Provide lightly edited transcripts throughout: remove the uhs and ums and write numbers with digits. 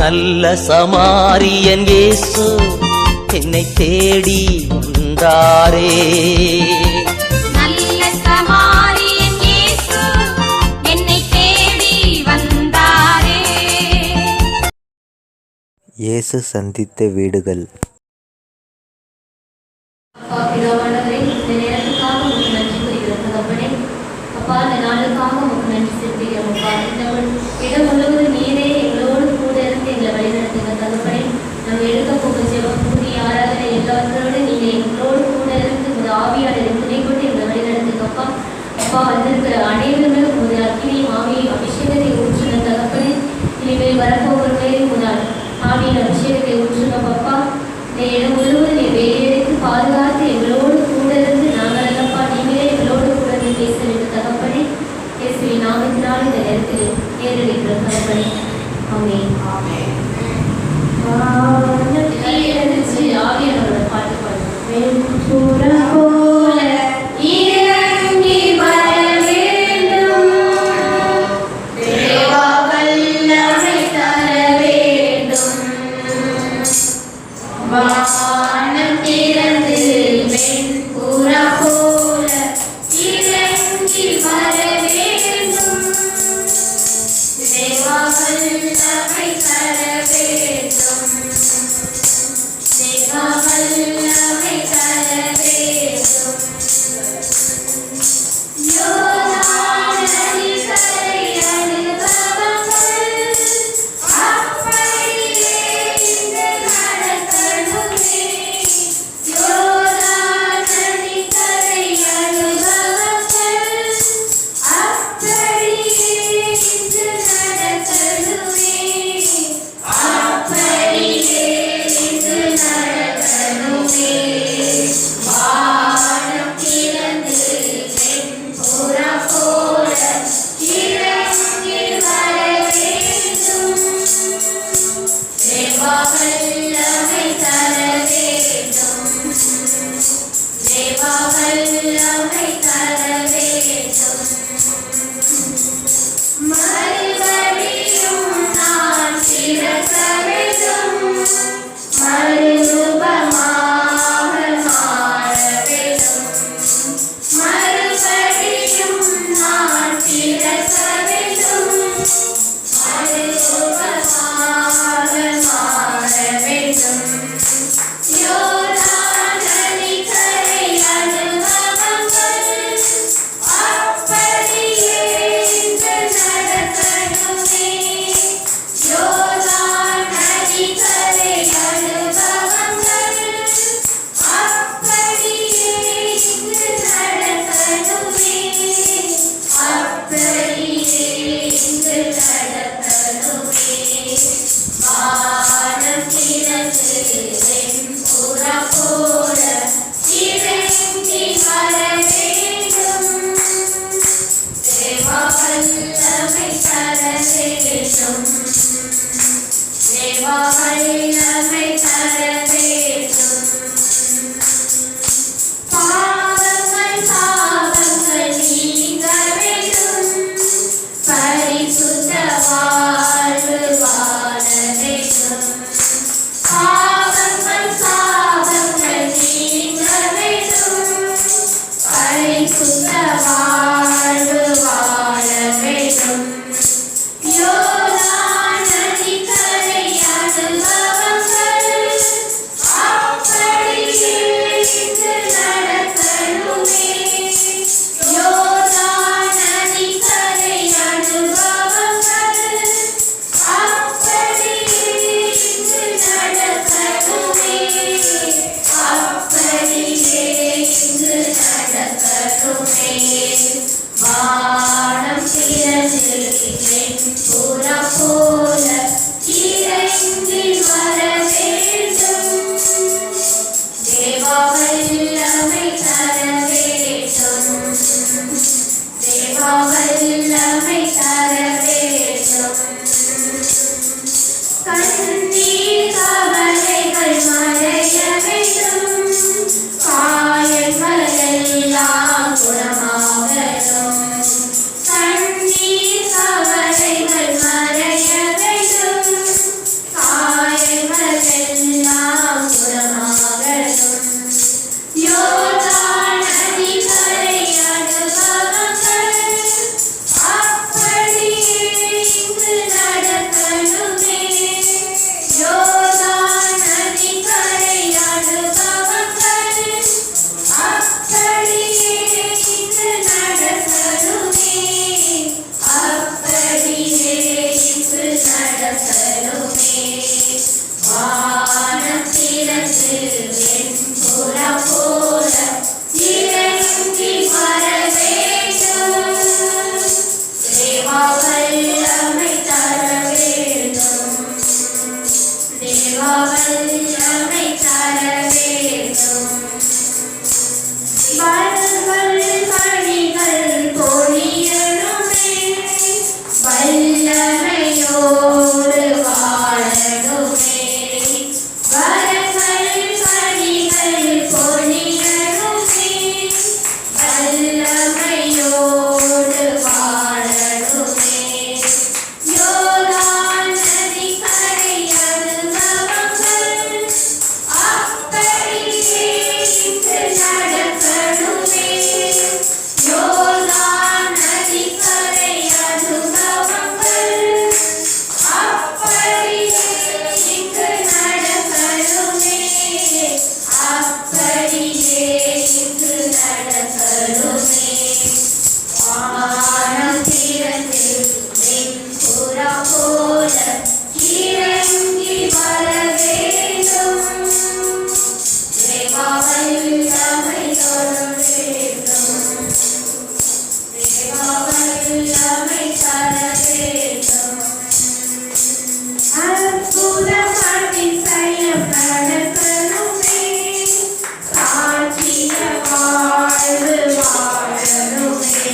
நல்ல சமாரியன் இயேசு என்னை தேடி வந்தாரே. நல்ல சமாரியன் இயேசு என்னை தேடி வந்தாரே. இயேசு சந்தித்த வீடுகள். பிதாவானவரே, இந்த நேரத்துக்காக உங்களுக்கு நன்றி கூறுகிறோம் தகப்பனே. அப்பா, இந்த நாளுக்காக உங்களுக்கு நன்றி செலுத்துகிறோம். அப்பா, இந்த இடம் முழுவதும் நீரே எங்களோடு கூட இருந்து எங்களை வழிநடத்துங்க தகப்பனே. நாங்கள் எடுக்க போகும் ஜெபம், கூடி ஆராதனை எல்லாத்தோடு நீங்க எங்களோடு கூட இருந்து ஒரு ஆவியாளரை துணை கொண்டு எங்களை வழிநடத்துங்க அப்பா. அப்பா, வந்திருக்கிற அனைவருமே ஒரு அக்கினியும் ஆவியும் அபிஷேகத்தை ஊற்றுன தகப்பனே. இனிமேல் வரப்போகிறவர்களே முதல் ஆவியின் அபிஷேகத்தை ஊற்றுனோம் அப்பா. இந்த இடம் முழுவதும் நீ வேலையெடுத்து பாதுகாத்து எங்களோடு கூட இருந்து நாங்கள் அல்லப்பா நீங்களே எங்களோடு கூட நீ பேச வேண்டும் தகப்பனே. இயேசுவின் நாமத்தினால் இந்த நேரத்தில் ஏறெடுக்கிறோம் தகப்பனே. ஆமென். ஆவியானவரோட பாட்டு பாடுவோம். போல இறங்கி வர வேண்டும், தேவா வல்லமை தர வேண்டும், வானம் திறந்து வெண்புறா போல இறங்கி வர வேண்டும், தேவா வல்லமை தர வேண்டும், தேவா வல்லமை தர வேண்டும். யோர்தான் நதிக்கரை அனுபவங்கள் அப்படியே இன்று நடக்கணுமே. யோர்தான் நதிக்கரை அனுபவங்கள் அப்படியே இன்று நடக்கணுமே. அப்படியே இன்று நடக்கணுமே. வானம் திறந்து வெண்புறா போல இறங்கி வர வேண்டும், தேவா வல்லமை தர வேண்டும், தேவா வல்லமை தர வேண்டும். மறுபடியும் நான் பிறக்க வேண்டும், மறுரூபமாக மாற வேண்டும், மறுபடியும் நான் பிறக்க வேண்டும், மறுரூபமாக மாற வேண்டும். யோர்தான் நதிக்கரை அனுபவங்கள் அப்படியே இன்று நடக்கணுமே. யோர்தான் நதிக்கரை அனுபவங்கள் அப்படியே இன்று நடக்கணுமே. அப்படியே இன்று நடக்கணுமே. வானம் திறந்து வெண்புறா போல இறங்கி வர வேண்டும், தேவா வல்லமை தர வேண்டும், தேவா வல்லமை தர வேண்டும். பாவங்கள் சாபங்கள் நீங்க வேண்டும், பரிசுத்த வாழ்வு வாழ வேண்டும். பாவங்கள் சாபங்கள் நீங்க வேண்டும், பரிசுத்த வாழ்வு வாழ வேண்டும். யோர்தான் நதிக்கரை அனுபவங்கள் அப்படியே இன்று நடக்கணுமே. யோர்தான் நதிக்கரை அனுபவங்கள் அப்படியே இன்று நடக்கணுமே. அப்படியே இன்று நடக்கணுமே. வானம் திறந்து வெண்புறா போல இறங்கி வர வேண்டும், தேவா வல்லமை தர வேண்டும், தேவா வல்லமை தர வேண்டும். கண்ணீர் கவலைகள் மறைய வேண்டும், காயங்கள் எல்லாம் குணமாகட்டும். கண்ணீர் கவலைகள் மறைய வேண்டும், வானம் திறந்து வெண்புறா போல இறங்கி வர வேண்டும். தேவா வல்லமை தர வேண்டும். தேவா வல்லமை தர வேண்டும். வல்கள் கனிகள் பொழியணுமே, வல்லமையோடு வாழணுமே. வரங்கள் கனிகள் பொழியணுமே, வல்லமையோடு வாழணுமே. யோர்தான் நதிக்கரை அனுபவங்கள் அப்படியே இன்று நடக்கணுமே. யோர்தான் நதிக்கரை அனுபவங்கள் அப்படியே இன்று நடக்கணுமே. அப்படியே இன்று நடக்கணுமே. வானம் திறந்து வெண்புறா போல இறங்கி வர வேண்டும். தேவா வல்லமை தர வேண்டும். தேவா வல்லமை தர வேண்டும். அற்புதம் அதிசயம் நடக்கணுமே, சாட்சிய வாழ்வு வாழணுமே.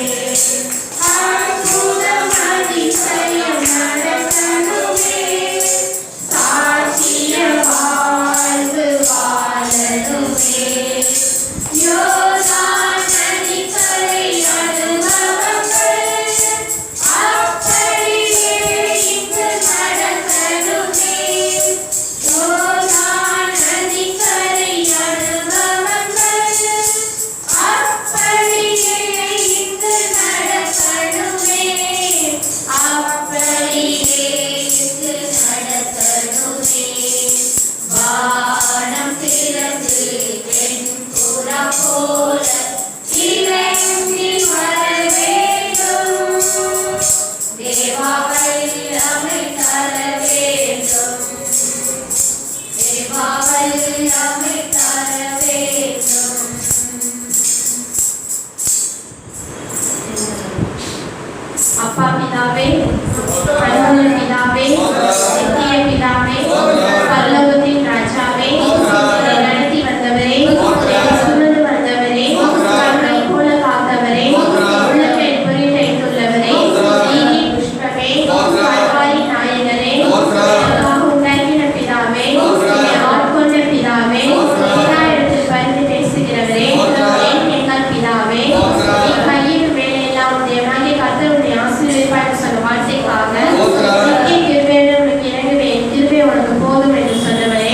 அற்புதம் அதிசயம் நடக்கணுமே, சாட்சிய வாழ்வு வாழணுமே. யோர்தான் நதிக்கரை அனுபவங்கள் அப்படியே இன்று நடக்கணுமே. யோர்தான் நதிக்கரை அனுபவங்கள் அப்படியே இன்று நடக்கணுமே. அப்படியே இன்று நடக்கணுமே. வானம் திறந்து வெண்புறா போல இறங்கி வர வேண்டும். தேவா வல்லமை தர வேண்டும். தேவா வல்லமை தர வேண்டும். அப்பா பிதாவே, அன்புள்ள பிதாவே, நித்திய பிதாவே, பரலோகத்தின் ராஜாவே, என்னை நடத்தி வந்தவரே, என்னை சுமந்து வந்தவரே, கண்ணை போல காத்தவரே, உள்ளத்தை பொறித்தெடுத்துள்ளவரே, நீதி புஷ்பமே, கல்வாரி நாயகரே, எனக்காக உண்டாக்கின பிதாவே, என்னை ஆட்கொண்ட பிதாவே, எல்லாரிடத்தில் பரிந்து பேசுகிறவரே, எங்கள் பிதாவே, என் கையின் வேலையெல்லாம் தேவனாகிய கர்த்தருடைய ஆசீர்வதிப்பாய் சொன்ன வார்த்தைக்காக நித்திய கிருபையோடு உனக்கு இறங்குவேன், கிருபை உனக்கு போதும் என்று சொன்னவரே,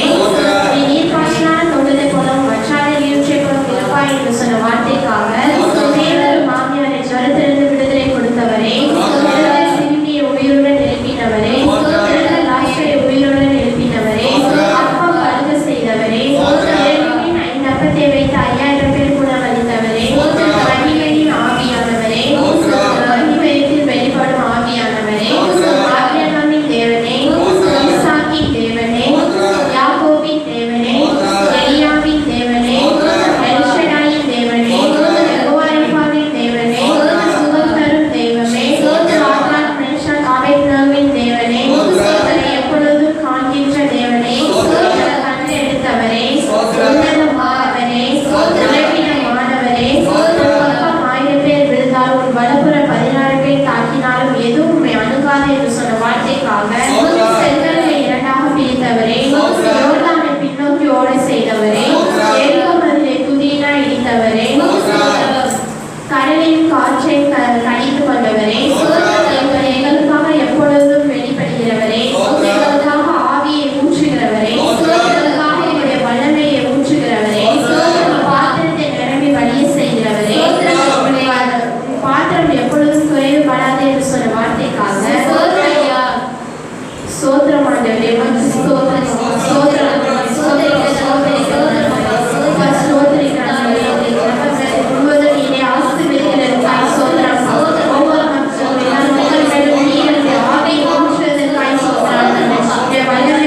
நீ நீர்ப்பாய்ச்சினான தொண்டத்தை போலவும் வற்றாத நீரூற்றை போலவும் இருப்பாய் என்று சொன்ன வார்த்தைக்காக தேவர் மாமியாரை ஜுரத்திலிருந்து விடுதலை கொடுத்தவரே, சிறுமியை உயிருடன் எழுப்பினவரே, லாசரை உயிருடன் எழுப்பினவரே, அப்பம் அழுக செய்தவரே, ஏழையின் 5 அப்பத்தை வைத்து 5000 பேர் குணமளித்தவரே, மகிமையின் ஆவியானவரே, மகிமையத்தில் வெளிப்படும் ஆவியானவரே, ஆபிரகாமின் தேவனே, ஈசாக்கின் தேவனே, யாக்கோபின் தேவனே, எலியாவின் தேவனே, எல்ஷடாயின் தேவனே, யெகோவாவின் தேவனே, சுகம் தரும் தெய்வமே, சாத்ராக், மேஷாக், ஆபேத்நேகோவின் தேவனே, எங்களை எப்பொழுதும் காண்கின்ற தேவனே, எங்களை கண்டெடுத்தவரே, உன்னதமானவரே, உலகினமானவரே, உன் பக்கம் 1000 பேர் விழுந்தாலும் உன் வலப்புற 16 பேர் தாக்கினாலும் எதுவும் உம்மை அணுகாது என்று சொன்ன வார்த்தைக்காக செங்கடலை 2ஆக பிரித்தவரே, யோர்தானை பின்னோக்கி ஓட செய்தவரே, எரிகோ மதிலை துதியினால் இடித்தவரே, கடலின் காற்றை கடித்து கொண்டவரே, எங்களுக்காக எப்பொழுதும் வெளிப்படுகிறவரே, எங்களுக்காக ஆவியை ஊற்றுகிறவரே, எங்களுக்காக எங்களுடைய வல்லமையை ஊற்றுகிறவரே, பாத்திரத்தை நிரம்பி வழிய செய்கிறவரே, பாத்திரம் எப்பொழுதும் குறைவுபடாது என்று சொன்ன வார்த்தைக்காக சோத்திரம் ஆண்டவரே, சோத்திரம் சோத்திரம் முழுவதும் நீரை ஆசீர்வதிக்கிறதற்காய் சோத்திரம். ஒவ்வொரு மக்களும் ஆவை ஊற்றுவதற்காய் சோத்திரம். வல்லமை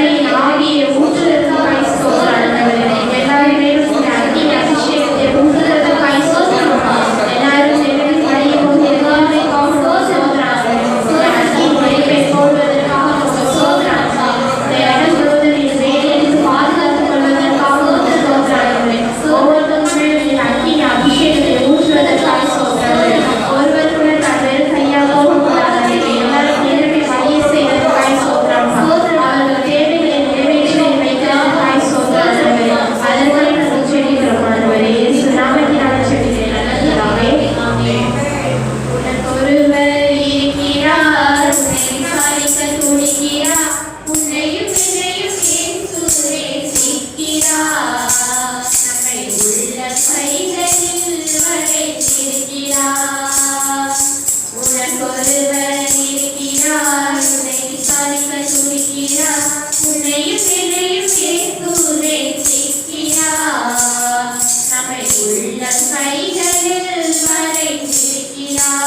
உன்னையும் என்னையும் இயேசுவே சிக்கிறார். நம்மை உள்ளம் கைகளில் வரைந்திருக்கிறார்.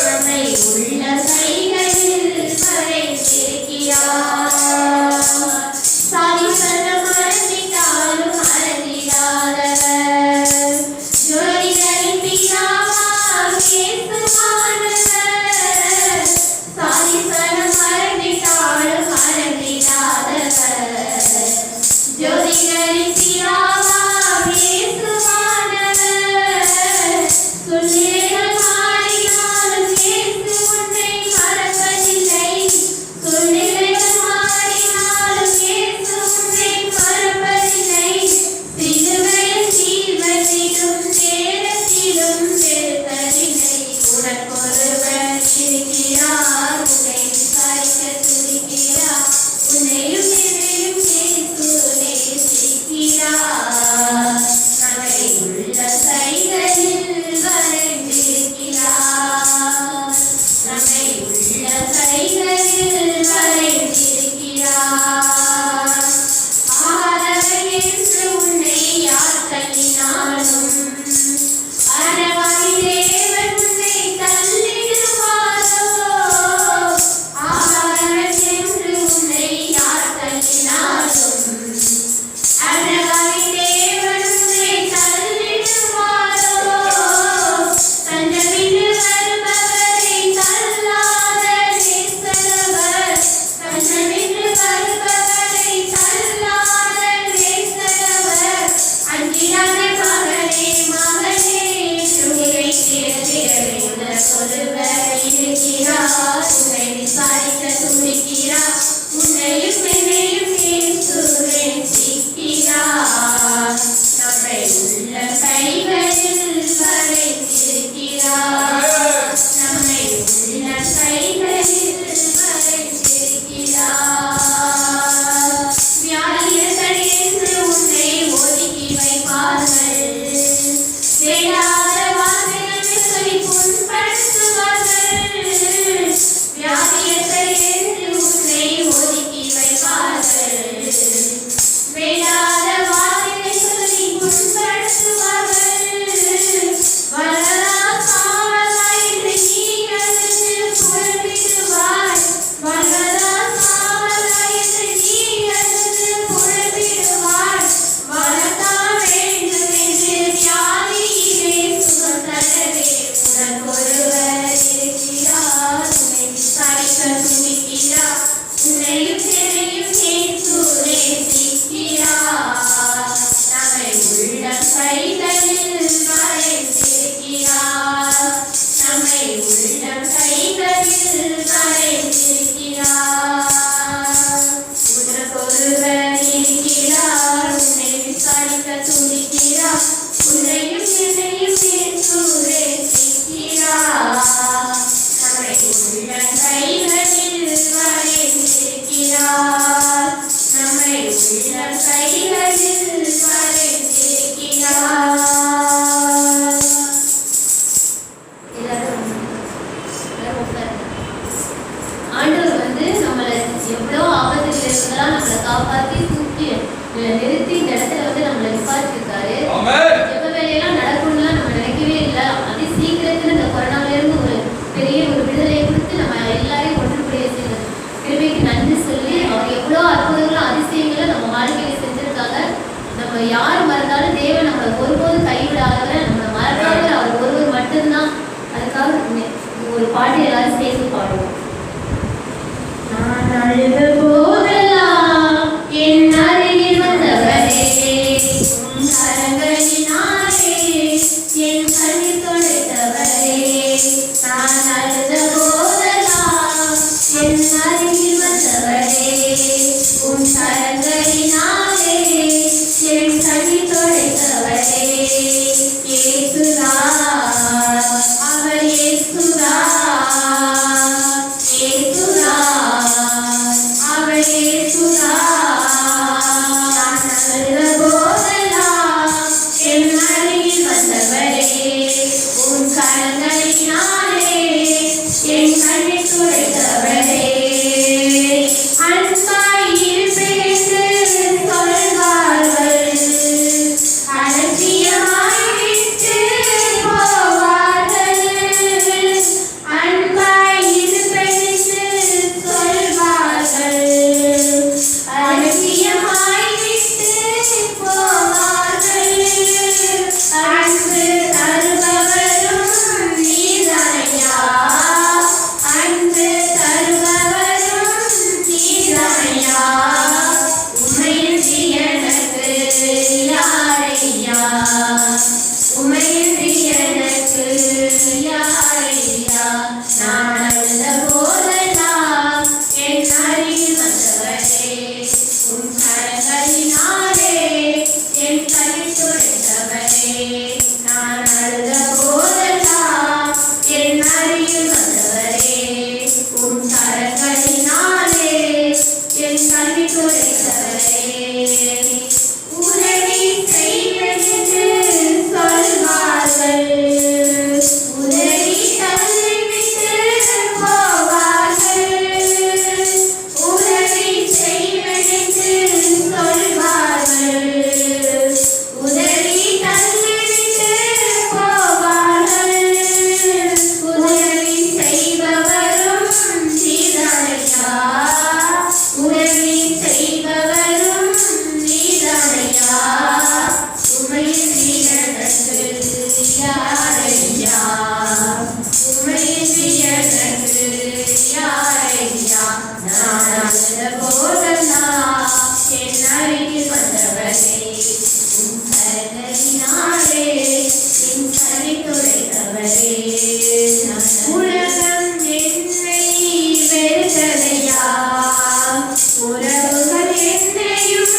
நம்மை உள்ளம் கைகளில் வரைந்திருக்கிறார். சாதி சொல்ல மறந்திட்டாலும் மறந்திடாதவர். ஜோதிகளின் பிதாவாம் இயேசுவானவர். சாதி சொல்ல மறந்திட்டாலும் மறந்திடாதவர். ஜோதிகளின் பிதாவாம் இயேசுவானவர். சொல்லிகள் மாறினாலும் இயேசு உன்னை மறப்பதில்லை. சொல்லிகள் மாறினாலும் இயேசு உன்னை மறப்பதில்லை. சிலுவையில் ஜீவனிலும் நேரத்திலும் வெறுப்பதில்லை. உனக்கொருவர் இருக்கிறார். உன்னை விசாரிக்க துடிக்கிறார். உன்னையும் என்னையும் இயேசு நேசிக்கிறார். நம்மை உள்ள கைகளில் வரைந்திருக்கிறார். நம்மை உள்ள கைகளில் வரைந்திருக்கிறார். ஆகாதவர் என்று உன்னை யார் தள்ளினாலும் அறவாகி தேவன் உன்னை தள்ளிடுவாரோ. ஆகாதவர் என்று உன்னை யார் தள்ளினாலும் அறவாகி தேவன் உன்னை தள்ளிடுவாரோ. தஞ்சமின்றி வருபவரை தள்ளாத நேசரவர். தஞ்சமின்றி வருபவரை தள்ளாத நேசரவர். அஞ்சிடாதே மகனே மகனே சுகிரை திறவே உனக்கொருவர் இருக்கிறார். உன்னை விசாரிக்க துடிக்கிறார். உன்னையும் என்னையும் இயேசுவே சிக்கிறார். நம்மை உள்ள கைகளில் வரைந்திருக்கிறார். நம்மை உள்ள கைகளில் வரைந்திருக்கிறார். வியாதியர்கள் என்று உன்னை ஒதுக்கி வைப்பார்கள். வேண்டாத வார்த்தைகள் சொல்லி புண்படுத்துவார்கள். வியாதியர்கள் என்று உன்னை ஒதுக்கி வைப்பார்கள். வேண்டாத வார்த்தைகள் சொல்லி புண்படுத்துவார்கள். வளரா சாவதா என்று நீ எழுந்து புலம்பிடுவாய். வளரா சாவதா என்று நீ எழுந்து புலம்பிடுவாய். வளர்த்தான் வேண்டும் என்று வியாதியிலே சுகம் தரவே உனக்கொருவர் இருக்கிறார். உன்னை விசாரிக்க துடிக்கிறார். உன்னையும் என்னையும் இயேசுவே சிக்கிறார். நம்மை உள்ள கைகளில் வரைந்திருக்கிறார். நம்மை உள்ள கைகளில் வரைந்திருக்கிறார். உனக்கொருவர் இருக்கிறார். உன்னை விசாரிக்க துடிக்கிறார். உன்னையும் என்னையும் இயேசுவே சிக்கிறார். நம்மை உள்ள கைகளில் வரைந்திருக்கிறார். நம்மை உள்ள கைகளில் வரைந்திருக்கிறார். ஆண்டவர் நம்மளை எவ்வளோ ஆபத்துல இருந்தெல்லாம் நம்மளை காப்பாற்றி தூக்கி நிறுத்தி இந்த இடத்துல நம்மளை விசாரிச்சிருக்காரு. எப்ப வேலையெல்லாம் நடக்கும்லாம் நம்ம நினைக்கவே இல்லை. அதி சீக்கிரத்துல இந்த கொரோனால இருந்து ஒரு பெரிய ஒரு விடுதலையை கொடுத்து நம்ம எல்லாரையும் ஒன்றுபடிய செய்யறது கிருபைக்கு நன்றி சொல்லி அவர் எவ்வளோ அற்புதங்களும் அதிசயங்களும் நம்ம வாழ்க்கையில செஞ்சிருக்காங்க. நம்ம யார் மறந்தாலும் தேவன் நம்மளை ஒருபோதும் கைவிடாதவர். நம்மளை மறக்காதவர் அவர் ஒருவர் மட்டும்தான். அதுக்காக ஒரு பாட்டு எல்லாரும் சேர்ந்து பாடுவோம். நான் அழுத போதெல்லாம் என் அருகில் வந்தவரே. உன் கரங்களினாலே என் கண்ணீர் துடைத்தவரே. நான் அழுத போதெல்லாம் என் அருகில் வந்தவரே. உன் கரங்களினாலே என் கண்ணீர் துடைத்தவரே. இயேசுதான் அவர் இயேசுதான். இயேசுதான் அவர் இயேசுதான். நான் அழுத போதெல்லாம் என் அருகில் வந்தவரே. உன் கரங்களினாலே என் கண்ணீர் துடைத்தவரே. அன்பான கல்வி துறைத்தவரே உதவி செய்வதென்று சொல்வார்கள் உதவி தள்ளிவிட்டு போவார்கள் உதவி செய்வதென்று சொல்வார்கள் உதவி தள்ளிவிட்டு போவார்கள் உதவி செய்பவரும் நீதானையா உதவி செய்பவரும் நீதானையா உம்மையின்றி எனக்கு யாரையா உம்மையின்றி எனக்கு யாரையா நான் அழுத போதெல்லாம் என் அருகில் வந்தவரே உம் கரங்களினாலே என் கரை துடைத்தவரே உலகம் என்னை வெறுத்ததையா உறவுகள் என்னையும்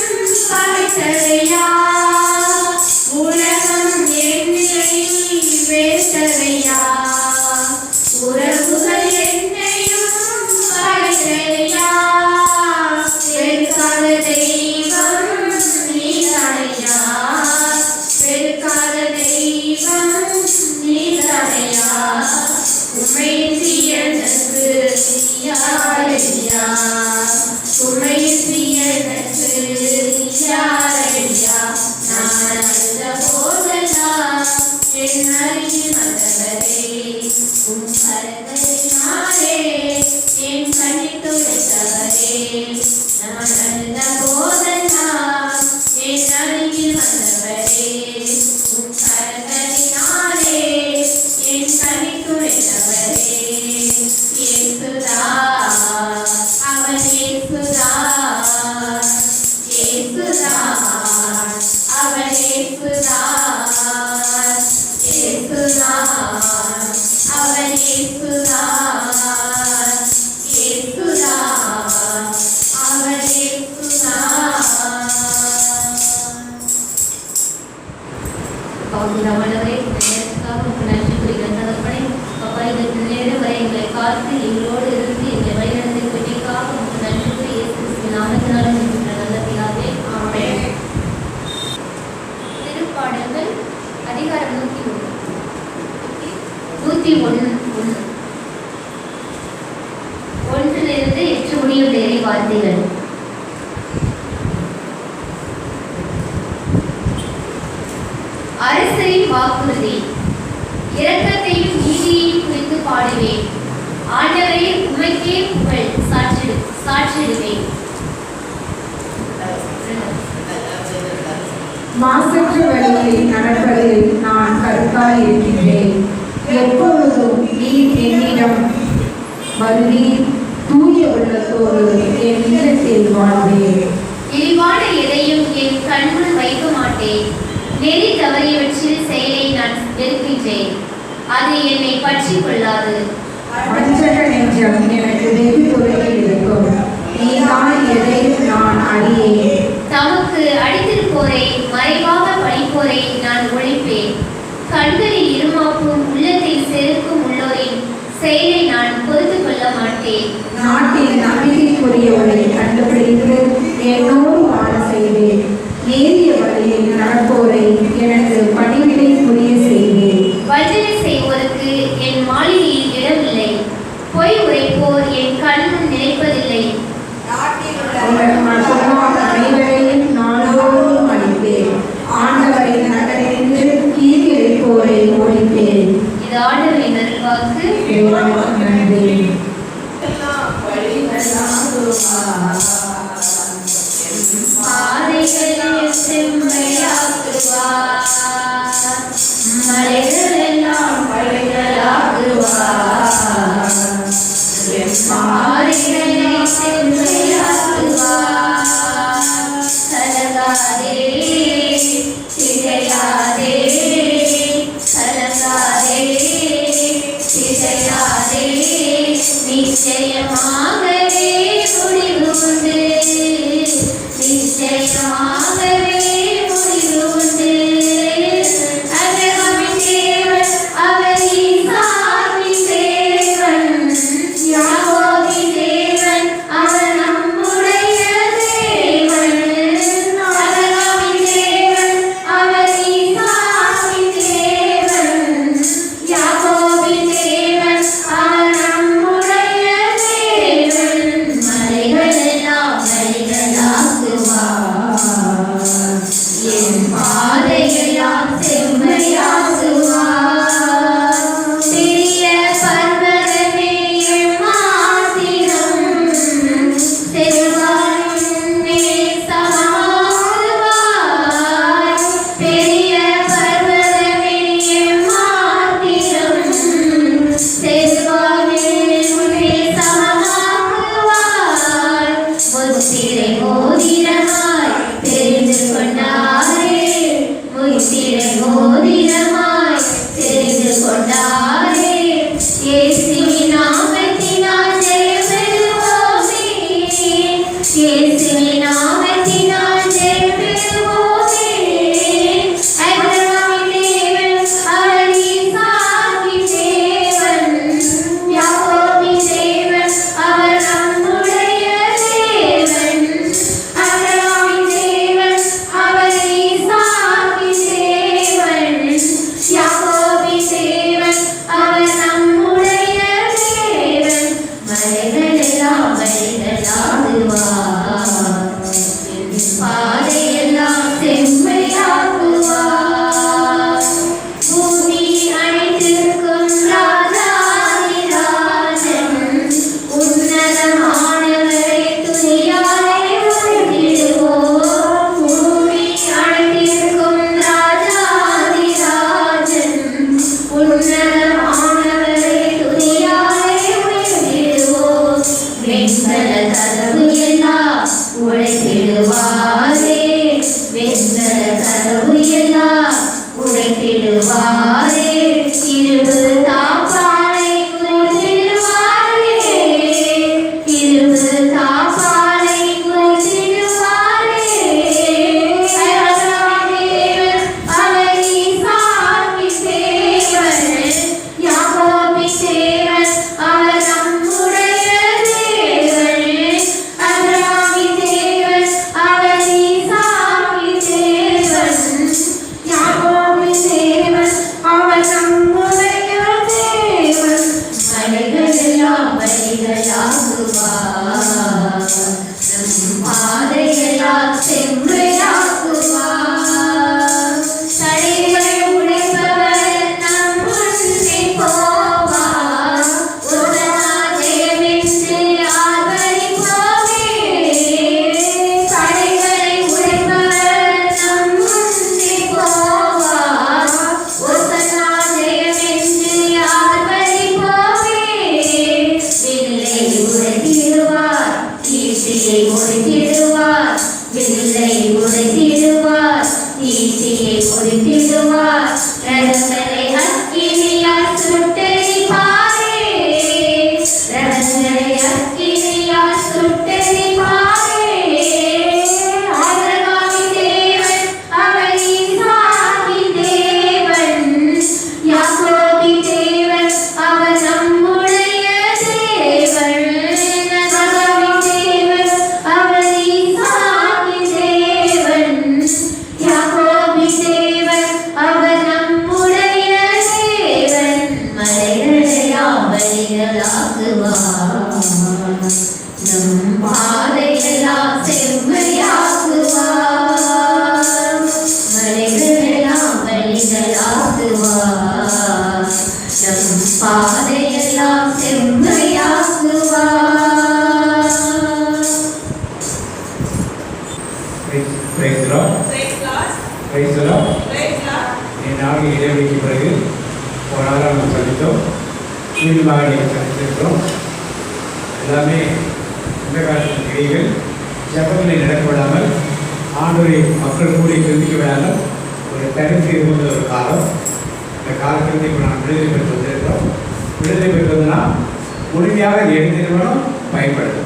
பகைத்ததையா உலகம் என்னை வெறுத்ததையா உறவுகள் என்னையும் பகைத்ததையா வெறுக்காத தெய்வம் நீதானையா வெறுக்காத தெய்வம் நீதானையா உம்மையின்றி எனக்கு யாரையா உம்மையின்றி எனக்கு யாரையா நான் அழுத போதெல்லாம் என் அருகில் வந்தவரே உம் கரங்களினாலே என் கண்ணீர் துடைத்தவரே நான் அழுத போதெல்லாம் என் அருகில் வந்தவரே உம் கரங்களினாலே என் கண்ணீர் துடைத்தவரே இயேசுதா அவன் இயேசுதா இயேசுதா அவன் இயேசுதா இயேசுதா அவன் இயேசுதா இயேசுதா அவன் இயேசுதா. பௌதிரமானவரே, நேரத்துக்காக உமக்கு நன்றி கூறுகிறேன் தகப்பனே. அப்பா, இதற்கு நேரம் வரை எங்களை காத்து எங்களோடு இருந்து எங்களை வழிநடத்தி கொண்டிருக்காக உமக்கு நன்றி கூறி இயேசு கிறிஸ்துவின் நாமத்தினாலே ஜெபிக்கிற நல்ல பிதாவே. ஆமென். திருப்பாடல்கள் அதிகாரம் 101 ஒன்றிலிருந்து 8 முடியுள்ள இறை வார்த்தைகள். அரசரின் வாக்குறுதி. இரக்கத்தையும் நீதியையும் குறித்து பாடுவேன். ஆண்டவரே, உமக்கே புகழ் சாற்றிடுவேன். மாசற்ற வழிகளில் நடப்பதில் நான் கருத்தாய் இருக்கின்றேன். எப்பொழுதும் நீர் என்னிடம் வருவீர். தூய உள்ளத்தோடு என் இல்லத்தில் வாழ்வேன். இழிவான எதையும் என் கண்முன் வைக்க மாட்டேன். நெறி தவறியவற்றில் செயலை நான் வெறுக்கின்றேன். அது என்னை பற்றி கொள்ளாது. வஞ்சக நெஞ்சம் எனக்கு வெகு தொலைவில் இருக்கும். நீதான் எதையும் நான் அறியேன். தமக்கு அடித்திருப்போரை மறைவாக பழிப்போரை நான் ஒழிப்பேன். கண்களில் இருமாப்பும் உள்ளத்தை செருக்கும் உள்ளோரின் செயலை நான் பொறுத்து கொள்ள மாட்டேன். நாட்டில் நம்பிக்கைக்குரியவரை கண்டுபிடித்து என்னோடு வாழ செய்வேன். நேரிய வழியில் நடப்போரை எனக்கு பணிவிடை புரிய செய்வேன். வஞ்சனை செய்வோருக்கு என் மாளிகையில் இடமில்லை. பொய் உரைப்போர் என் கண்முன் நினைப்பதில்லை. அனைவரையும் நாளோறும் அளிப்பேன். ஆண்டவரின் நகரின்று கீழிழைப்போரை ஒழிப்பேன். இது ஆண்டவரின் நல்வாக்கு. நன்றி. பாதைகளை செம்மையாக்குவார், மலைகளெல்லாம் பழுதலாக்குவார். பாதைகளை செம்மையாக்குவார், கலங்காதே திகையாதே, கலங்காதே திகையாதே, நிச்சயமாகவே முடிவு உண்டு, நிச்சயமாகவே முடிவு உண்டு. அபிரகாமின் தேவன் அவர் ஈசாக்கின் தேவன், யாக்கோபின் தேவன் அவர் நம்முடைய முத்திரை மோதிரமாய் தெரிந்து கொண்டாரே முத்திரை மோதிரமாய் தெரிந்து கொண்டாரே இயேசுவின் நாமத்தினால் ஜெயம் பெறுவோமே இயேசுவின் நாமத்தினால் ஜெயம் பெறுவோமே அபிரகாமின் தேவன் அவர் ஈசாக்கின் தேவன் யாக்கோபின் தேவன் அவர் நம்முடைய தேவன் அபிரகாமின் தேவன் அவர் ஈசாக்கின் தேவன் யாக்கோபின் தேவன் அவர் நம்முடைய தேவன் மலைகளெல்லாம் வழிகளாகுவார் பாதையெல்லாம் செம்மையாக்குவார் பூமி அனைத்திற்கும் ராஜாதிராஜன் உன்னதமானவரை துணியாலே உயர்த்திடுவோம் பூமி அனைத்திற்கும் ராஜாதிராஜன் உன்னதமானவரை துணியாலே உயர்த்திடுவோம் வெண்கல கதவு எல்லாம் உடைத்திடுவாரே வெண்கல கதவு எல்லாம் உடைத்திடுவாரே இருபு தாப்பாலை குறைத்திடுவாரே இருபு தாப்பாலை குறைத்திடுவாரே தேவன் அவர் ஈசாக்கின் தேவன் யாக்கோபின் தேவன் அவர் நம்முடைய தேவன் அபிரகாமின் தேவன் அவர் ஈசாக்கின் தேவன் யாக்கோபின் தேவன் அவர் நம்முடைய தேவன் மலைகளெல்லாம் வழிகளாகுவார் நம் பாதையெல்லாம் செம்மையாக்குவார் தடைகளை உடைப்பவர் நம் முன்னே போவார் உடனா ஜெயமென்று ஆர்ப்பரிப்போமே தடைகளை உடைப்பவர் நம் முன்னே போவார் உடனா ஜெயமென்று ஆர்ப்பரிப்போமே வில்லை உடைத்திடுவார் ஈட்டியை உடைத்திடுவார் வில்லை உடைத்திடுவார் ஈட்டியை உடைத்திடுவார் ரதங்களை அக்கினியால் சுட்டெரிப்பாரே ரதங்களை அக்கினியால் சுட்டெரிப்பாரே ஆபிரகாமின் தேவன் அவர் ஈசாக்கின் தேவன் யாக்கோபின் தேவன் அவர் நம்முடைய தேவன் அபிரகாமின் தேவன் அவர் ஈசாக்கின் தேவன் யாக்கோபின் தேவன் அவர் நம்முடைய தேவன் மலைகளெல்லாம் வழிகளாக்குவார் நம் பாதையெல்லாம் செம்மையாக்குவார் மலைகளெல்லாம் வழிகளாக்குவார் நம் பாதையெல்லாம் செம்மையாக்குவார் Praise the Lord. Praise the Lord. நாங்கள் இடைவெளிக்கு பிறகு ஒரு நாளாக நம்ம சந்தித்தோம் மீண்டுமாக நீங்கள் சந்தித்திருக்கிறோம் எல்லாமே இந்த காலத்தின் இடைகள் ஜபங்களை நடக்க விடாமல் ஆண்டோரை மக்கள் கூடி சிந்திக்க விடாமல் ஒரு தனித்து இருந்த ஒரு காலம் இந்த காலத்திலிருந்து இப்போ நான் விடுதலை பெற்று வந்திருக்கிறோம் விடுதலை பெற்றதுன்னா முழுமையாக எழுந்திருவனும் பயன்படுது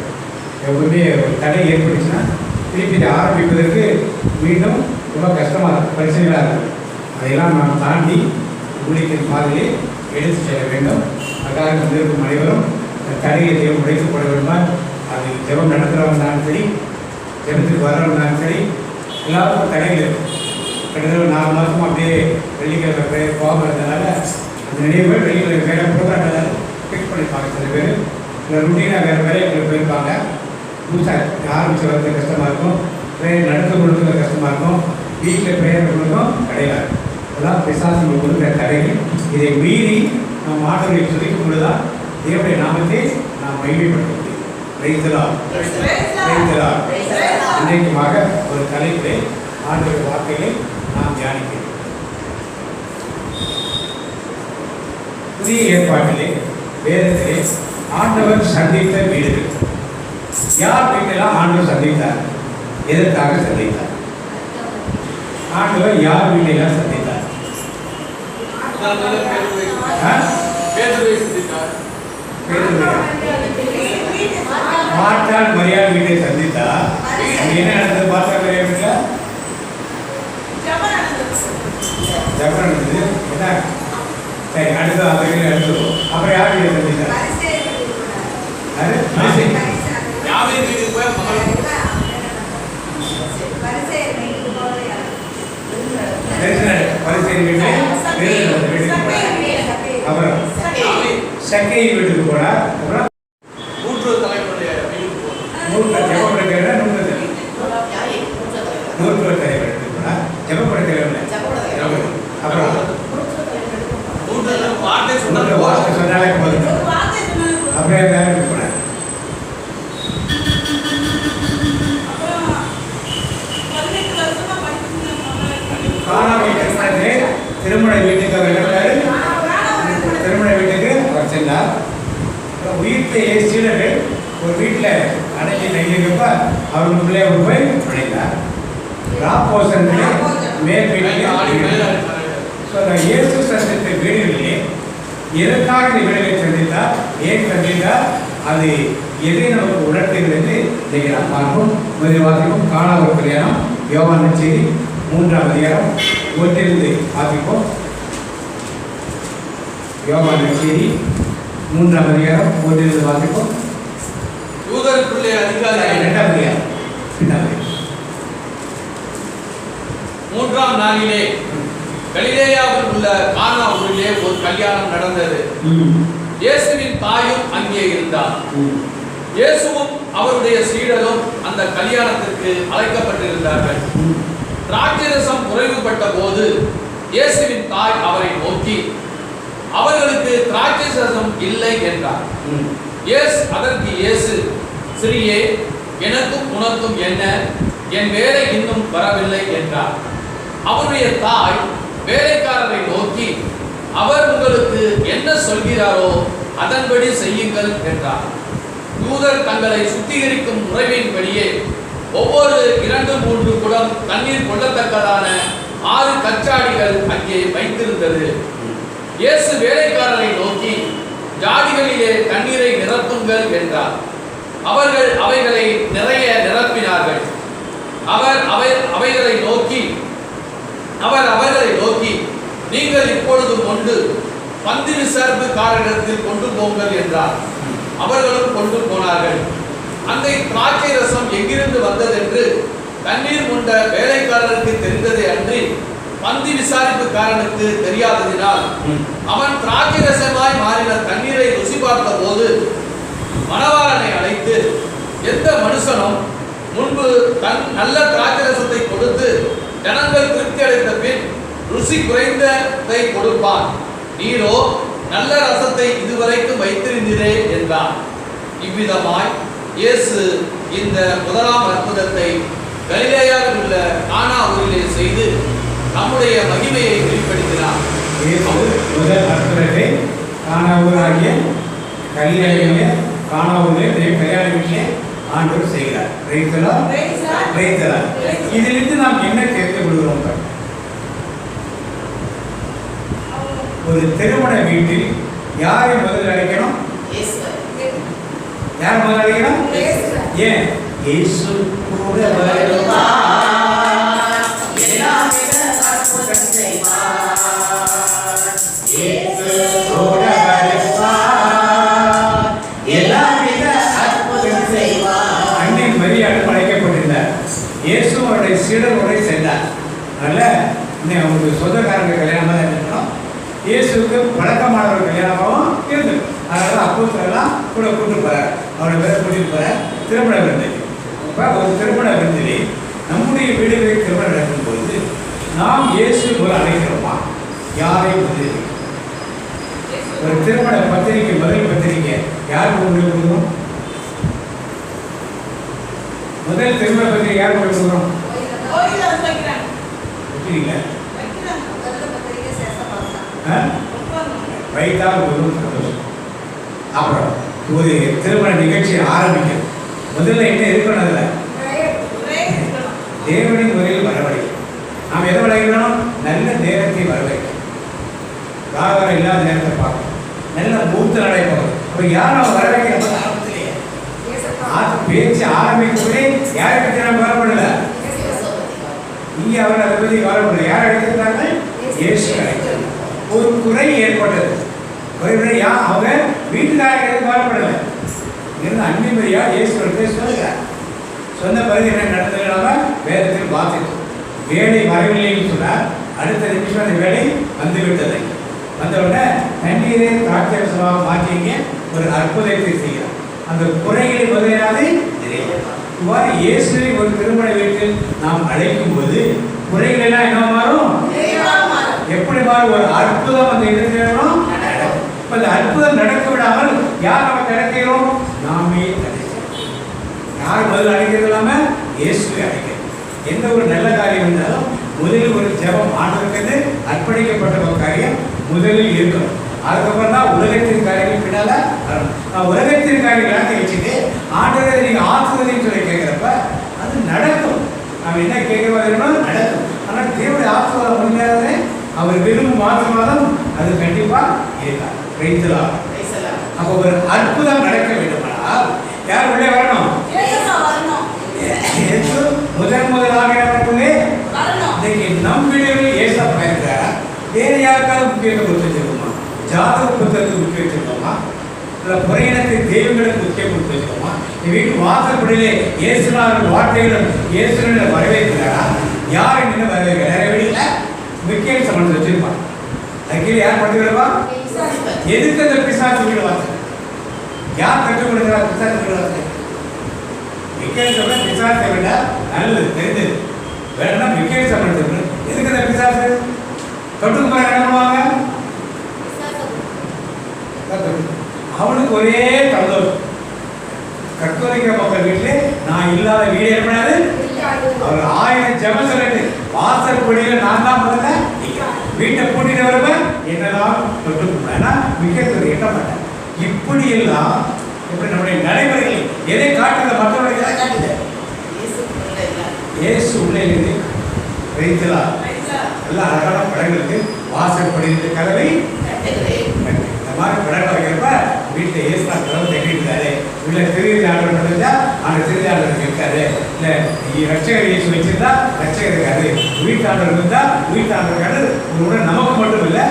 எப்பவுமே ஒரு தடை ஏற்பட்டுச்சுன்னா திருப்பி இதை ஆரம்பிப்பதற்கு மீண்டும் ரொம்ப கஷ்டமாக இருக்கும் பிரச்சனைகளாக இருக்கும் அதையெல்லாம் நாம் தாண்டி ஊழியத்தின் பாதையை எடுத்து செல்ல வேண்டும் அதுக்காக வந்திருக்கும் அனைவரும் இந்த தடையை தேவம் உடைத்துக் கொள்ள வேண்டுமால் அது ஜெபம் நடத்துகிறவங்க இருந்தாலும் சரி ஜெபத்துக்கு வர்றவங்க இருந்தாலும் சரி எல்லாருக்கும் தடைகள் இருக்கும் கிட்டத்தட்ட 4 மாதமும் அப்படியே வெள்ளிக்கிழமை பேர் போகாமல் இருந்ததுனால அந்த நினைவுகள் வெள்ளிக்கிழமை வேலை ப்ரோக்ராம் ஃபிக்ஸ் பண்ணியிருப்பாங்க சில பேர் இல்லை ருட்டீனாக வேறு வேலைகளுக்கு போயிருப்பாங்க புதுசாக ஆரம்பிச்சு வரது கஷ்டமாக இருக்கும் ப்ரேயர் நடத்த கொடுக்குறது கஷ்டமாக இருக்கும் வீட்டில் ப்ரேயர் கொடுக்கும் கிடையாது அதெல்லாம் பிசாசு கொடுக்குற தடைகள் இதை மீறி நம் ஆண்டவரை துதிக்கும் பொழுதுதான் தேவனுடைய நாமத்தை நாம் மகிமைப்படுத்த முடியும். இன்றைக்குமாக ஒரு தலைப்பிலே ஆண்டவருடைய வார்த்தைகளை நாம் தியானிக்கிறோம். புதிய ஏற்பாட்டிலே வேதத்திலே ஆண்டவர் சந்தித்த வீடுகள் யார் வீட்டெல்லாம் ஆண்டவர் சந்தித்தார்? எதற்காக சந்தித்தார்? ஆண்டவர் யார் வீட்டெல்லாம் சந்தித்தார்? மாற்றால் மரியாதை வீட்டை சந்தித்தார். என்ன நடந்தது? மாற்றால் மரியாதை வீட்டில் ஜபம் நடந்தது. என்ன சரி, அடுத்து அடுத்துவோம். அப்புறம் யார் வீட்டை சந்தித்தார்? அப்புறம் சக்கை வீட்டுக்கு போனார். அப்புறம் நூற்று தலைவர் வீட்டுக்கு போனார். ஜெபப்பட தலைவர். அப்புறம் வார்த்தை சொன்னாலே போதும். அப்புறம் வீட்டுக்கு போனார். திருமண வீட்டுக்கு அவர் இருந்தாரு. திருமண வீட்டுக்கு அவர் சென்றார். உயிர்த்த சீடர்கள் ஒரு வீட்டில் அடைஞ்சி தங்கியிருக்கப்ப அவர்களுக்குள்ளே ஒரு போய் நுழைந்தார். ராப்போசன்களே மேல் வீட்டிலே இயேசு சந்தித்த வீடுகளிலே எதற்காக இந்த வீடுகளை சந்தித்தார், ஏன் சந்தித்தார், அது எதை நமக்கு உணர்த்துகிறது என்று இன்றைக்கு நாம் பார்ப்போம். முதல் வாசிப்போம். காணாத கல்யாணம் யோவான் நற்செய்தி 3ஆம் அதிகாரம் 1 வாசிப்போம். யோவான் நற்செய்தி 3ஆம் அதிகாரம் 1 வாசிப்போம். யூதருக்குள்ளே அதிகாரி 2ஆம் அதிகாரம் 3ஆம் நாளிலே கலிலேயாவில் உள்ள கானா ஊரிலே ஒரு கல்யாணம் நடந்தது. இயேசுவின் தாயும் அங்கே இருந்தார். இயேசுவும் அவருடைய சீடரும் அந்த கல்யாணத்திற்கு அழைக்கப்பட்டிருந்தார்கள். திராட்சைரசம் குறைவுபட்ட போது இயேசுவின் தாய் அவரை நோக்கி, அவர்களுக்கு திராட்சைரசம் இல்லை என்றார். அதற்கு இயேசு, சிறியே, எனக்கும் உனக்கும் என்ன, என் வேலை இன்னும் வரவில்லை என்றார். அவருடைய தாய் வேலைக்காரரை நோக்கி, அவர் உங்களுக்கு என்ன சொல்கிறாரோ அதன்படி செய்யுங்கள் என்றார். யூதர் தங்களை சுத்திகரிக்கும் முறையின்படியே ஒவ்வொரு 2-3 குடம் தண்ணீர் கொள்ளத்தக்கதான 6 கச்சாடிகள் அங்கே வைத்திருந்தது. இயேசு வேலைக்காரரை நோக்கி, ஜாடிகளிலே தண்ணீரை நிரப்புங்கள் என்றார். அவர்கள் அவைகளை நிறைய நிரப்பினார்கள். அவர் அவர்களை நோக்கி, நீங்கள் இப்பொழுது கொண்டு பந்தி விசாரிப்புக்காரரிடத்தில் கொண்டு போங்கள் என்றார். அவர்களும் கொண்டு போனார்கள். அந்த திராட்சை ரசம் எங்கிருந்து வந்ததென்று தண்ணீர் கொண்ட வேலைக்காரருக்கு தெரிந்ததே அன்றி பந்தி விசாரிப்புக்காரனுக்கு தெரியாததினால் அவன் திராட்சை ரசமாய் மாறின தண்ணீரை ருசி பார்த்த போது மணவாளனை அழைத்து, எந்த மனுஷனும் முன்பு தன் நல்ல திராட்சை ரசத்தை கொடுத்து ஜனங்கள் திருப்தி அடைந்த பின் ருசி குறைந்ததை கொடுப்பான், நீரோ நல்ல ரசத்தை இதுவரைக்கும் வைத்திருந்தீரே என்றார். இவ்விதமாய் இயேசு இந்த முதலாம் அற்புதத்தை கலிலேயாவில் உள்ள கானா ஊரிலே செய்து நம்முடைய மகிமையை வெளிப்படுத்தினார். முதல் அற்புதத்தை கானா ஊராகிய கலிலேயாவிலே கானா ஊரிலே கல்யாண வீட்டிலே ஆண்டவர் செய்கிறார். இதிலிருந்து நாம் என்ன தெரிந்து கொள்கிறோம்? ஒரு திருமண வீட்டில் யாரை முதல் அழைக்கணும்? யார் முதல் அழைக்கணும்? ஏன்? இயேசு கூட வருவார், எல்லாவித அற்புதம் செய்வார். இயேசு கூட வருவார், எல்லாவித அற்புதம் செய்வார். அன்னை மரியாள் அழைக்கப்பட்டிருந்தார். இயேசு அவருடைய சீடரோடு சென்றார். அதனால இன்னும் அவங்களுக்கு சொந்தக்காரங்க கல்யாணமாக தான் இருக்கணும். இயேசுக்கு பழக்கமானவர் கல்யாணமாகவும் இருந்தது. அதனால அப்போஸ்தலர்லாம் கூட கூட்டு போறார், அவரை பேரை கூட்டிட்டு போறார் திருமண விருந்துக்கு. இப்போ ஒரு திருமண விருந்திலே நம்முடைய வீடுகளில் திருமணம் நடக்கும் பொழுது நாம் இயேசு போல அழைக்கிறோமா? யாரையும் முதலில் ஒரு திருமண பத்திரிகை, முதல் பத்திரிகை யாருக்கு கொண்டு கொடுக்கணும்? முதல் திருமண பத்திரிகை யாருக்கு கொண்டு கொடுக்கணும்? வைத்தால் ஒரு சந்தோஷம். அப்புறம் ஒரு திருமண நிகழ்ச்சி ஆரம்பிக்கும் முதல்ல என்ன இருக்கணும்? அதில் தேவனின் முறையில் வரவழைக்கும். நாம் எதை வளைக்கணும்? நல்ல நேரத்தை வரவழைக்கணும். ராகவரம் இல்லாத நேரத்தை பார்க்கணும். நல்ல மூத்த நடைபெறும். அப்போ யாரும் நம்ம வரவைக்கிறப்ப ஆரம்பத்திலேயே பேச்சு ஆரம்பிக்கவே யாரை பற்றி நம்ம கவலைப்படல. இங்கே அவர் அதை பற்றி கவலைப்படல. யார் அழைத்திருந்தாங்க? இயேசு அழைத்தார். ஒரு குறை ஏற்பட்டது. குறை அவங்க வீட்டுக்காரர்களுக்கு கவலைப்படலை. இருந்து அன்பிமரியா இயேசு சொல்லுகிறார். சொன்ன பிறகு என்ன நடந்தது? நாம வேதத்தில் வாசித்தோம். வேலை வரவில்லைன்னு சொன்னார். அடுத்த நிமிஷம் அந்த வேலை வந்துவிட்டது. வந்தவுடனே தண்ணீரை திராட்சரசமாக மாற்றிங்க ஒரு அற்புதத்தை செய்கிறார். அந்த குறைகளை முதலாவது இவ்வாறு இயேசுவை ஒரு திருமண வீட்டில் நாம் அழைக்கும் போது குறைகள் எல்லாம் என்ன மாறும்? எப்படி மாறும்? ஒரு அற்புதம் அந்த இடத்துல நடக்கும். இப்ப அந்த அற்புதம் நடக்க விடாமல் யார் நம்ம தடுக்கிறோம்? நாமே தடுக்கிறோம். யார் முதல்ல அழைக்கிறது இல்லாம இயேசுவை அழைக்கிறோம். எந்த ஒரு நல்ல காரியம் இருந்தாலும் முதலில் ஒரு ஜெபம் ஆண்டவருக்கு அர்ப்பணிக்கப்பட்ட ஒரு காரியம் முதலில் இருக்கணும். அதுக்கப்புறம் தான் உலகத்தின் காரியங்கள் பின்னால உலகத்தின் காரியங்களாக வச்சுட்டு ஆண்டவரை நீங்க ஆத்துவதின்னு சொல்லி கேட்கிறப்ப அது நடக்கும். நம்ம என்ன கேட்கிறோம் நடக்கும். ஆனால் தேவனுடைய ஆத்துவாதம் முடியாதே அவர் விரும்பும் ஆசீர்வாதம் அது கண்டிப்பா இருக்காது. ரைத்தலாம். அப்போ ஒரு அற்புதம் நடக்க வேண்டுமானால் யார் உள்ளே வரணும்? முதலாக இன்னைக்கு நம் வீடுகளில் ஏசப்பா இருக்கிறாரா? வேறு யாருக்காவது முக்கியத்துவம் கொடுத்து வச்சிருக்கோமா? ஜாதக புத்தகத்துக்கு முக்கிய வச்சிருக்கோமா? இல்லை புறையினத்தை தெய்வங்களுக்கு முக்கியம் கொடுத்து வச்சிருக்கோமா? வீட்டு வாசப்படியிலே இயேசுநாதர் வார்த்தைகளும் இயேசுகளை வரவேற்கிறாரா? யார் என்ன வரவேற்க நிறைய வீடுல முக்கிய சம்பந்தம் வச்சிருப்பான். அதுக்கு யார் படுத்து விடுவா? எதுக்கு அந்த பிசாசு வீடு வாசல்? யார் கற்றுக் கொடுக்கிறா பிசாசு வீடு வாசல்? முக்கிய சம்பளம் பிசாசை விட நல்லது தெரிஞ்சது வேணும்னா முக்கிய சம்பளம். எதுக்கு அந்த பிசாசு தொட்டுக்கு போய் என்ன பண்ணுவாங்க? அவனுக்கு ஒரே சந்தோஷம். கத்தோலிக்க மக்கள் வீட்டிலே நான் இல்லாத வீடு ஏற்படாது. அவர் 1000 ஜெபம் சொல்லிட்டு வாசல் கொடியில நான் தான் முதல்ல வீட்டை கூட்டிட்டு வருவேன். என்னதான் தொட்டு ஏன்னா மிக்கத்துக்கு எட்ட மாட்டேன். இப்படி எல்லாம் இப்படி நம்முடைய நடைமுறைகளை எதை காட்டுற மற்றவர்களுக்கு எதை காட்டுது? இயேசு உள்ளே இருந்து வைத்தலா எல்லாம் அழகான படங்களுக்கு வாசல் படித்த கதவை இந்த மாதிரி படங்கள் வைக்கிறப்ப வீட்டில் இயேசுனா கதவை தட்டிட்டு உள்ள திருவிழாளர் நடந்தா அந்த திருவிழாளர் இருக்காரு. இல்லை ரட்சகர் இயேசு வச்சிருந்தா ரட்சகர் இருக்காரு. வீட்டாளர் இருந்தா வீட்டாளர் இருக்காரு. ஒரு உடனே நமக்கு மட்டும் இல்லை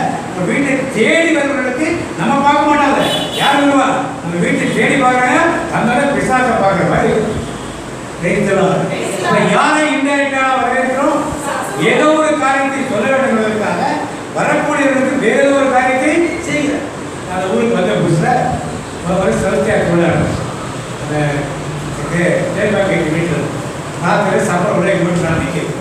வீட்டை தேடி வருவர்களுக்கு நம்ம பார்க்க மாட்டாங்க. யார் வருவா? நம்ம வீட்டை தேடி பார்க்கறாங்க. அதனால பிசாசை பார்க்குற மாதிரி யாரை இன்டைரக்டா வரவேற்கிறோம்? ஏதோ ஒரு காரியத்தை சொல்ல வேண்டும் என்பதற்காக வரக்கூடியவர்களுக்கு வேற ஒரு காரியத்தை செய்கிறார். அந்த ஊருக்கு வந்த புதுசுல ஒரு சரத்தியாக கொண்டாடுறோம். அந்த ஜெயபாக்கிக்கு வீட்டில் ராத்திரி சாப்பாடு உள்ள எங்கள் வீட்டு நான் நிற்கிறேன்.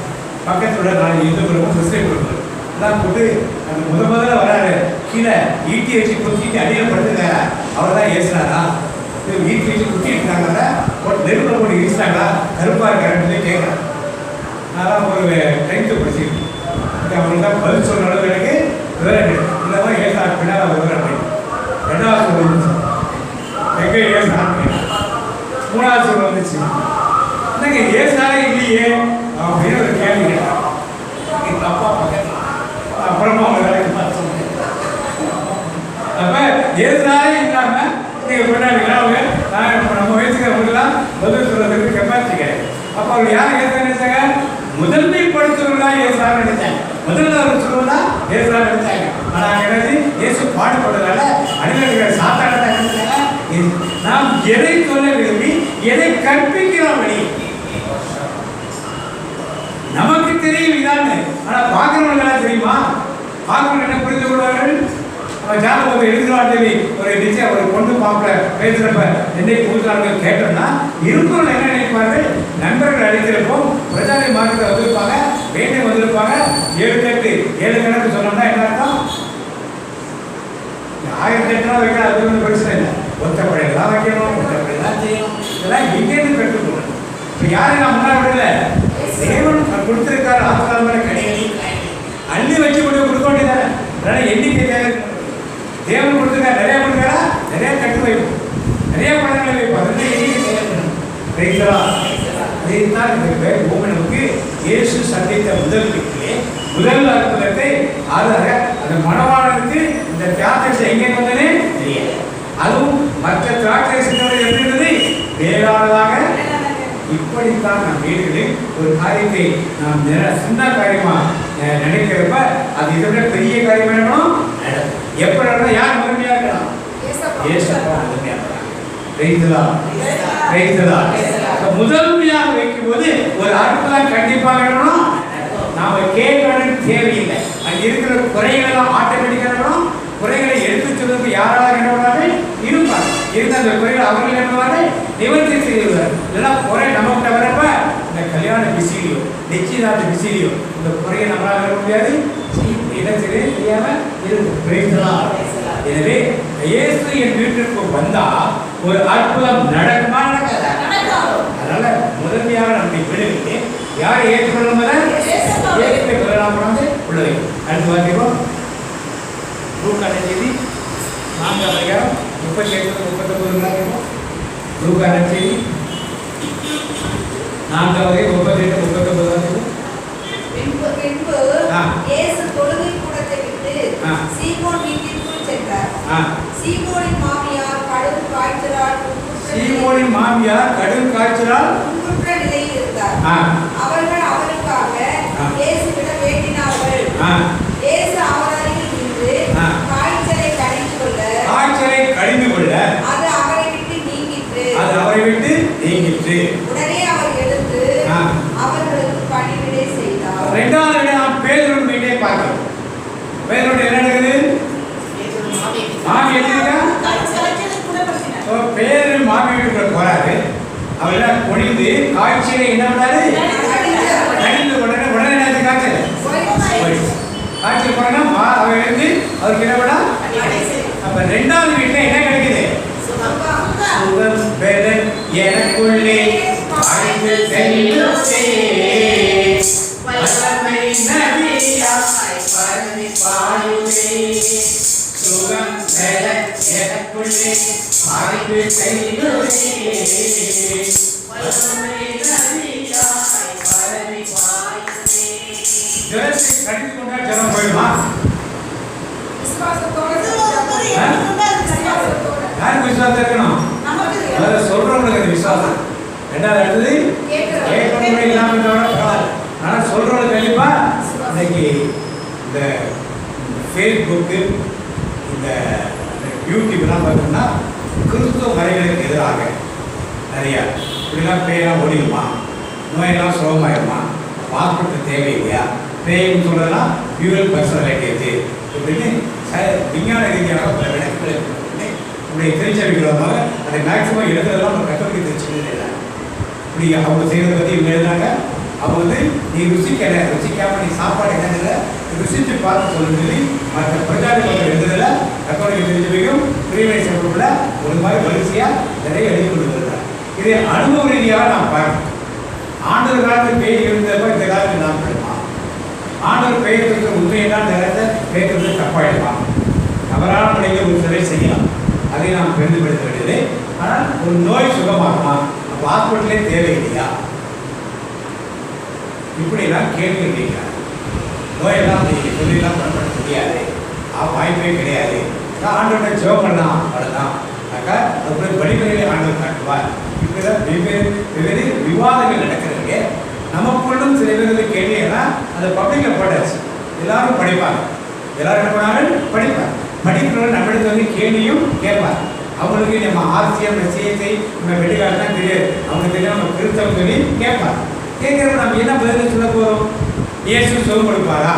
பக்கத்தில் உள்ள 4 இந்து குடும்பம் முஸ்லீம் குடும்பம் எல்லாம் போட்டு அந்த முதல்ல வராரு. கீழே ஈட்டி வச்சு குத்திட்டு அடியில் படுத்துக்காரா? அவர் தான் ஏசுனாரா? ஈட்டி வச்சு குத்திட்டு இருக்காங்க. நெருப்பில் போட்டு இடிச்சிட்டாங்களா? கருப்பாக இருக்காருன்னு கேட்குறான். நான் ஒரு 10th படிச்சிருக்கேன். அவங்களுக்கு தான் பதில் சொல்ற அளவு எனக்கு விவரம் இந்த மாதிரி ஏசா பின்னால் விவரம் பண்ணி 2வது சொல்ல வந்துச்சு. எங்கே ஏசா 3வது சொல்ல வந்துச்சு. இன்னைக்கு ஏசாலே இல்லையே அப்படின்னு ஒரு கேள்வி கேட்டான். எங்கள் அப்பா பக்கத்தில் அப்புறமா அவங்க வேலைக்கு பார்த்து சொன்னேன். அப்போ ஏசாலே இல்லாமல் நீங்கள் கொண்டாடுங்களா? அவங்க நம்ம வயசுக்காரங்களுக்கெல்லாம் பதில் சொல்றதுக்கு கெப்பாசிட்டி கிடையாது. அப்போ அவங்க யார் ஏசா நினைச்சாங்க? முதன்மைப்படுத்துவதா ஏசான்னு நினைச்சாங்க. முதல்ல அவர் சொல்லுவதா ஏசா நினைச்சாங்க. ஆனால் கிடையாது இயேசு பாடுபடுறதால அடிமைகள் சாத்தான நினைச்சாங்க. நாம் எதை சொல்ல விரும்பி எதை கற்பிக்கிறோம் வழி நமக்கு தெரியும் இதான்னு. ஆனால் பார்க்கிறவங்க தெரியுமா? பார்க்கிறவங்க என்ன புரிந்து கொள்வார்கள்? ஜாதகத்தை எழுதுறாங்க. ஒரு நிச்சயம் ஒரு பொண்ணு பார்க்க பேசுறப்ப என்னைக்கு ஊத்துறாங்க கேட்டோம்னா இருக்கிறவங்க என்ன நினைப்பார்கள்? நண்பர்கள் அழைக்கிறப்போ பிரஜாதி மார்க்கத்தை வந்திருப்பாங்க, வேண்டை வந்திருப்பாங்க. 7 கணக்கு சொன்னோம்னா என்ன அர்த்தம்? 1008 வைக்கலாம். அது ஒன்றும் பிரச்சனை இல்லை. ஒத்தப்படையெல்லாம் வைக்கணும், ஒத்தப்படையெல்லாம் செய்யணும். இதெல்லாம் எங்கேருந்து கற்றுக்கணும்? இப்போ யாரும் நான் முன்னாடி விடல. தேவன் கொடுத்துருக்காரு. ஆசிரியர் கிடையாது அள்ளி வச்சு கொடுக்க வேண்டியதானே. அதனால எண்ணிக்கை தேவை. தேவன் கொடுத்துருக்காரு. நிறைய கொடுக்குறா நிறைய கட்டு வைப்போம், நிறைய படங்களை வைப்போம். அதனால எண்ணிக்கை தேவைப்படும். பூமி நமக்கு இயேசு சந்தித்த முதல் வீட்டிலே முதல் அற்புதத்தை அந்த மணவாளனுக்கு இந்த திராட்சை எங்கே வந்ததே தெரியாது. அதுவும் மற்ற திராட்சை எப்படி இருந்தது? வேறானதாக. இப்படித்தான் நம் வீடுகளில் ஒரு காரியத்தை நாம் சின்ன காரியமா நினைக்கிறப்ப அது இதை விட பெரிய காரியம் வேணும். எப்ப நடந்தா யார் முதன்மையா இருக்கலாம்? முதன்மையாக வைக்கும் போது ஒரு அற்புதம் கண்டிப்பாக வேணும். நாம கேட்கணும் தேவையில்லை. அங்க இருக்கிற குறைகள் எல்லாம் ஆட்டோமேட்டிக்கா இருக்கணும். குறைகளை எடுத்து சொல்வதற்கு யாராவது என்னவார்கள் இருப்பார். இருந்த அந்த குறைகள் அவர்கள் என்னவார்கள் நிவர்த்தி செய்வார். இல்லைன்னா குறை நம்மகிட்ட வரப்ப இந்த கல்யாண பிசிலியோ நிச்சயதார்த்த பிசிலியோ இந்த குறையை நம்மளால வர முடியாது. இடத்திலே தெரியாம இருக்கும். எனவே இயேசு என் வீட்டிற்கு வந்தா ஒரு அற்புதம் நடக்குமா? நடக்காதா? அதனால முதன்மையாக நம்முடைய வீடுகளிலே யாரை ஏற்றுக்கொள்ளும் உள்ளது. அடுத்து பார்த்தீங்கன்னா லூக்கா நற்செய்தி 4ஆம் அதிகாரம் 38-39 லூக்கா நற்செய்தி 4ஆம் அதிகாரம் 38-39. இயேசு தொழுகை கூடத்தை விட்டு சீமோன் வீட்டிற்குள் சென்றார். சீமோனின் மாமியார் கடும் காய்ச்சலால் துன்புற்ற நிலையில் இருந்தார். அவர்கள் அவருக்காக இயேசுவிடம் வேண்டினார்கள். இயேசு அவர் அருகில் நின்று காய்ச்சலை கடிந்து கொள்ள அது அவரை விட்டு நீங்கிற்று. உடனே அவர் எழுந்து அவர்களுக்கு பணிவிடை செய்தார். இரண்டாவது விட நாம் பேதுருவின் வீட்டை பார்க்கிறோம். பேதுருவின் என்ன நடக்குது? மாமி எழுதிருக்கா? பேரு மாமி வீட்டுக்குள்ள போறாரு. அவெல்லாம் குனிந்து காய்ச்சலை என்ன பண்ணாரு? கடிந்து உடனே என்ன காய்ச்சல் போனா அவர் எழுந்து அவருக்கு என்ன பண்ணா? அப்ப இரண்டாவது வீட்டுல என்ன கிடைக்குது? சுகம் பெற எனக்குள்ளே சுகம் பெற எனக்குள்ளே ஜனம் போயிடுமா? யாருக்கு விசுவாசம் இருக்கணும்? அதை சொல்றவங்களுக்கு விசுவாசம். ரெண்டாவது அடுத்தது கேட்கணும் இல்லாம ஆனா சொல்றவங்க கண்டிப்பா இன்னைக்கு இந்த ஃபேஸ்புக்கு இந்த யூடியூப்லாம் பார்த்தோம்னா கிறிஸ்துவ மறைகளுக்கு எதிராக நிறையா இப்படிலாம் பேயெல்லாம் ஓடிடுமா, நோயெல்லாம் சுலபமாயிடுமா, ஹாஸ்பிட்டல் தேவையில்லையா, பேய்னு சொல்றதெல்லாம் பியூரல் பர்சனாலிட்டி இப்படின்னு விஞ்ஞான ரீதியாக பல விளக்குகளை இப்படி திருச்சபிக்கிறவங்க அதை மேக்சிமம் எழுதுறதெல்லாம் நம்ம கத்தோலிக்க திருச்சபையில் இல்லை. இப்படி அவங்க செய்கிறத பற்றி இவங்க எழுதுறாங்க. அவங்க வந்து நீ ருசிக்காம நீ சாப்பாடு என்னதில்லை ருசித்து பார்த்து சொல்லு சொல்லி மற்ற பிரச்சார மக்கள் எழுதுறதுல கத்தோலிக்க திருச்சபைக்கும் பிரிவினை சபைக்குள்ள ஒரு மாதிரி வரிசையாக நிறைய எழுதி கொண்டு வருகிறார். இதை அனுபவ ரீதியாக நாம் பார்க்கணும். ஆண்டவர் காலத்தில் பேய் இருந்தப்ப இந்த காலத்தில் நாம் படிப்போம். ஆண்டவர் பெயர்த்து உண்மையெல்லாம் நேரத்தை பேசுறது தப்பாயிடுவான். தவறான முறையில் ஒரு சிலை செய்யலாம், அதை நாம் பெருந்துபடுத்த வேண்டியது. ஆனால் ஒரு நோய் சுகமாகுமா, அப்போ ஹாஸ்பிட்டலே தேவையில்லையா, இப்படிலாம் கேள்விகள் கேட்கிறாங்க. நோயெல்லாம் சொல்லிலாம் பயன்படுத்த முடியாது, வாய்ப்பே கிடையாது, ஆண்டோட ஜெபம் பண்ணலாம் அவ்வளோதான் அக்கா, அதுக்குள்ள வழிமுறைகளை ஆண்டவர் காட்டுவார். இப்படிதான் வெவ்வேறு விவாதங்கள் நடக்கிறதுங்க. நமக்குள்ளும் சில பேருக்கு கேள்வி ஏன்னா அதை பப்ளிக்கில் போட்டாச்சு, எல்லாரும் படிப்பாங்க, எல்லாரும் என்ன பண்ணாலும் படிப்பாங்க. படிக்கிறவங்க நம்மளுக்கு வந்து கேள்வியும் கேட்பாங்க. அவங்களுக்கு நம்ம ஆர்சிஎம் சிஎஸ்ஐ நம்ம வெளிக்காட்டுலாம் தெரியாது, அவங்களுக்கு தெரியும் நம்ம கிறிஸ்தவம் சொல்லி கேட்பாங்க. கேட்கறது நம்ம என்ன பதில் சொல்ல போகிறோம்? இயேசு சுகம் கொடுப்பாரா?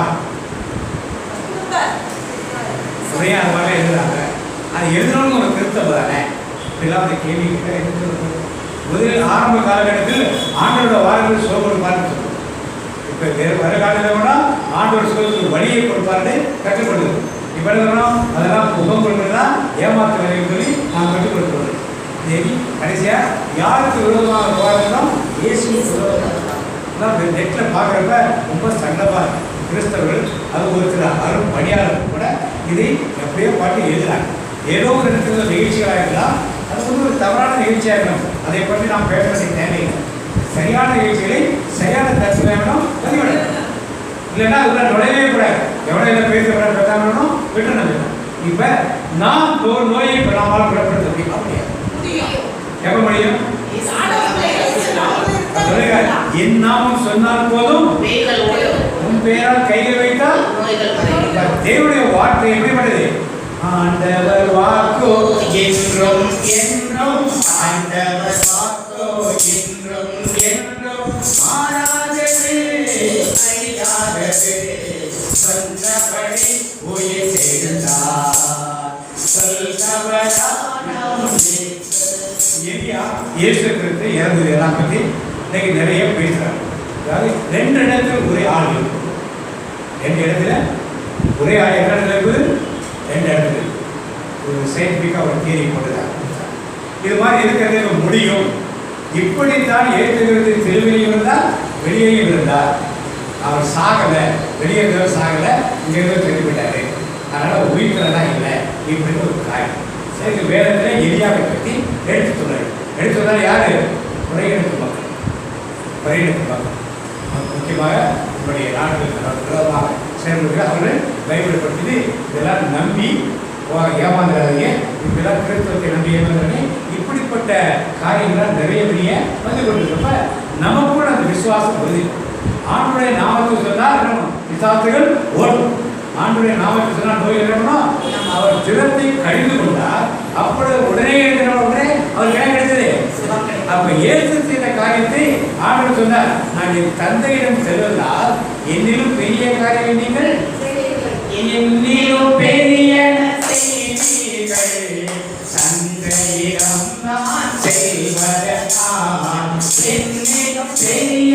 நிறைய அது மாதிரி எழுதுறாங்க. அது எழுதுறவங்க ஒரு கிறிஸ்தவம் தானே, இப்படிலாம் அந்த கேள்வி கேட்க முதலில் ஆரம்ப காலகட்டத்தில் ஆண்டோட வாரங்கள் சுகம் கொடுப்பாருன்னு சொல்லுவோம். இப்போ வேறு வர காலத்தில் கூட ஆண்டோட சுகத்துக்கு வழியை கொடுப்பாருன்னு கற்றுக்கொடுது. இப்போ என்ன அதெல்லாம் முகம் கொடுக்குறதா ஏமாற்று வரையும் சொல்லி நாம் கற்றுக் கொடுக்குறது. சரி, கடைசியாக யாருக்கு விரோதமாக போராடணும்? இயேசு விரோதம். நெட்டில் பார்க்குறப்ப ரொம்ப சங்கமாக கிறிஸ்தவர்கள் அது ஒரு சில அரும் பணியாளர்கள் கூட இதை எப்படியோ பாட்டு எழுதுறாங்க. ஏதோ ஒரு இடத்துல நிகழ்ச்சிகளாக இருந்தால் அது வந்து ஒரு தவறான நிகழ்ச்சியாக இருக்கணும், அதை பற்றி நாம் பேச வேண்டிய தேவையில்லை. சரியான நிகழ்ச்சிகளை சரியான தத்துவம் பதிவிடணும். இல்லைன்னா அதுக்குள்ள நுழையவே கூடாது. எவ்வளோ இதை பேசக்கூடாது பேசாமணும் விட்டுணும். இப்ப நாம் ஒரு நோயை இப்ப நாமால் குணப்படுத்த முடியும். அப்படியா? எப்ப முடியும்? என் நாமம் சொன்னால் போதும், உன் பெயரால் கைகள் வைத்தால் தேவனுடைய வார்த்தை எப்படிப்பட்டது? ஆண்டவர் வாக்கோ என்றும் என்றும், ஆண்டவர் வாக்கோ என்றும் என்றும் மாறாதது அழியாதது, சொன்னபடி உயிர் எழுந்தார் இயேசு கிறிஸ்து இறந்தது எல்லாம் பற்றி இன்னைக்கு நிறைய பேசுறாங்க. அதாவது 2 இடத்துல ஒரே ஆள் இருக்கும். 2 இடத்துல ஒரே ஆள் எந்த இடத்துல இருக்குது? 2 இடத்துல ஒரு சயின்டிஃபிக்காக ஒரு தியரி போட்டுதான். இது மாதிரி இருக்கிறது முடியும். இப்படித்தான் ஏற்றுகிறது. சிலுவையும் இருந்தால் வெளியேயும் இருந்தார். அவர் சாகலை, வெளியே இருந்தவர் சாகலை, இங்கிருந்து தெரிந்து விட்டாரு. அதனால உயிர்த்தலாம் இல்லை இப்படின்னு ஒரு காரியம். சரி, வேதத்தில் எலியாவை பற்றி எடுத்துள்ளார் யாரு? குறையெடுத்து மக்கள். குறையெடுத்து மக்கள் முக்கியமாக நம்முடைய நாடுகளுக்கு விரோதமாக செயல்படுகிற அவர்கள் பைபிளை பற்றி இதெல்லாம் நம்பி ஏமாந்துறாங்க. இப்படிலாம் கிறிஸ்தவத்தை நம்பி ஏமாந்துறாங்க. இப்படிப்பட்ட காரியங்களால் நிறைய பெரிய வந்து கொண்டிருக்கப்ப நமக்கு கூட அந்த விசுவாசம் வருது. ஆண்டுடைய நாமத்தை சொன்னால் விசாசுகள் ஓடும். ஆண்டுடைய நாமத்தை சொன்னால் நோய் இருக்கணும். அவர் ஜிரத்தை கழிந்து கொண்டார். அப்பொழுது உடனே எழுதின உடனே அவர் என்ன கிடைத்தது? அப்ப இயேசு செய்த காரியத்தை ஆண்டவர் சொன்னார், நான் என் தந்தையிடம் செல்வதால் என்னிலும் பெரிய காரியம் நீங்கள் என்னிலும் பெரிய தந்தையிடம் நான் செய்வதனால் என்னிலும் பெரிய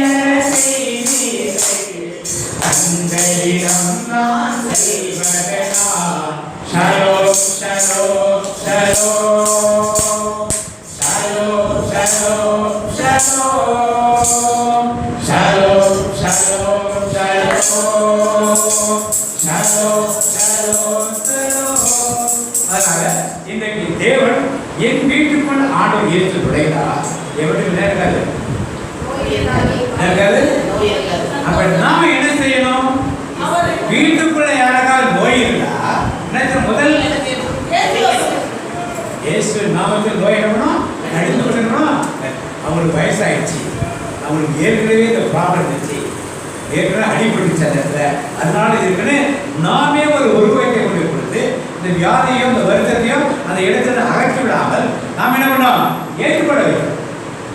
தந்தையிடம் நான் செய்வதனால். Shalom shalom shalom shalom shalom shalom shalom shalom shalom shalom shalom. அதனால இன்றைக்கு தேவன் என் வீட்டுக்குள் ஆண்டவர் இயேசு நுழைந்தார். எவருக்கு நேர்காது அப்ப நாம என்ன செய்யணும்? வீட்டுக்குள்ள யாராவது நோய் இருந்தா முதல் இயேசு நாமத்தில் நோய் இருக்கணும், நடந்து கொண்டிருக்கணும். அவங்களுக்கு வயசாயிடுச்சு, அவங்களுக்கு ஏற்கனவே இந்த ப்ராப்ளம் இருந்துச்சு, ஏற்கனவே அடிபட்டுச்சு அந்த இடத்துல. அதனால இதுக்குன்னு நாமே ஒரு உருவத்தை கொண்டு கொடுத்து இந்த வியாதியும் இந்த வருத்தத்தையும் அந்த இடத்துல அகற்றி விடாமல் நாம் என்ன பண்ணோம்? ஏற்றுக்கொள்ள வேண்டும்.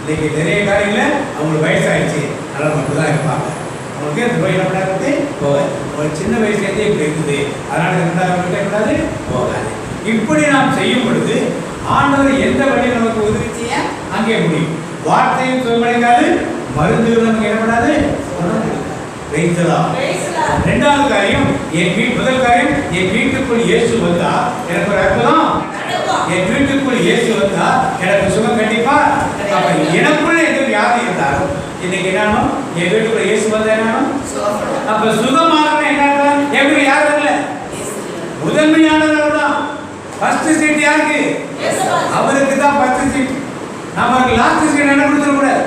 இன்னைக்கு நிறைய காரியங்கள் அவங்களுக்கு வயசாயிடுச்சு, அதனால மட்டும் தான் இருப்பாங்க. அவங்களுக்கு அந்த நோய் என்ன பண்ணாது போகாது. ஒரு சின்ன வயசுலேருந்தே இப்படி இருக்குது, அதனால கூடாது போகாது. இப்படி நாம் செய்யும் பொழுது ஆண்டவர் எந்த வழியில் நமக்கு உதவி செய்ய அங்கே முடியும். வார்த்தையும் சொல்லிக்காது, மருந்து நமக்கு என்ன பண்ணாது. இரண்டாவது காரியம், முதல் காரியம், என் வீட்டுக்குள் இயேசு வந்தா எனக்கு ஒரு அற்புதம். என் வீட்டுக்குள் இயேசு வந்தா எனக்கு சுகம் கண்டிப்பா. அப்ப எனக்குள்ள எது வியாதி இருந்தாலும் இன்னைக்கு என்னன்னா என் வீட்டுக்குள்ள இயேசு வந்தா என்னன்னா அப்ப சுகமாக என்ன எப்படி யாரும் இல்லை. முதன்மையானவர் தான். ஃபர்ஸ்ட் சீட் யாருக்கு? அவருக்கு தான் ஃபர்ஸ்ட் சீட். நாம லாஸ்ட் சீட் என்ன கொடுத்துட கூடாது.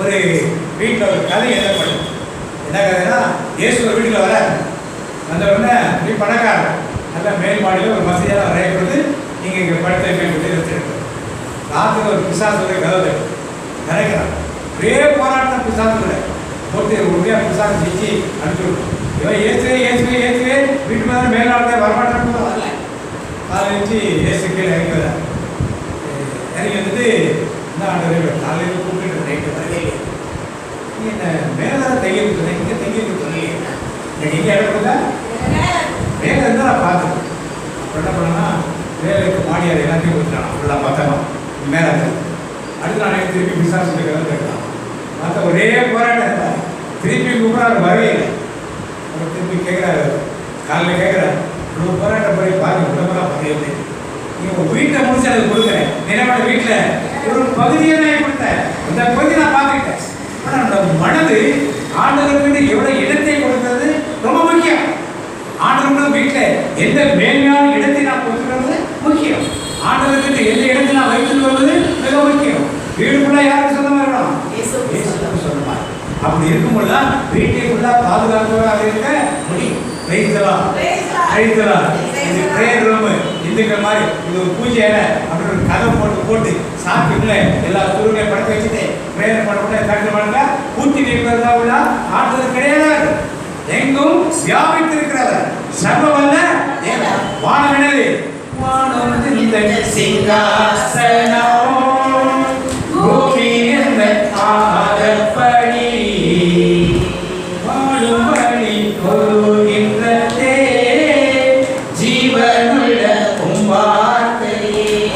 ஒரு வீட்டில் ஒரு கதை எழுதப்படும். என்ன கதைன்னா, இயேசு ஒரு வீட்டில் வர வந்த உடனே நீ பணக்காரன், நல்ல மேல் மாடியில் ஒரு மசதியாக வரைய கொடுத்து நீங்கள் இங்கே படுத்த வச்சுருக்கோம். ராத்திரி ஒரு பிசாசு கதவை நினைக்கிறான். ஒரே போராட்டம் பிசாசு கூட போட்டு உண்மையாக பிசாசு செஞ்சு அனுப்பிவிடும். இவன் ஏசுவே ஏசுவே ஏசுவே வீட்டு மாதிரி மேலாளத்தை வரமாட்டேன்னு வரல. அதை வச்சு ஏசு கீழே இறங்கி வர இறங்கி வந்துட்டு இந்த ஆண்டு காலையில் கூப்பிட்டு நைட்டு வரலையே நீ என்ன மேலே தையல் சொன்னேன், இங்கே தையல் சொன்னீங்க எனக்கு எங்கே இடத்துல மேலே இருந்தால் நான் பார்த்துக்கேன். அப்போ என்ன பண்ணேன்னா வேலைக்கு மாடியார் எல்லாத்தையும் கொடுத்துட்டான். ஃபுல்லாக பார்த்தோம் மேலே அடுத்த நாளைக்கு திருப்பி விசாரிச்சு கேட்கலாம். மற்ற ஒரே போராட்டம் இருந்தால் திருப்பி கூப்பிட்றாரு வரவே இல்லை. அவர் திருப்பி கேட்குறாரு, காலையில் கேட்குறாரு, இவ்வளோ போராட்டம் போய் பாருங்க உடம்பெல்லாம் பகையில்லை. நீங்கள் உங்கள் வீட்டை முடிச்சு அதை கொடுக்குறேன். நினைவாட வீட்டில் ஒரு பகுதியை நான் கொடுத்தேன், அந்த பகுதியை நான் பார்த்துக்கிட்டேன். ஆனால் அந்த மனது ஆண்டவருக்கு எவ்வளோ இடத்தை கொடுத்தது ரொம்ப முக்கியம். ஆண்டவர்கள் வீட்டில் எந்த மேன்மையான இடத்தை நான் கொடுத்துக்கிறது முக்கியம். ஆண்டவருக்கு எந்த இடத்தை நான் வைத்துக் கொள்வது மிக முக்கியம். வீடுக்குள்ள அப்படி இருக்கும்போது தான் வீட்டை ஃபுல்லாக பாதுகாப்பாக இருக்க முடியும். ரைத்தலாம் ரைத்தலாம். இது ப்ரேயர் ரூமு இந்துக்கிற மாதிரி இது ஒரு பூஜை இலை அப்படின்னு ஒரு கதை போட்டு சாப்பிட்டுல எல்லா சூழ்நிலையும் படுக்க வச்சுட்டு ப்ரேயர் பண்ண கட்டு பண்ணுங்க பூச்சி இருக்கிறதா உள்ள ஆடுறது கிடையாது. எங்கும் வியாபித்திருக்கிறவர் சர்வவல்ல தேவன். வானம் என்னது? வானம் இந்த சிங்காசனம் பூமி என்ற ஆதப்படி வாழும் வழி கொள்கின்றதே ஜீவனுள்ள உம்பார்த்தை.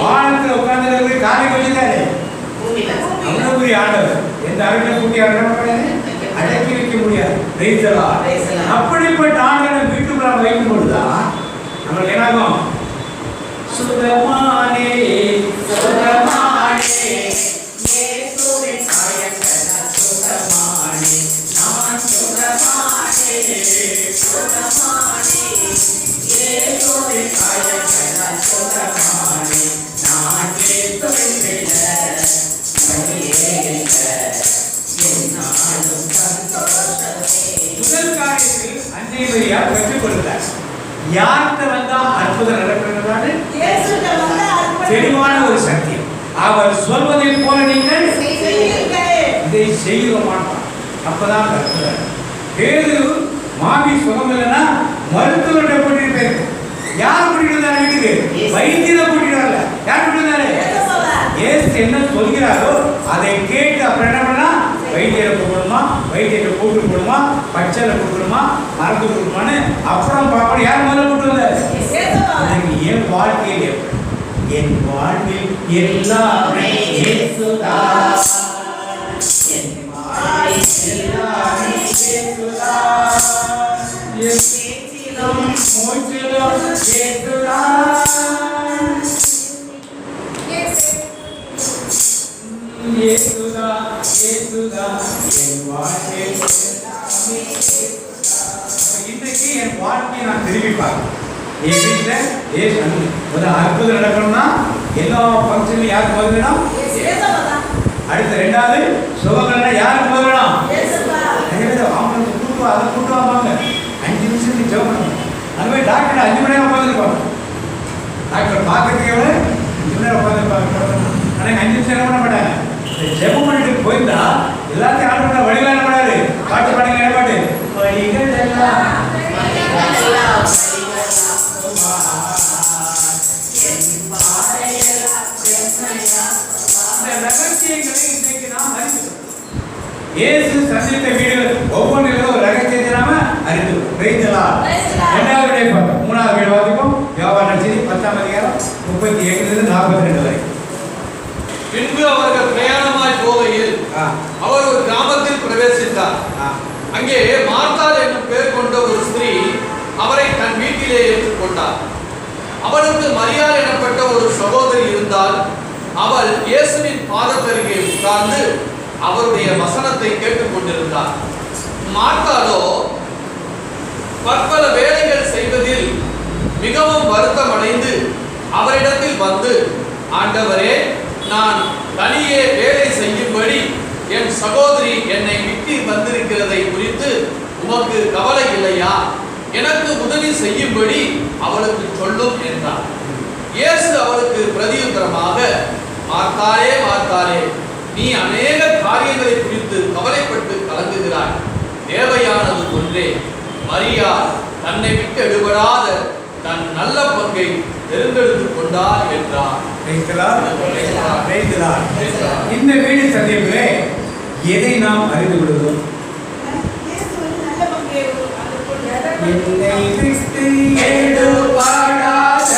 வானத்தில் உட்கார்ந்து காலை வச்சுட்டாரு அவ்வளவு பெரிய ஆண்டவர். எந்த அருமை கூட்டி அடக்கி வைக்க முடியாது. அப்படிப்பட்ட ஆண்டவரை வீட்டுக்குள்ள வைக்கும் பொழுதுதான் நம்மளுக்கு என்னாகும்? சுகமானே சுகமானே சுகமானே நான் சுகமானே சுகமானே ஏதோவே காயக்கன சுகமானே நான் கேட்பதில்லை முதல் காரியத்தில் அன்னை மரியாள் பெற்றுக் கொள்கிறார். யார்கிட்ட வந்தா அற்புதம் நடக்கிறது? தெளிவான ஒரு சத்தியம். அவர் சொல்வதை போல நீங்கள் இதை செய்ய மாட்டார். அப்பதான் பேதுரு மாமி சுகம் இல்லைன்னா மருத்துவர்கிட்ட கூட்டிட்டு போயிருக்கு. யார் கூட்டிட்டு வந்தாரு வீட்டுக்கு? வைத்தியரை கூட்டிட்டு வரல. யார் கூட்டிட்டு வந்தாரு? ஏசு என்ன சொல்கிறாரோ அதை கேட்டு அப்புறம் என்ன பண்ணா? வைத்தியரை கூப்பிடணுமா, வைத்தியரை கூப்பிட்டு போடுமா, பச்சையில கூப்பிடணுமா, மறந்து கொடுக்கணுமான்னு அப்புறம் பார்க்கணும். யார் முதல்ல கூப்பிட்டு வந்தாரு? என் வாழ்க்கையில் என் வாழ்வில் எல்லாமே இயேசுதான். என் வாழ்வில் எல்லாமே இயேசுதான். என் பேச்சிலும் மூச்சிலும் இயேசுதான். இயேசுதா இயேசுதா என் வாழ்க்கை. இன்னைக்கு என் வாழ்க்கையை நான் திரும்பி பார்க்கிறேன். என் வீட்டில் ஒரு அற்புதம் நடக்கணும்னா எல்லா ஃபங்க்ஷன்லையும் யாருக்கு போக வேணும்? அடுத்த ரெண்டாவது சுபங்கள்னா யாருக்கு போக வேணும்? அவங்களுக்கு கூட்டு அதை கூட்டு வாங்க. 5 நிமிஷத்துக்கு ஜெபம் பண்ணுவாங்க. அதுமாதிரி டாக்டர் 5 மணி நேரம் உட்காந்துருப்பாங்க. டாக்டர் பார்க்கறதுக்கு எவ்வளோ 5 மணி நேரம் உட்காந்துருப்பாங்க. ஆனால் 5 நிமிஷம் என்ன பண்ண மாட்டாங்க. ஜெபம் பண்ணிட்டு போயிருந்தா எல்லாத்தையும் ஆண்டு வழிகள் என்ன பண்ணாரு? பாட்டு பாடுங்க. என்ன பாட்டு? வழிகள் எல்லாம் இயேசு சந்தித்த வீடுகள் ஒவ்வொன்றிலும் ஒரு ரகசியத்தை நாம அறிந்து வைக்கலாம். இரண்டாவது விடை பார்ப்போம். மூணாவது வீடு வாசிப்போம். யோவான் செய்தி 10ஆம் அதிகாரம் 37 - 42 வரை. பின்பு அவர்கள் பிரயாணமாய் போகையில் அவர் ஒரு கிராமத்தில் பிரவேசித்தார். அங்கே மார்த்தாள் என்னும் பெயர் கொண்ட ஒரு ஸ்திரீ அவரை தன் வீட்டிலே ஏற்றுக்கொண்டார். அவளுக்கு மரியாள் எனப்பட்ட ஒரு சகோதரி இருந்தால் அவள் இயேசுவின் பாதத்தருகே உட்கார்ந்து அவருடைய வசனத்தை கேட்டுக் கொண்டிருந்தார். மார்த்தாளோ பற்பல வேலைகள் செய்வதில் மிகவும் வருத்தம் அடைந்து அவரிடத்தில் வந்து, ஆண்டவரே, நான் தனியே வேலை செய்யும்படி என் சகோதரி என்னை விட்டு வந்திருக்கிறதை குறித்து உமக்கு கவலை இல்லையா? எனக்கு உதவி செய்யும்படி அவளுக்கு சொல்லும் என்றார். இயேசு அவளுக்கு பிரதியுத்தரமாக, மார்த்தாளே மார்த்தாளே, நீ அநேக காரியங்களை குறித்து கவலைப்பட்டு கலங்குகிறாய். தேவையானது ஒன்றே. மரியாள் தன்னை விட்டு எடுபடாத தன் நல்ல பங்கை தேர்ந்தெடுத்துக் கொண்டார் என்றார். இந்த வீடு சந்திப்பிலே எதை நாம் அறிந்து கொள்கிறோம்? என்னை விட்டு எடுபடாத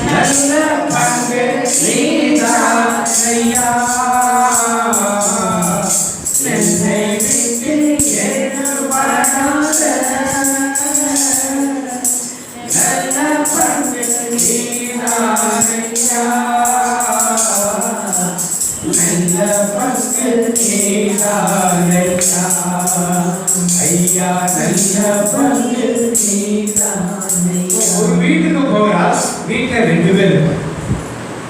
நல்ல பங்கு நீதான் ஐயா. என்னை விட்டு எடுபடாத நல்ல பங்கு நீதான் ஐயா. நல்ல பங்கு நீதான் ஐயா. ஐயா நல்ல பங்கு நீதான் ஐயா. ஒரு வீட்டுக்கு போகிறார். வீட்டில் 2 பேர் இருப்பாங்க.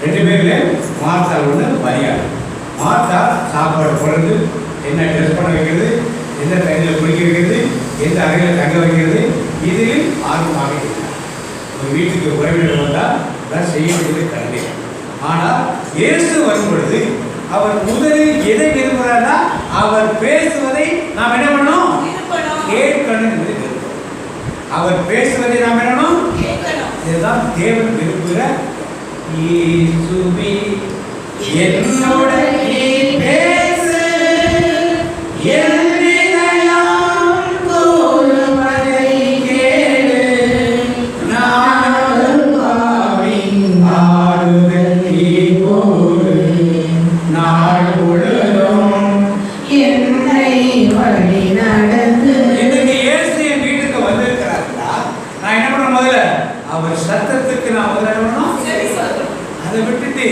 2 பேர்ல மார்த்தாள் ஒன்று, மரியாள். மார்த்தா சாப்பாடு போடுறது, என்ன ட்ரெஸ் பண்ண வைக்கிறது, எந்த டைமில் குளிக்க வைக்கிறது, எந்த அறையில் தங்க வைக்கிறது, இதில் ஆர்வமாக இருக்கிறார். ஒரு வீட்டுக்கு உறவினர் வந்தால் அதான் செய்ய வேண்டியது கடமை. ஆனால் இயேசு வரும் பொழுது அவர் முதலில் எதை விரும்புகிறார்னா, அவர் பேசுவதை நாம் என்ன பண்ணணும்? கேட்கணும் என்பதை விரும்புகிறோம். அவர் பேசுவதை நாம் என்னணும்? இதுதான் தேவன் விரும்புகிற. இயேசுவே என்னோட நீ பேசு, என் இதயம் கூறுவதை கேளு, நான் பாவின் ஆறுதல் நீ போடு, நாள் முழுதும் என்னை வழி நடந்து. இன்னைக்கு இயேசு என் வீட்டுக்கு வந்திருக்கிறார்களா, நான் என்ன பண்ண முதல்ல அவர் சத்தத்துக்கு நான் முதல்ல என்ன பண்ணணும்? அதை விட்டுட்டு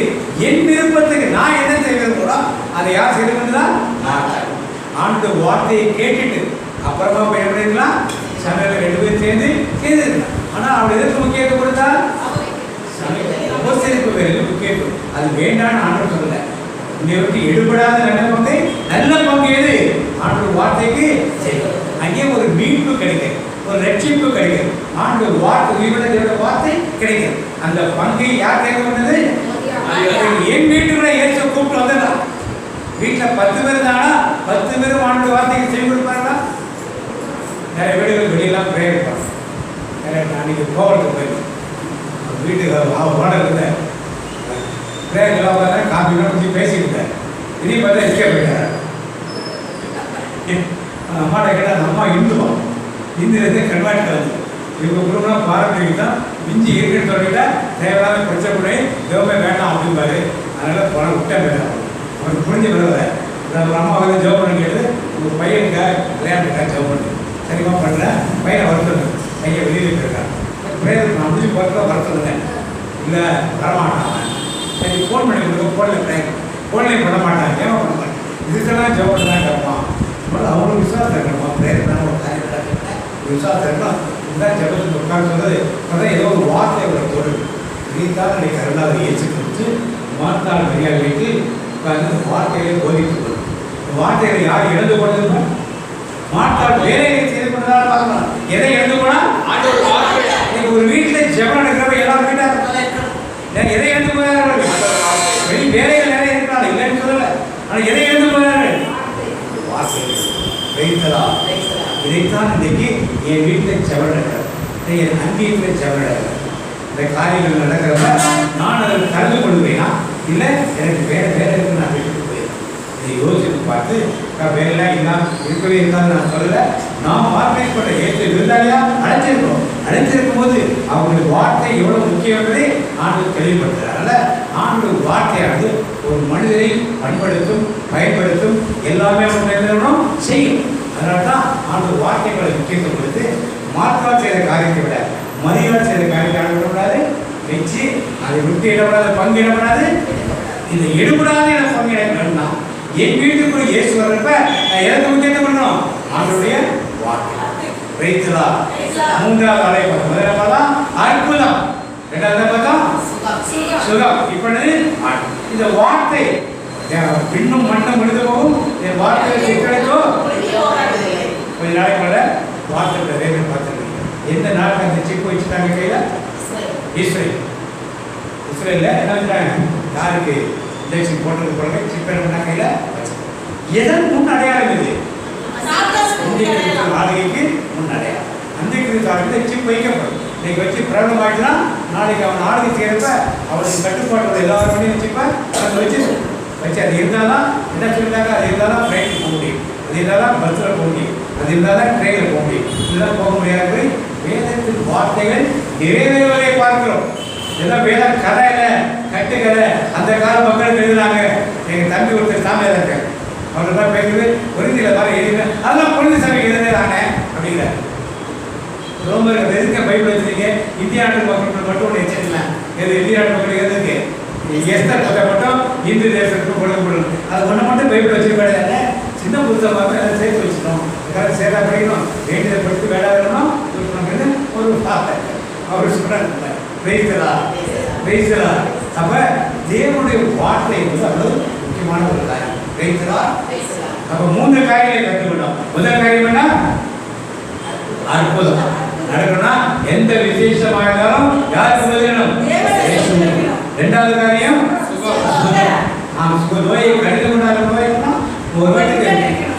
என் விருப்பத்துக்கு நான் என்ன செய்வது கூட அதை யார் செய்து கொண்டுதான்? ஆண்டு வார்த்தையை கேட்டுட்டு அப்புறமா போய் எப்படி இருக்கலாம்? சமையல் 2 பேர் சேர்ந்து செய்திருக்கலாம். ஆனால் அவர் எதற்கு முக்கியத்துவம் கொடுத்தால்? உபசரிப்பு வேறு முக்கியத்துவம். அது வேண்டான்னு ஆண்டு சொல்லல. இதை விட்டு எடுபடாத நல்ல பங்கு எது? ஆண்டு வார்த்தைக்கு செய்யும். அங்கே ஒரு மீட்பு கிடைக்கும், ஒரு ரட்சிப்பு கிடைக்கும். ஆண்டு வார்த்தை உயிரோட வார்த்தை கிடைக்கும். அந்த பங்கை யார் கேட்க வந்தது? என் வீட்டுக்குள்ள இயேசு கூப்பிட்டு வந்ததா? வீட்டில் 10 பேர் தானா? 10 பேரும் ஆண்டு வார்த்தைக்கு செய்து கொடுப்பாங்களா? நிறைய வீடுகள் வெளியெல்லாம் பிரேயர் இருப்பாங்க. நான் அன்னைக்கு கோவலுக்கு போயிருந்தேன். வீட்டுக்கு ஓனர் இருந்தேன். பிரேயர்லாம் உட்காந்து காஃபிலாம் குடிச்சு பேசிட்டு இருந்தேன். இனி பார்த்தா எஸ்கே போயிட்டார். அம்மாட்ட கேட்டால் அந்த அம்மா இந்துவா, இந்துலேருந்து கன்வெர்ட் ஆகுது. இவங்க குடும்பம் பாரம்பரியம் தான், மிஞ்சி இருக்குன்னு சொல்லிட்டா தேவையான பிரச்சனை கூட தேவமே வேண்டாம் அப்படிம்பாரு. அதனால் பணம் விட்டா வேண்டாம். அவனுக்கு புரிஞ்ச பிறகு ஒரு அம்மா வந்து ஜோப் பண்ணி கேட்டு, உங்கள் பையனுக்கா விளையாட்டுக்கா ஜோப் பண்ணு, சரிமா பண்ணுறேன், பையனை வருத்தணும், பையன் வெளியில் போயிருக்கான். பிரேயர் நான் முடிஞ்சு பார்த்து வருத்தம் இல்லை வரமாட்டான். சரி ஃபோன் பண்ணி கொடுக்க, ஃபோனில் பிரேயர் ஃபோன்லேயும் பண்ண மாட்டாங்க. ஏமா பண்ண மாட்டேன், இதுக்கெல்லாம் ஜோப் பண்ணி தான் கேட்பான். அவங்களுக்கு விசுவாசம் இருக்கணுமா? பிரேயர் தான் ஒரு காரியம் விசுவாசம் இருக்கணும். இதுதான் ஜபத்துக்கு உட்காந்து சொல்றது. அதான் ஏதோ ஒரு வார்த்தை ஒரு தொழில் நீத்தான் அன்றைக்கு கருணாவை ஏற்று கொடுத்து மார்த்தாள் மரியாதைக்கு உட்கார்ந்து வார்த்தைகளை போதித்து கொள்ளும். வார்த்தைகளை யார் இழந்து கொண்டது? மார்த்தாள் வேலையை செய்து கொண்டதால் பார்க்கலாம். எதை இழந்து போனா? இன்னைக்கு ஒரு வீட்டில் ஜெபம் நடக்கிறவங்க எல்லாரும் வீட்டாக எதை இழந்து போகிறார்கள்? வெளி வேலைகள் நிறைய இருக்கிறாங்க, இல்லைன்னு சொல்லலை. ஆனால் எதை இழந்து போகிறார்கள்? வார்த்தைகள் வைத்ததா. இதைத்தான் இன்னைக்கு என் வீட்டில் ஜெபம் நடக்கிறது, என் அங்கீகத்தில் ஜெபம் நடக்கிறது. இந்த காரியங்கள் நடக்கிறப்ப நான் அதில் கலந்து கொள்வேனா இல்லை எனக்கு வேற இருக்கு நான் வீட்டுக்கு போயிருக்கேன். இதை யோசித்து பார்த்து வேலைலாம் இல்லாம இருக்கவே இருந்தாலும் நான் சொல்லலை. நாம் வார்த்தைப்பட்ட ஏற்ற விருந்தாளியா அழைச்சிருக்கோம். அழைச்சிருக்கும் போது அவங்களுக்கு வார்த்தை எவ்வளவு முக்கியம் என்பதை ஆண்டு தெளிவுபடுத்துறாங்கல்ல. ஆண்டு வார்த்தையானது ஒரு மனிதரை பண்படுத்தும், பயன்படுத்தும், எல்லாமே அவங்க செய்யும். அதனால தான் ஆண்டு வார்த்தைகளை முக்கியத்துவம் கொடுத்து மாற்றால் செய்த காரியத்தை விட மரியாதை செய்த காரியத்தை விடக்கூடாது, வச்சு அதை விட்டு இடப்படாத பங்கு இடப்படாது. இந்த எடுபடாத பங்கு இடம்னா என் வீட்டுக்குள்ள இயேசு வர்றப்ப நான் எதற்கு முக்கியத்துவம் பண்ணணும்? ஆண்டுடைய வார்த்தை. வைத்ததா. மூன்றாவது ஆலை பார்த்தோம். முதல்ல பார்த்தா அற்புதம், இரண்டாவது பார்த்தா சுகம், இப்பொழுது இந்த வார்த்தை பின்னும் மண்ணும் விழுந்து போகும். என் வார்த்தையை சிக்கலைக்கோ கொஞ்ச நாளைக்கு மேல வார்த்தை ரேகன் பார்த்துருக்கீங்க. எந்த நாட்டுக்கு அந்த சிப்பு வச்சுட்டாங்க கையில்? இஸ்ரேல். இஸ்ரேலில் என்ன வச்சுட்டாங்க? யாருக்கு இன்ஜெக்ஷன் போட்டது போல சிப் என்ன கையில் வச்சு. எதன் முன் அடையாளம் இது? நாளைக்கு முன் அடையாளம். அந்த காலத்தில் சிப் வைக்கப்படும். இன்னைக்கு வச்சு பிரபலம் ஆகிடுச்சுன்னா நாளைக்கு அவன் ஆளுகை செய்யறப்ப அவனுக்கு கட்டுப்பாட்டோட எல்லாருமே வச்சுப்ப அதை வச்சு அது இருந்தால் தான் என்ன சொல்லிட்டாங்க, அது இருந்தால் தான் ட்ரெயின் போக முடியும், அது இருந்தால் தான் பஸ்ஸில் போக முடியும், அது இருந்தால் தான் ட்ரெயினில் போக முடியும், இதெல்லாம் போக முடியாது. வேதத்தின் வார்த்தைகள் நிறைவேறுவதை பார்க்கிறோம். இதெல்லாம் வேத கதை இல்லை, கட்டுக்கதை. அந்த கால மக்களுக்கு எழுதுனாங்க. எங்கள் தம்பி ஒருத்தர் சாமியாக இருக்காங்க, அவர்தான் பேசுறது பொருந்தியில் தான் எழுதுங்க, அதெல்லாம் பொருந்தி சாமி எழுதுறாங்க அப்படிங்கிற ரோமர்கள் எதுக்க பைபிள் வச்சுருக்கீங்க? இந்திய நாட்டு மக்களுக்கு மட்டும் ஒன்று வச்சுருக்கலாம். எது இந்திய நாட்டு மக்களுக்கு எதுக்கு? எஸ்தர் கதை மட்டும் இந்து தேசத்துக்கு கொடுக்கப்படணும். அது ஒன்று மட்டும் பைபிள் வச்சுருக்காங்க. சின்ன புத்தகமாக அதை சேர்த்து வச்சுக்கணும். எல்லாரும் சேர்த்தா படிக்கணும், வேண்டியதை படித்து வேலை வேணும் ஒரு வார்த்தை அவர் சொல்கிறாங்க. வைத்தலா வைத்தலா. அப்போ தேவனுடைய வார்த்தை வந்து அவ்வளவு முக்கியமான முக்கியமான ஒரு காரியம். அப்ப 3 காரியங்களை கற்றுக்கொண்டோம். முதல் காரியம் என்ன? அற்புதம் நடக்கணும்னா எந்த விசேஷமா இருந்தாலும் யாருக்கு முதலிடணும்? இரண்டாவது காரியம் நோயை கடிதம் கொண்டாட நோய்னா ஒரு வீட்டுக்கு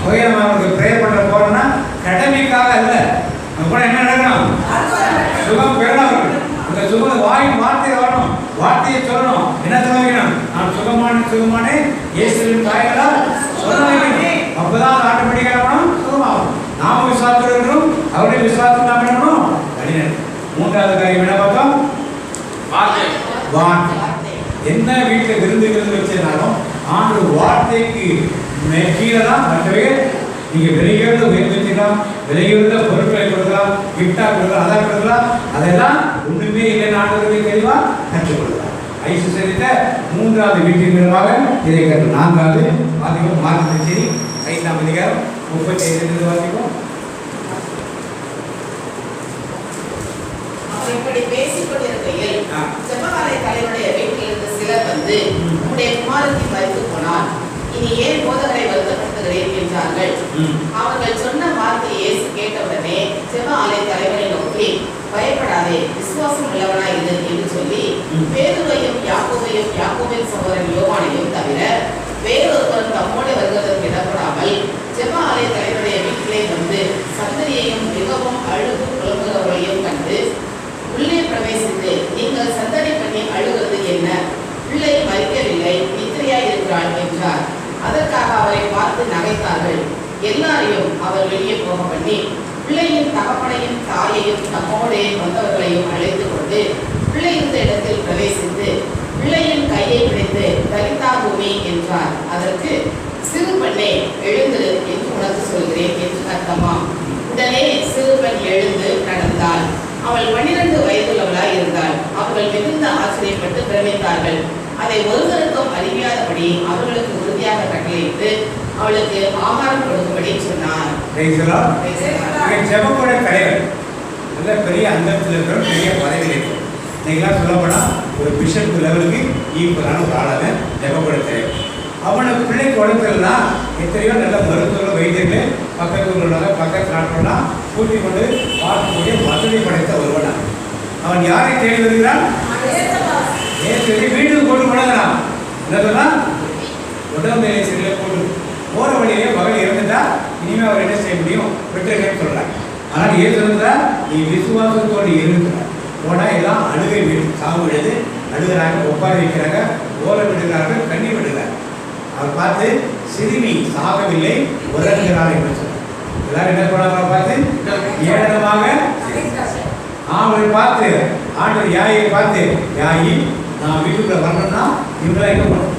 சுயமாக ப்ரேயர் பண்ண போறோம்னா கடமைக்காக அல்ல, நம்ம கூட என்ன நடக்கணும்? சுகம் பெறணும். அந்த சுகம் வார்த்தையை வரணும், வார்த்தையை சொல்லணும். என்ன சொல்ல வைக்கணும்? நான் சுகமானே இயேசுவின் தாய்களால் சொல்ல வைக்கணும். அப்பதான் ஆட்டோமேட்டிக்காக சுகமாகும். நாம விசுவாசத்தோடு இருக்கணும், அவருடைய விசுவாசம் நாம் பண்ணணும். மூன்றாவது காரியம் என்ன பார்த்தோம்? வார்த்தை. என்ன வீட்டில் விருந்து வச்சிருந்தாலும் ஆண்டு வார்த்தைக்கு கீழே தான் மற்றவே நீங்க விலையுயர்ந்த உயர்ந்து வச்சுக்கலாம், விலையுயர்ந்த பொருட்களை கொடுக்கலாம், கிஃப்டா கொடுக்கலாம், அதான் கொடுக்கலாம். அதெல்லாம் ஒண்ணுமே இல்லைன்னு ஆண்டவர்களை தெளிவா கற்றுக் கொடுக்கலாம். ஐசு சரித்த 3வது வீட்டின் மூலமாக இதை கற்று 4வது வாசிப்போம். மார்க்கு சரி 5ஆம் அதிகாரம் 35 வாசிப்போம். இப்படி பேசிக் கொண்டிருக்கையில் ஜெபமாலை தலைவருடைய வீட்டிலிருந்து சிலர் வந்து, உன்னுடைய குமாரத்தி மரித்து போனார், இனி ஏன் போதகரை வருத்தப்படுத்துகிறேன் என்றார்கள். அவர்கள் சொன்ன வார்த்தையை இயேசு கேட்டவுடனே ஜெப ஆலை தலைவரை நோக்கி, பயப்படாதே, விசுவாசம் உள்ளவனாய் இரு என்று சொல்லி பேதுருவையும் யாக்கோபின் சகோதரன் யோவானையும் தவிர வேறொருவரும் தம்மோடு வருவதற்கு இடப்படாமல் ஜெப ஆலை தலைவருடைய வீட்டிலே வந்து சந்ததியையும் மிகவும் அழுது புலம்புகிறவர்களையும் கண்டு உள்ளே பிரவேசித்து, நீங்கள் சந்தடி பண்ணி அழுகிறது என்ன? பிள்ளை மரிக்கவில்லை, நித்திரையாய் இருக்கிறாள் என்றார். அதற்காக அவரை பார்த்து நகைத்தார்கள். எல்லாரையும் அவர் வெளியே போக பண்ணி பிள்ளையின் தகப்பனையும் தாயையும் தம்மோடே வந்தவர்களையும் அழைத்து கொண்டு பிள்ளை இருந்த இடத்தில் பிரவேசித்து பிள்ளையின் கையை பிடித்து தரித்தா பூமி என்றார். அதற்கு, சிறு பெண்ணே எழுந்து என்று உனக்கு சொல்கிறேன் என்று அர்த்தமாம். உடனே சிறு பெண் எழுந்து நடந்தாள். அவள் 12 வயதுள்ளவளாய் இருந்தாள். அவர்கள் மிகுந்த ஆச்சரியப்பட்டு பிரமித்தார்கள். அதை ஒருவருக்கும் அறிவியாதபடி அவர்களுக்கு உறுதியாக கட்டளையிட்டு அவளுக்கு ஆகாரம் கொடுக்கும்படி சொன்னார். ஜெபக்கூட தலைவர் நல்ல பெரிய அந்தத்தில் இருக்கிற பெரிய பதவியில் இருக்கும். இன்னைக்கெல்லாம் சொல்லப்போனால் ஒரு பிஷப் லெவலுக்கு ஈக்குவலான ஒரு ஆளாக ஜெபக்கூட தலைவர். அவனுக்கு பிள்ளைக்கு உடம்புனா எத்தனையோ நல்ல மருத்துவர்கள் வைத்தியர்கள் பக்கத்து நாட்கள்லாம் கூட்டி கொண்டு பார்க்கக்கூடிய வசதி படைத்த ஒருவனா. அவன் யாரை தேடி வருகிறான்? வீட்டுக்கு போட்டு கொண்டான். என்ன சொன்னா? உடம்பு சரியில்லை போட்டு போற வழியிலே மகள் இறந்துட்டா இனிமே அவர் என்ன செய்ய முடியும்? விட்டுருக்கேன்னு சொல்றாங்க. ஆனால் ஏன் சொல்றா? நீ விசுவாசத்தோடு இருக்கிறார் போனா எல்லாம் அழுகை வீடு சாவு விழுது அழுகிறாங்க, ஒப்பாரி வைக்கிறாங்க, ஓலை விடுகிறார்கள், கண்ணி விடுகிறாங்க. அவர் பார்த்து சிறுமி சாகவில்லை உறங்குகிறார் என்று சொன்னார். எல்லாரும் என்ன பண்ணாங்க? பார்த்து ஏளனமாக அவரை பார்த்து ஆண்டவர் யாயை பார்த்து, யாயி நான் வீட்டுக்குள்ள வரணும்னா இவங்களாம் எங்க போகணும்?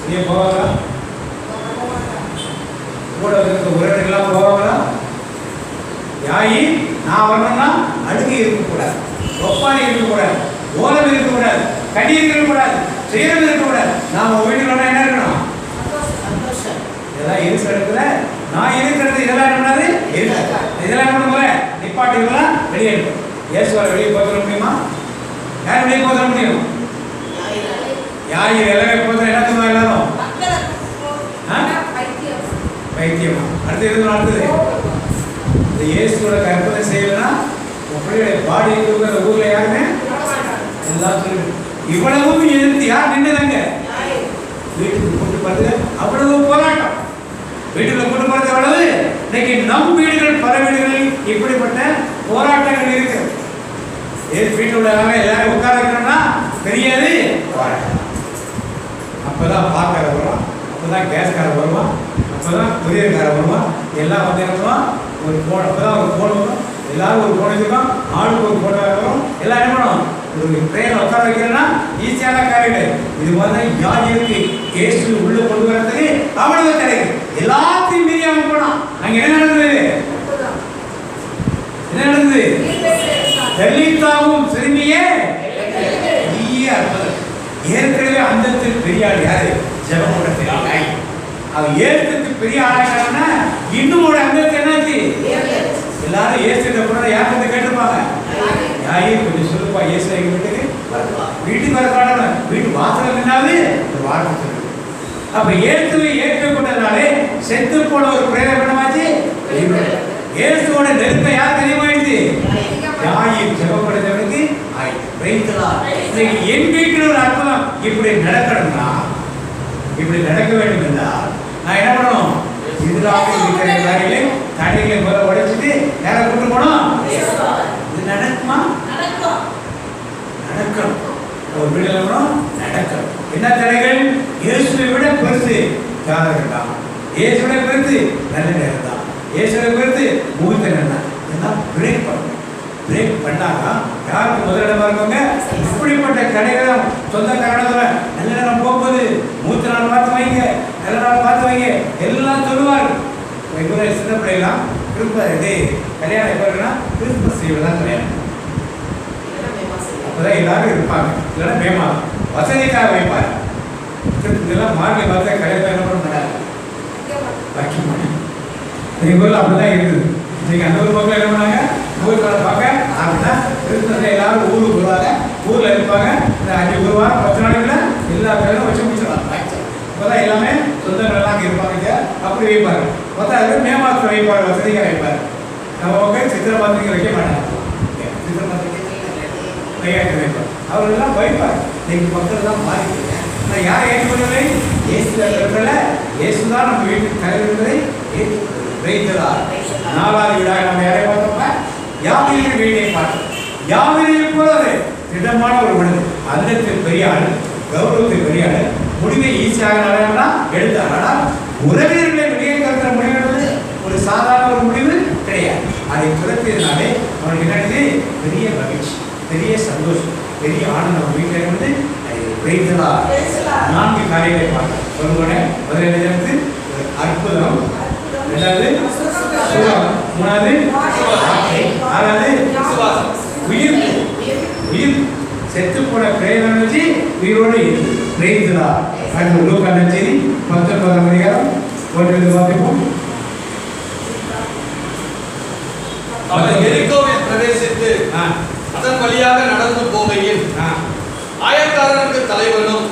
நீ போவாங்களா? கூட இருக்க உறவினர்கள்லாம் போவாங்களா? யாயி நான் வரணும்னா அடுக்கி இருக்கக்கூடாது, ஒப்பாரி இருக்கக்கூடாது, ஓலம் இருக்கக்கூடாது, கடி இருக்கக்கூடாது, சேரம் இருக்கக்கூடாது. நாம வீட்டுக்கு என்ன இருக்கணும்? இதெல்லாம் இருக்கிற இடத்துல நான் இருக்கிறது இதெல்லாம் என்னது? இதெல்லாம் என்ன போல நிப்பாட்டிகளாம் வெளியே இருக்கும். இயேசுவார் வெளியே போக முடியுமா? யார் வெளியே போக முடியும்? யார் எல்லாமே போகிற என்னத்துமா எல்லாரும் பைத்தியமா? அடுத்து எதுவும் அடுத்தது இந்த இயேசுவோட கற்பனை செய்யலன்னா உங்களுடைய பாடி இருக்கிற ஊர்ல யாருமே எல்லாம் சொல்லு. இவ்வளவும் எதிர்த்து யார் நின்றுதாங்க? வீட்டுக்கு கொண்டு போறது அவ்வளவு போராட்டம். வீட்டுல கொண்டு போறது எவ்வளவு? இன்னைக்கு நம் வீடுகள் பல வீடுகளில் இப்படிப்பட்ட போராட்டங்கள் இருக்கு. வீட்டில் உள்ள எல்லாரும் உட்கார வைக்கணும்னா தெரியாது போராட்டம். அப்பதான் பார்க்கற வருவான், அப்பதான் கேஸ்கார வருவான், அப்பதான் கொரியர்கார வருவான். எல்லாம் வந்து என்ன ஒரு போன், அப்பதான் ஒரு போன் வரும், எல்லாரும் ஒரு போன் வச்சுருக்கோம், ஆளுக்கு ஒரு போட்டோ வரும். எல்லாம் என்ன பண்ணுவோம்? ஒரு ட்ரெயினை உட்கார வைக்கிறேன்னா ஈஸியான காரியம். இது மாதிரி யார் இருக்கு கேஸ் உள்ள கொண்டு வரதுக்கு அவ்வளவு கிடைக்கும். எல்லாத்தையும் மீறி அவன் போனான். அங்க என்ன நடந்தது? என்ன நடந்தது? தலித்தாவும் சிறுமியே அற்புதம். ஏற்கனவே அந்தத்தில் பெரிய ஆள் யாரு? ஜெபமோட பெரிய ஆள். அவன் ஏற்கனவே பெரிய ஆளாயிட்டாங்கன்னா இன்னும் ஒரு அந்தத்து என்னாச்சு? எல்லாரும் ஏசுகிட்ட கூட யாருக்கு கேட்டுப்பாங்க, யாயே கொஞ்சம் சொல்லுப்பா, ஏசு எங்க வீட்டுக்கு வீட்டுக்கு வர காரணம் வீட்டு வாசல் நின்னாவே ஒரு வார்த்தை சொல்லு. அப்ப இயேசுவை ஏற்றுக்கொண்டதாலே செத்து போன ஒரு பிரேதம் என்னமாச்சு? இயேசுவோட நெருக்கம் யார் தெரியுமாயிடுச்சு? யாயின் ஜெபப்படுத்தவனுக்கு என் வீட்டில் ஒரு அற்புதம் இப்படி நடக்கணும்னா, இப்படி நடக்க வேண்டும் என்றால் நான் என்ன பண்ணணும்? எதிராக இருக்கிற காரியங்களை தடைகளை முதல்ல உடைச்சிட்டு நேரம் கொண்டு போனோம். இது நடக்குமா? நடக்கும். ஒரு வீடுல நடக்கும். என்ன தடைகள்? இயேசுவை விட பெருசு ஜாதகம் தான், இயேசுவை பெருசு நல்ல நேரம் தான், இயேசுவை பெருசு மூத்த நேரம் தான். இதெல்லாம் பிரேக் பண்ணணும். பிரேக் பண்ணாதான் யாருக்கு முதலிடமா இருக்கவங்க இப்படிப்பட்ட தடைகளை சொந்த காரணத்துல நல்ல நேரம் போகும்போது மூத்த நாள் பார்த்து வைங்க, நல்ல நாள் பார்த்து வைங்க எல்லாம் சொல்லுவார். சின்ன பிள்ளைலாம் கல்யாணம் எப்போ இருக்குன்னா கிறிஸ்துமஸ் லீவில் தான் கல்யாணம். அப்போதான் எல்லாரும் இருப்பாங்க. இல்லைன்னா மேமா வசதிக்காக வைப்பார். இதெல்லாம் மார்கழி பார்த்தா கல்யாணம் என்ன பண்ண மாட்டாங்க, வைக்க மாட்டாங்க. எங்கள் ஊரில் அப்படிதான் இருக்குது. இன்னைக்கு அந்த ஊர் பக்கம் என்ன பண்ணாங்க, ஊருக்கார பார்க்க அப்படின்னா கிறிஸ்துமஸ் எல்லாரும் ஊருக்கு வருவாங்க, ஊரில் இருப்பாங்க. இந்த 5 ஒரு வாரம் 10 நாளைக்குள்ள எல்லா பேரும் வச்சு முடிச்சிடலாம். அப்போதான் எல்லாமே சொந்தங்கள் எல்லாம் இருப்பாங்க. அப்படி வைப்பாங்க. பார்த்தா அது மே மாதத்தில் வைப்பார், வசதிக்காக வைப்பார். நம்ம பக்கம் சித்திரை மாதத்துக்கு வைக்க மாட்டாங்க. சித்திரை மாதத்துக்கு வைப்பார். அவர்களெல்லாம் வைப்பார். எங்கள் மக்கள் தான் மாறிட்டு நான் யாரை ஏற்றுக்கொள்ளவில்லை? இயேசுல இயேசுதான் நம்ம வீட்டுக்கு தலைவர்களை வைத்ததார். 4வது வீடாக நம்ம யாரை பார்த்தோம்னா யாவீரின் வீட்டை பார்த்தோம். யாவீரில் போல திடமான ஒரு மனிதன், அந்தத்தில் பெரிய ஆள், கௌரவத்தில் பெரிய ஆள், முடிவை ஈஸியாக எடுத்தார். ஆனால் உறவினர்களை வெளியே கருத்துற முடிவு என்பது ஒரு சாதாரண ஒரு முடிவு கிடையாது. அதை துரத்தியதுனாலே அவனுக்கு என்னது பெரிய மகிழ்ச்சி, பெரிய சந்தோஷம், பெரிய ஆனந்தம். வீட்டில் வந்து வைத்ததா 4 காரியங்களை பார்த்தோம். ஒருவனே முதலிடத்து அற்புதம், 2வது சுகம், 3வது 6வது உயிர். உயிர் செத்து போன பிரேதம் வச்சு உயிரோடு வைத்ததா. அது லூக்கா நற்செய்தி 19ஆம் அதிகாரம் 1 வாசிப்போம். அவர் எரிகோவில் பிரவேசித்து அதன் வழியாக நடந்து போகையில் ஆயக்காரனுக்கு தலைவனும்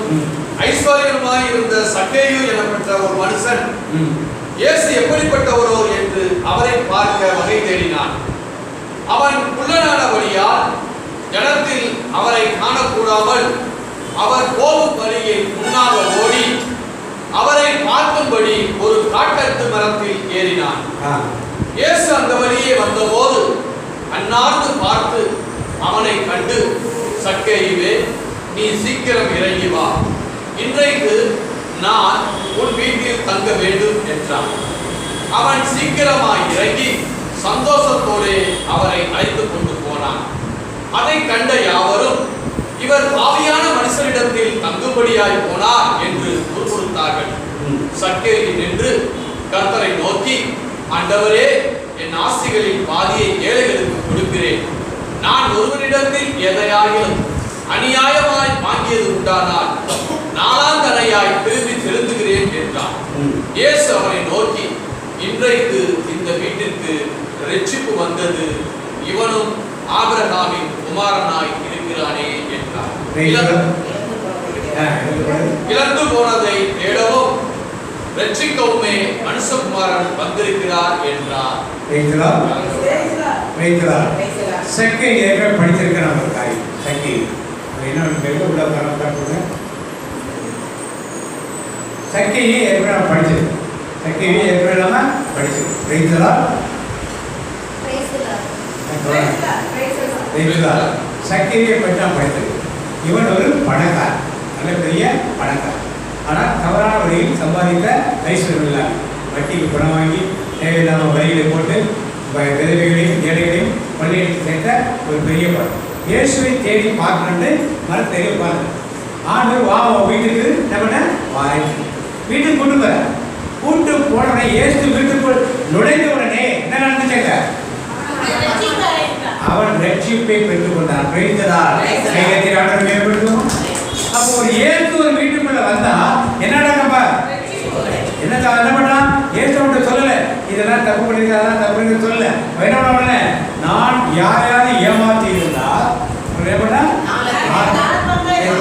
ஐஸ்வர்யமாய் இருந்த சக்கேயு எனப்பட்ட ஒரு மனுஷன் இயேசு எப்படிப்பட்டவரோ என்று அவரை பார்க்க வகை தேடினான். அவன் குள்ளனானபடியால் ஜனத்தில் அவரை காணக்கூடாமல் அவர் போகும் வழியில் முன்னாக ஓடி அவரை பார்க்கும்படி ஒரு காட்டத்து மரத்தில் ஏறினான். இயேசு அந்த வழியே வந்தபோது அன்னார்ந்து பார்த்து அவனை கண்டு, சக்கேயுவே, நீ சீக்கிரம் இறங்கி வா, இன்றைக்கு நான் உன் வீட்டில் தங்க வேண்டும் என்றான். அவன் சீக்கிரமாய் இறங்கி சந்தோஷத்தோடு அவரை அழைத்து கொண்டு போனான். அதை கண்ட யாவரும், இவர் பாவியான மனுஷரிடத்தில் தங்கும்படியாய் போனார் என்று முறுமுறுத்தார்கள். சக்கேயு நின்று கர்த்தரை நோக்கி, ஆண்டவரே, என் ஆஸ்திகளில் பாதியை ஏழைகளுக்கு கொடுக்கிறேன். நான் ஒருவரிடத்தில் எதையாயிலும் அநியாயமாய் வாங்கியது உண்டானால் 4ஆம் தடையாய் திரும்பி செலுத்துகிறேன் என்றான். இயேசு அவரை நோக்கி, இன்றைக்கு இந்த வீட்டிற்கு இரட்சிப்பு வந்தது, இவனும் ஆபிரகாமின் குமாரனாய் இருக்கிறானே என்றார். இழந்து போனதை தேடவும் ரட்சிக்கவுமே மனுஷகுமாரன் வந்திருக்கிறார் என்றார். சக்கை ஏற்கனவே படிச்சிருக்கிற ஒரு காரியம். சக்கை என்ன உள்ள காரணத்தாங்க, சக்கையே ஏற்கனவே படிச்சிருக்கு. சக்கையே ஏற்கனவே படிச்சிருக்கு. சக்கையை பற்றி நான் படிச்சிருக்கு. இவன் ஒரு பணக்காரன், நல்ல பெரிய பணக்காரன். ஆனால் தவறான வழியில் சம்பாதித்த ஐஸ்வர்யம் இல்லாமல் வட்டிக்கு பணம் வாங்கி தேவையில்லாமல் வரிகளை போட்டு விதவைகளையும் ஏழைகளையும் பள்ளியெடுத்து சேர்த்த ஒரு பெரிய படம். இயேசுவை தேடி பார்க்கணுன்னு மரத்தேடி பார்த்து ஆண்டு வா வீட்டுக்கு என்ன வாய் வீட்டுக்கு கூட்டு போற. கூட்டு போன உடனே இயேசு வீட்டுக்குள் நுழைந்த உடனே என்ன நடந்துச்சாங்க? அவன் ரட்சிப்பை பெற்றுக் கொண்டான். மேம்படுத்தும். அப்போ ஒரு இயேசு ஒரு வீட்டுக்குள்ள வந்தா என்ன நடக்கப்பா? என்ன பண்ணான்? இயேசு மட்டும் சொல்லல, இதெல்லாம் தப்பு பண்ணிருக்காங்க, தப்பு பண்ணி சொல்லல. என்ன பண்ண? நான் யாரையாவது ஏமாத்தி இருந்தா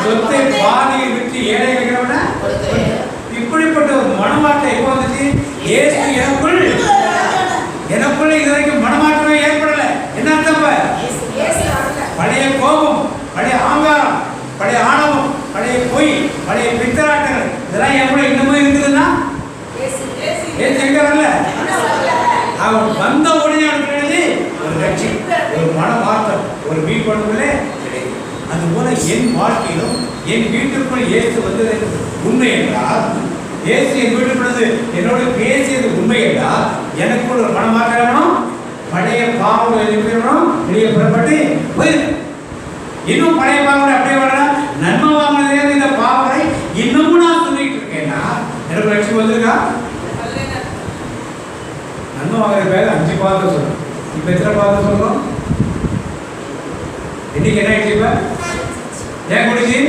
சொத்தை பாதியை விட்டு ஏழை வைக்கிறவன இப்படிப்பட்ட இயேசு எனக்குள்ள இதுவரைக்கும் மனமாற்றமே ஏற்படல. என்ன அர்த்தம்? பழைய கோபம், பழைய ஆங்காரம், பழைய ஆணவம், பழைய பொய், பழைய பித்தராட்டங்கள் இதெல்லாம் எவ்வளவு இன்னமும் இருக்குதுன்னா ஏசு எங்க வரல. அவன் வந்த உடனே அனுப்பினது ஒரு லட்சி, ஒரு மனமாற்றம், ஒரு மீட்புக்குள்ளே கிடைக்கும். அதுபோல என் வாழ்க்கையிலும் என் வீட்டுக்குள் இயேசு வந்தது உண்மை என்றால், இயேசு என் வீட்டுக்குள்ளது என்னோடு பேசியது உண்மை என்றால், எனக்குள் ஒரு மனமாற்றம், பழைய பாவம் எழுப்பிடணும், வெளியே புறப்பட்டு போயிடும். இன்னும் பழைய பாவங்களை அப்படியே வரலாம். நன்மை வாங்கினதே இந்த பாவங்களை இன்னமும் நான் சொல்லிட்டு இருக்கேன்னா எனக்கு லட்சியம் வந்திருக்கா? நன்மை வாங்குற பேர் 5 பாவத்தை சொல்லணும். இப்ப எத்தனை பாவத்தை சொல்லணும்? இன்னைக்கு என்ன ஆயிடுச்சு? இப்ப ஏன் குடிச்சு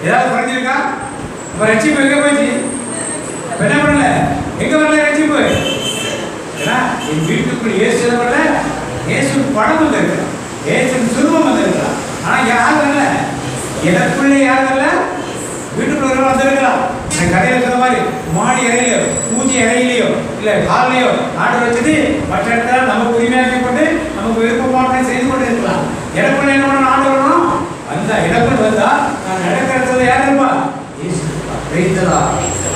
ஏதாவது குறைஞ்சிருக்கா? இப்ப ரட்சிப்பு எங்க போயிடுச்சு? என்ன பண்ணல? எங்க வரல ரட்சிப்பு? என் வீட்டுக்குள் இயேசு வரல. இயேசு படம் வந்திருக்கிறார், இயேசு சுருவம் வந்திருக்கிறார். ஆனா யாரும் வரல, எனக்குள்ளே யாரும் வரல. வீட்டுக்குள்ள வந்திருக்கலாம். கடையில் சொன்ன மாதிரி மாடி இறையிலையோ பூஜை இறையிலையோ இல்லை காலையோ ஆர்டர் வச்சுட்டு மற்ற இடத்துல நமக்கு உரிமையாக்கி கொண்டு நமக்கு விருப்பமான செய்து கொண்டு இருக்கலாம். எனக்குள்ள என்ன பண்ணணும்? ஆர்டர் வரணும். அந்த எனக்குள் வந்தா நான் நடக்கிறதுல யார் இருப்பா?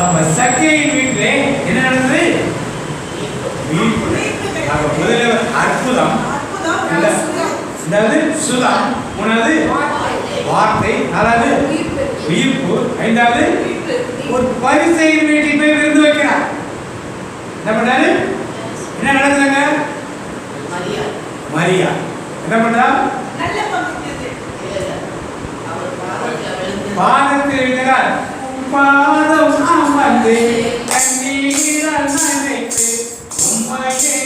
அப்ப சக்கையின் வீட்டிலே என்ன நடந்தது? முதல்ல அற்புதம், சுதம், மூணாவது வார்த்தை, நாலாவது உயிர்ப்பு, ஐந்தாவது ஒரு பரிசேயர் வீட்டில் போய் விருந்து வைக்கிறார். என்ன பண்றாரு? என்ன நடக்குதுங்க? மரியா என்ன பண்றா? பாதத்தில் விழுகிறார். பாதம் அமர்ந்து கண்ணீரால் நனைத்து உம்மையே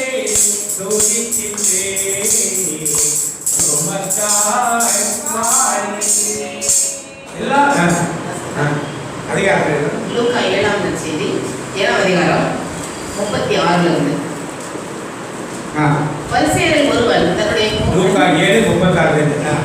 துதிக்கின்றேன் உமக்காய் பாடி. எல்லாம் அதிகாரம் லூக்கா 7ஆம் நற்செய்தி 7ஆம் அதிகாரம் 36ல இருந்து. பரிசேயரில் ஒருவன் தன்னுடைய லூக்கா 7:36.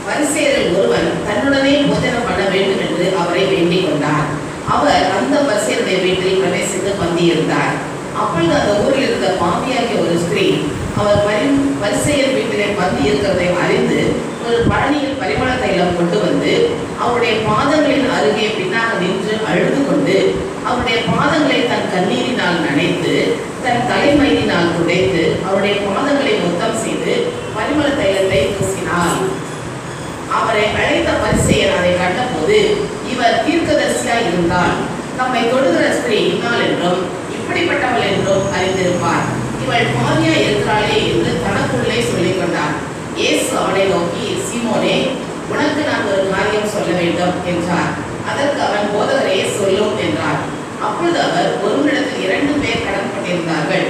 பரிசேயரில் ஒருவன் தன்னுடனே போஜனம் பண்ண வேண்டும் என்று அவரை வேண்டிக் கொண்டார். அவர் அந்த பரிசேயருடைய வீட்டில் பிரவேசித்து பந்தியிருந்தார். அப்பொழுது அந்த ஊரில் இருந்த பாவியாகிய ஒரு ஸ்திரீ அவர் பரிசேயர் வீட்டிலே பந்தி இருக்கிறதை அறிந்து ஒரு பழனியில் பரிமள தைலம் கொண்டு வந்து அவருடைய பாதங்களின் அருகே பின்னாக நின்று அழுது கொண்டு அவருடைய பாதங்களை தன் கண்ணீரினால் நனைத்து தன் தலைமயிரினால் துடைத்து அவருடைய பாதங்களை முத்தம் செய்து பரிமள தைலத்தை பூசினார். அவரை அழைத்த பரிசேயர் அதை கண்டபோது, இவர் தீர்க்கதரிசியாய் இருந்தால் நம்மை தொடுகிற ஸ்திரீ இன்னாள் என்றும் இப்படிப்பட்டவள் என்றும் அறிந்திருப்பார். இவள் பாவியா இருக்கிறாளே என்று தனக்குள்ளே சொல்லிக் கொண்டார். இயேசு அவனை நோக்கி, சீமோனே, உனக்கு நான் ஒரு காரியம் சொல்ல வேண்டும் என்றார். அதற்கு அவன், போதகரே, சொல்லும் என்றார். அப்பொழுது அவர், ஒருவரிடத்தில் 2 பேர் கடன் பட்டிருந்தார்கள்.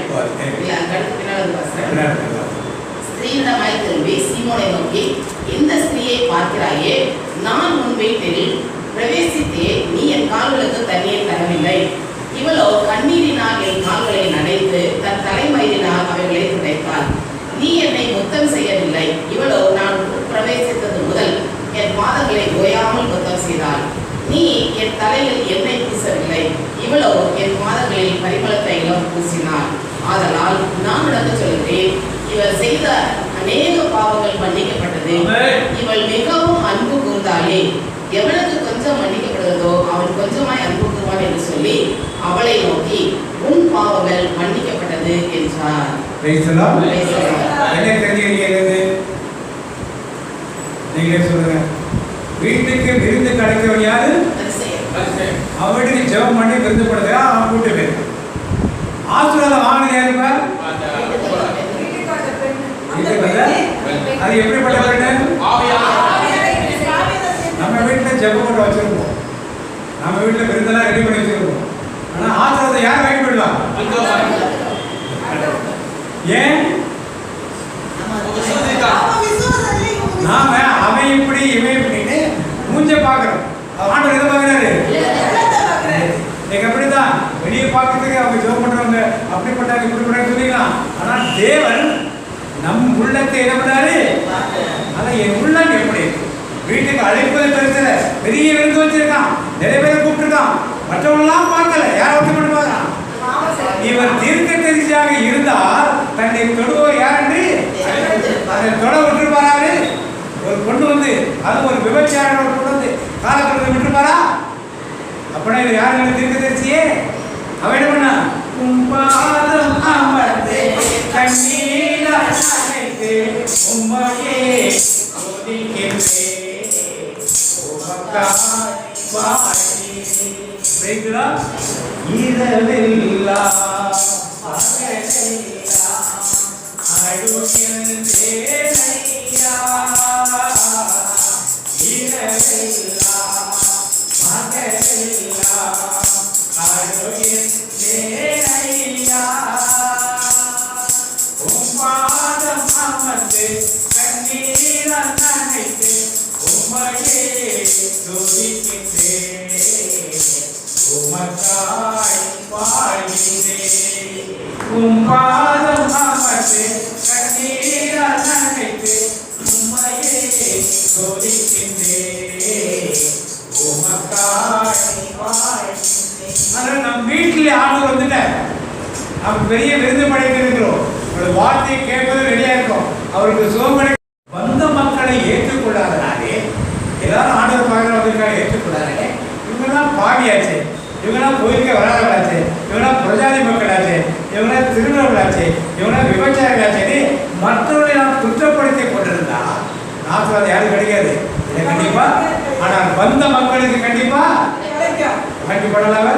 ஸ்திரீயிடமாய் திரும்பி சீமோனை நோக்கி, இந்த ஸ்திரீயை பார்க்கிறாயே, நான் உன் வீட்டில் பிரவேசித்தே நீ என் கால்களுக்கு தண்ணீர் தரவில்லை. இவளோ கண்ணீரினால் என் கால்களை நனைத்து தன் தலைமயிரினால் அவைகளை துடைத்தாள். நீ என்னை முத்தம் செய்யவில்லை. இவளோ நான் பிரவேசித்தது முதல் என் பாதங்களை ஓயாமல் முத்தம் செய்தாள். நீ என் தலையில் எண்ணெய் பூசவில்லை. இவளோ என் பாதங்களில் பரிமள தைலம் பூசினாள். ஆதலால் நான் உனக்கு சொல்கிறேன், இவள் செய்த அநேக பாவங்கள் மன்னிக்கப்பட்டது. இவள் மிகவும் அன்பு கூர்ந்தாளே. எவனுக்கு கொஞ்சம் மன்னிக்கப்படுவதோ அவன் கொஞ்சமாய் அன்பு கூறுவான் என்று சொல்லி அவளை நோக்கி, உன் பாவங்கள் மன்னிக்கப்பட்டது என்றார். நீங்களே சொல்லுங்க. வீட்டுக்கு விருந்து கிடைக்கவன் யாரு? அவன் வீட்டுக்கு ஜெபம் பண்ணி விருந்து படுறதா அவன் கூட்டு பேர். ஆசீர்வாதம் வாங்கினது யாருப்பா? அது எப்படிப்பட்ட பெண்ணு? நம்ம வீட்டில் ஜெபம் பண்ண வச்சிருப்போம், நம்ம வீட்டில் விருந்தெல்லாம் ரெடி பண்ணி வச்சிருப்போம். ஆனா ஆசீர்வாதத்தை யார் வாங்கி போயிடுவா? ஏன்? நாம அவன் இப்படி இவன் இப்படின்னு மூஞ்ச பாக்குறோம். ஆண்டவர் எதை பாக்குறாரு? எப்படிதான் வெளியே பார்க்கறதுக்கு அவங்க ஜெபம் பண்றவங்க அப்படிப்பட்டாங்க இப்படிப்பட்டாங்க சொல்லிக்கலாம். ஆனா தேவன் நம் உள்ளத்தை என்ன பண்ணாரு? அதான் என் உள்ளம் எப்படி வீட்டுக்கு அழைப்பதை பெருசல பெரிய விருந்து வச்சிருக்கான், நிறைய பேரை கூப்பிட்டுருக்கான். மற்றவங்களாம் பார்க்கல, யாரை ஒட்டி மட்டும் பார்க்கறான். சொன்னா இது யாரு தீர்க்க தெரிச்சியே அவன் என்ன பண்ணா பாதம் அமர்ந்து கண்ணீரால் நனைத்து உம்மையே துதிக்கின்றேன் உமக்காய் வாழி பிரேக்குதா இரவெல்லாம் பகலெல்லாம் அழுகின்றேன் ஐயா இரவெல்லாம் பகலெல்லாம் அழுகின்றேன் ஐயா உம் பாதம் அமர்ந்து கண்ணீரால் நனைத்து உம்மையே துதிக்கின்றேன் உமக்காய் வாழ்கின்றேன் உம் பாதம் அமர்ந்து கண்ணீரால் நனைத்து உம்மையே துதிக்கின்றேன் உமக்காய் வாழ்கின்றேன். ஆனால் நம் வீட்டில் ஆண்டு வந்துட்டார். நாம் பெரிய விருது படைத்திருக்கிறோம். ஒரு வார்த்தையை கேட்பது ரெடியா இருக்கும். அவருக்கு சுகமடை வந்த மக்களை ஏற்றுக்கொள்ளாதனாலே எல்லாரும் ஆண்டவர் பார்க்க வந்திருக்காங்க ஏற்றுக்கொள்ளாதே. இவங்கெல்லாம் பாவியாச்சு, இவங்கெல்லாம் கோயிலுக்கு வராதவளாச்சு, இவங்கெல்லாம் பிரஜாதி மக்களாச்சு, இவங்கெல்லாம் திருநர்களாச்சு, இவங்கெல்லாம் விபச்சாரிகளாச்சு மற்றவர்களை நாம் குற்றப்படுத்தி கொண்டிருந்தா நாற்பது யாரும் கிடைக்காது இது கண்டிப்பா. ஆனால் வந்த மக்களுக்கு கண்டிப்பா கண்டிப்படலாம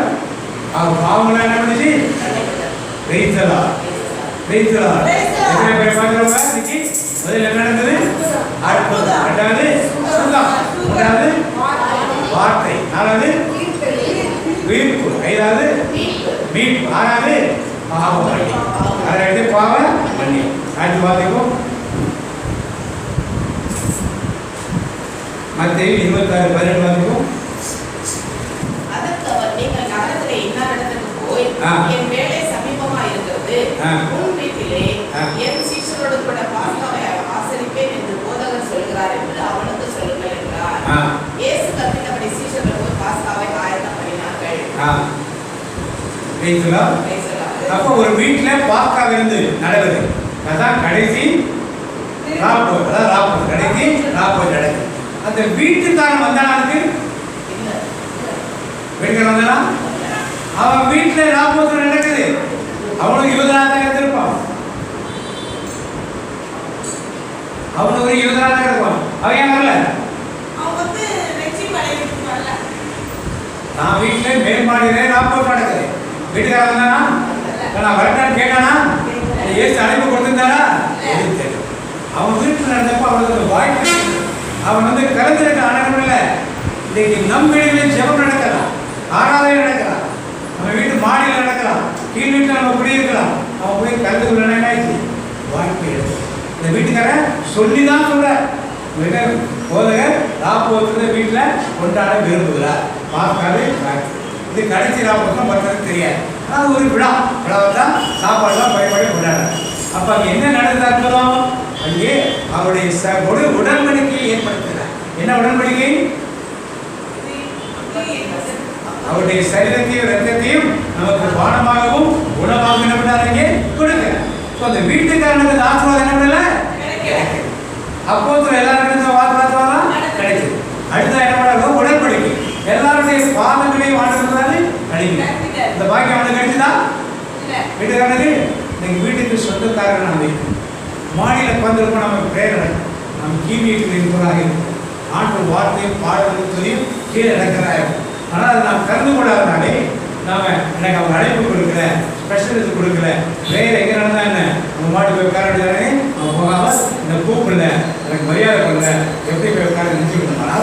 அவங்க பாவங்களா என்ன பண்ணுச்சு வைத்தலா வைத்தலா எத்தனை பேர் பார்க்கிறவங்க இன்னைக்கு முதல்ல என்ன நடந்தது அற்புதம், ரெண்டாவது சுகம், மூன்றாவது வார்த்தை, நாலாவது உயிர்ப்பு, ஐந்தாவது மீட்பு, ஆறாவது பாவ மன்னி. அதாவது பாவ மன்னி. அடுத்து பார்த்துக்கோ மத்தேயு 26:12 பார்த்துக்கோ. அதற்கு அவர் நீங்கள் நகரத்திலே இன்னாரிடத்துக்கு போய் என் வேலை சமீபமா இருக்கிறது உன் வீட்டிலே என் சீஷரோடு கூட பாஸ்காவை ஆசரிப்பேன் என்று போதகர் சொல்கிறார் என்று அவனுக்கு சொல்லுங்கள் என்றார். இயேசு கற்பித்தபடி சீஷர்கள் போய் பாஸ்காவை ஆயத்தம் பண்ணினார்கள். அப்போ ஒரு வீட்டுல பாஸ்கா விருந்து நடக்குது. அதான் கடைசி ராப்போ, அதான் ராப்போ கடைசி ராப்போ நடக்குது. அந்த வீட்டுக்காரன் வந்தானுக்கு வீட்டுக்காரன் வந்தானா அவன் வீட்டுல ராப்போத்து நடக்குது. அவனுக்கு 20 நாள் தான் இருப்பான். அவனுக்கு ஒரு 20 நாள் தான் இருப்பான். அவன் ஏன் வரல? நான் வீட்டுல மேல்மாடியில ராப்போத்து நடக்குது. வீட்டுக்காரன் வந்தானா? நான் வரட்டான்னு கேட்டானா? ஏசு அழைப்பு கொடுத்திருந்தாரா? அவன் வீட்டில் நடந்தப்ப அவனுக்கு வாய்ப்பு அவன் கலந்துருக்க அடங்கமில்ல. இன்னைக்கு நம் வீடுகளில் ஜெபம் நடக்கலாம், ஆராதனை நடக்கலாம், நம்ம வீட்டு மாடியில் நடக்கலாம், கீழ் வீட்டில் நம்ம குடியிருக்கலாம். அவன் போய் கலந்து கொள்ளனாச்சு வாய்ப்பு எடுத்து இந்த வீட்டுக்காரன் சொல்லி தான் சொல்ற போதகர் ராப்போத்துல வீட்டில் கொண்டாட விரும்புகிறார். பார்க்காது இது கடைசி ராப்போத்தம் பண்றது தெரியாது. ஆனால் ஒரு விழாவை தான் சாப்பாடுலாம் பயப்படி கொண்டாடுறாங்க. அப்போ அங்கே என்ன நடந்தது அற்புதம்? அங்கே அவருடைய உடன்படிக்கையை ஏற்படுத்துகிறார். என்ன உடன்படிக்கை? அவருடைய சரீரத்தையும் ரத்தத்தையும் நமக்கு பானமாகவும் உணவாகவும் என்ன பண்ணாங்க கொடுக்கிறார். அந்த வீட்டுக்காரனுக்கு ஆசீர்வாதம் என்ன பண்ணல அப்போ எல்லாருக்கும் வாக்குவாதம் கிடைக்குது. அடுத்த என்ன பண்ணாலும் உடன்படிக்கை எல்லாருடைய பாதங்களையும் வாழ்ந்துருந்தாரு கிடைக்கல. இந்த பாக்கியம் அவனுக்கு கிடைச்சுதா? வீட்டுக்காரனுக்கு இன்னைக்கு வீட்டுக்கு சொந்தக்காரன் நம்ம மாடியில் உட்காந்துருக்கோம். நமக்கு பிரேரணை நம்ம கீழீட்டில் இருப்பதாக இருக்கும். ஆண்டு வார்த்தையும் பாடலும் சொல்லியும் கீழே நடக்கிறாய். ஆனால் அதை நாம் கலந்து கொள்ளாதனாலே நாம் எனக்கு அவங்க அழைப்பு கொடுக்கல, ஸ்பெஷலிஸ்ட் கொடுக்கல, வேறு எங்கே நடந்தா என்ன நம்ம மாட்டு போய் உட்கார வேண்டியதானே அவன் போகாமல் இந்த கூப்பிடல, எனக்கு மரியாதை பண்ணல, எப்படி போய் உட்கார நினச்சிக்கணும்னா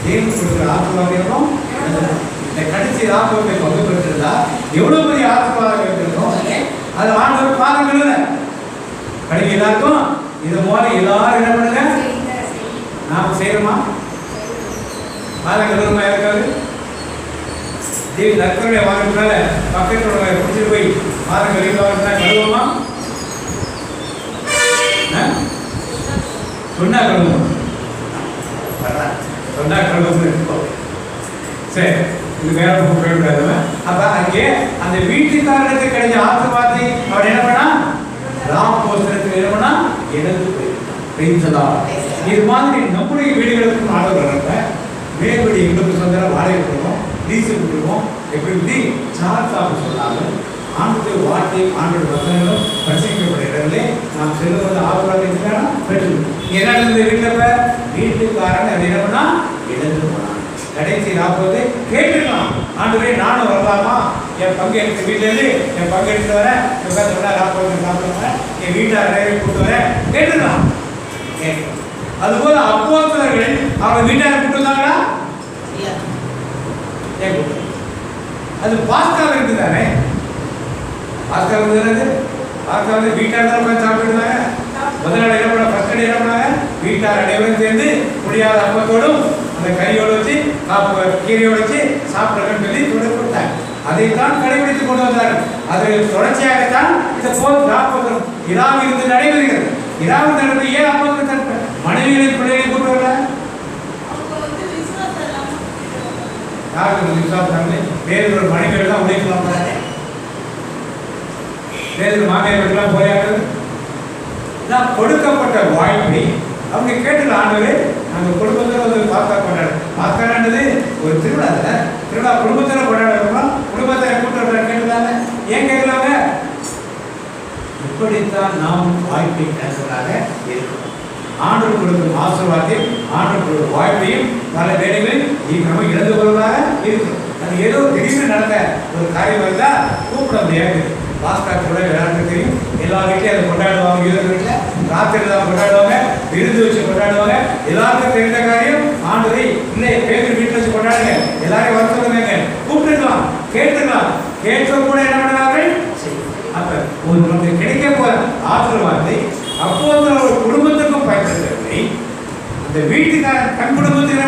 தேவன் கொடுக்குற ஆசீர்வாதம் இருக்கும். இந்த கடைசி ஆசீர்வாதத்தை பங்கு பெற்றிருந்தா எவ்வளோ பெரிய ஆசீர்வாதம் இருக்கும். அது ஆண்டவர் பாதங்கள் இல்லை கடைக்கு எல்லாருக்கும் இது போல எல்லாரும் என்ன பண்ணுங்க நாம செய்யறோமா? பாதங்கள் வருமா? இருக்காது. தேவி நற்கருடைய வாங்கினால பக்கத்தோட பிடிச்சிட்டு போய் பாதங்கள் வாங்கினா கழுவுமா? சொன்னா கழுவும் சொன்னா கழுவு. சரி, இது வேற பக்கம் போயிடாது. அப்ப அங்கே அந்த வீட்டுக்காரனுக்கு கிடைச்ச ஆசீர்வாதத்தை அவர் என்ன பண்ணா ராப்போஸ்தலத்துக்கு என்ன பண்ணா எடுத்து போயிருந்தான். இது மாதிரி நம்முடைய வீடுகளுக்கு ஆர்டர் வர்றப்ப மேல்படி எங்களுக்கு சொந்த வாடகை கொடுப்போம், லீஸு கொடுப்போம், எப்படி சாப்பிட சொல்லாமல் ஆண்டுடைய வார்த்தை ஆண்டுடைய வசனங்களும் பரிசீலிக்கப்பட்ட இடங்களே நாம் செல்லும்போது ஆர்வம் இருக்கிறானா பெற்று என்ன நடந்தது வீட்டில் வீட்டுக்காரன் அது என்ன பண்ணா இழந்து போனான். கடைசி 40 கேட்டுக்கலாம் ஆண்டுவே நானும் வரலாமா என் பங்கு எடுத்து வீட்டிலேருந்து என் பங்கு எடுத்து வரேன் 40 சாப்பிடுவேன் என் வீட்டார் நிறைய கூப்பிட்டு வரேன் கேட்டுக்கலாம் கேட்கலாம். அதுபோல அப்போஸ்தலர்கள் அவங்க வீட்டாரை கூப்பிட்டு வந்தாங்களா? அது பாஸ்காவில் இருக்குது தானே. பாஸ்காவில் இருந்தது பாஸ்காவில் வீட்டார் தான் உட்காந்து சாப்பிட்டுருந்தாங்க. முதல் நாள் என்ன பண்ண ஃபர்ஸ்ட் டே என்ன பண்ணாங்க வீட்டார் அனைவரும் சேர்ந்து முடியாத அப்பத்தோடும் அந்த கறியோடு வச்சு கீரையோடு வச்சு சாப்பிடுறேன்னு சொல்லி கொடுத்தாங்க. அதைத்தான் கடைபிடித்துக் கொண்டு வந்தார்கள். அது தொடர்ச்சியாகத்தான் இந்த போர் 40 இராவில் இருந்து நடைபெறுகிறது. இராவில் நடந்த ஏன் அப்போது மனைவிகளின் பிள்ளைகளை கூட்டு வரல? யாருக்கு விசுவாசம்? வேறு ஒரு மனைவிகள் தான் உழைக்கலாம், வேறு மாமியார்களுக்கெல்லாம் போராடுறது. கொடுக்கப்பட்ட வாய்ப்பை அவங்க கேட்டு ஆண்டவரே நாங்கள் குடும்பத்தில் வந்து பாஸ்கா கொண்டாடு. பாஸ்கானது ஒரு திருவிழா தானே. திருவிழா குடும்பத்தில் கொண்டாடுறோம். குடும்பத்தை கூட்டு கேட்டுதாங்க. ஏன் கேட்கலாங்க? இப்படித்தான் நாம் வாய்ப்பை கேட்கறதாக இருக்கிறோம். ஆண்டு கொடுக்கும் ஆசீர்வாதத்தையும் ஆண்டு கொடுக்கும் வாய்ப்பையும் பல வேலைகளில் நம்ம இழந்து கொள்வதாக இருக்கிறோம். அது ஏதோ திடீர்னு நடந்த ஒரு காரியம் இருந்தால் கூப்பிட முடியாது. பாஸ்கா கூட எல்லாருக்கும் தெரியும். எல்லா வீட்லையும் அதை கொண்டாடுவாங்க. யூத வீட்டில் ராத்திரி தான் கொண்டாடுவாங்க, விருந்து வச்சு கொண்டாடுவாங்க. எல்லாருக்கும் தெரிந்த காரியம். ஆண்டுரை இல்லை பேர் வீட்டில் வச்சு கொண்டாடுங்க, எல்லாரையும் வர சொல்லுங்க, கூப்பிட்டுக்கலாம், கேட்டுக்கலாம். கேட்க கூட என்ன பண்ணார்கள்? அப்ப ஒரு நமக்கு கிடைக்க போற ஆசீர்வாதத்தை அப்போது ஒரு குடும்பத்துக்கும் பயன்படுத்தவில்லை, அந்த வீட்டுக்காரன் தன் குடும்பத்தினர்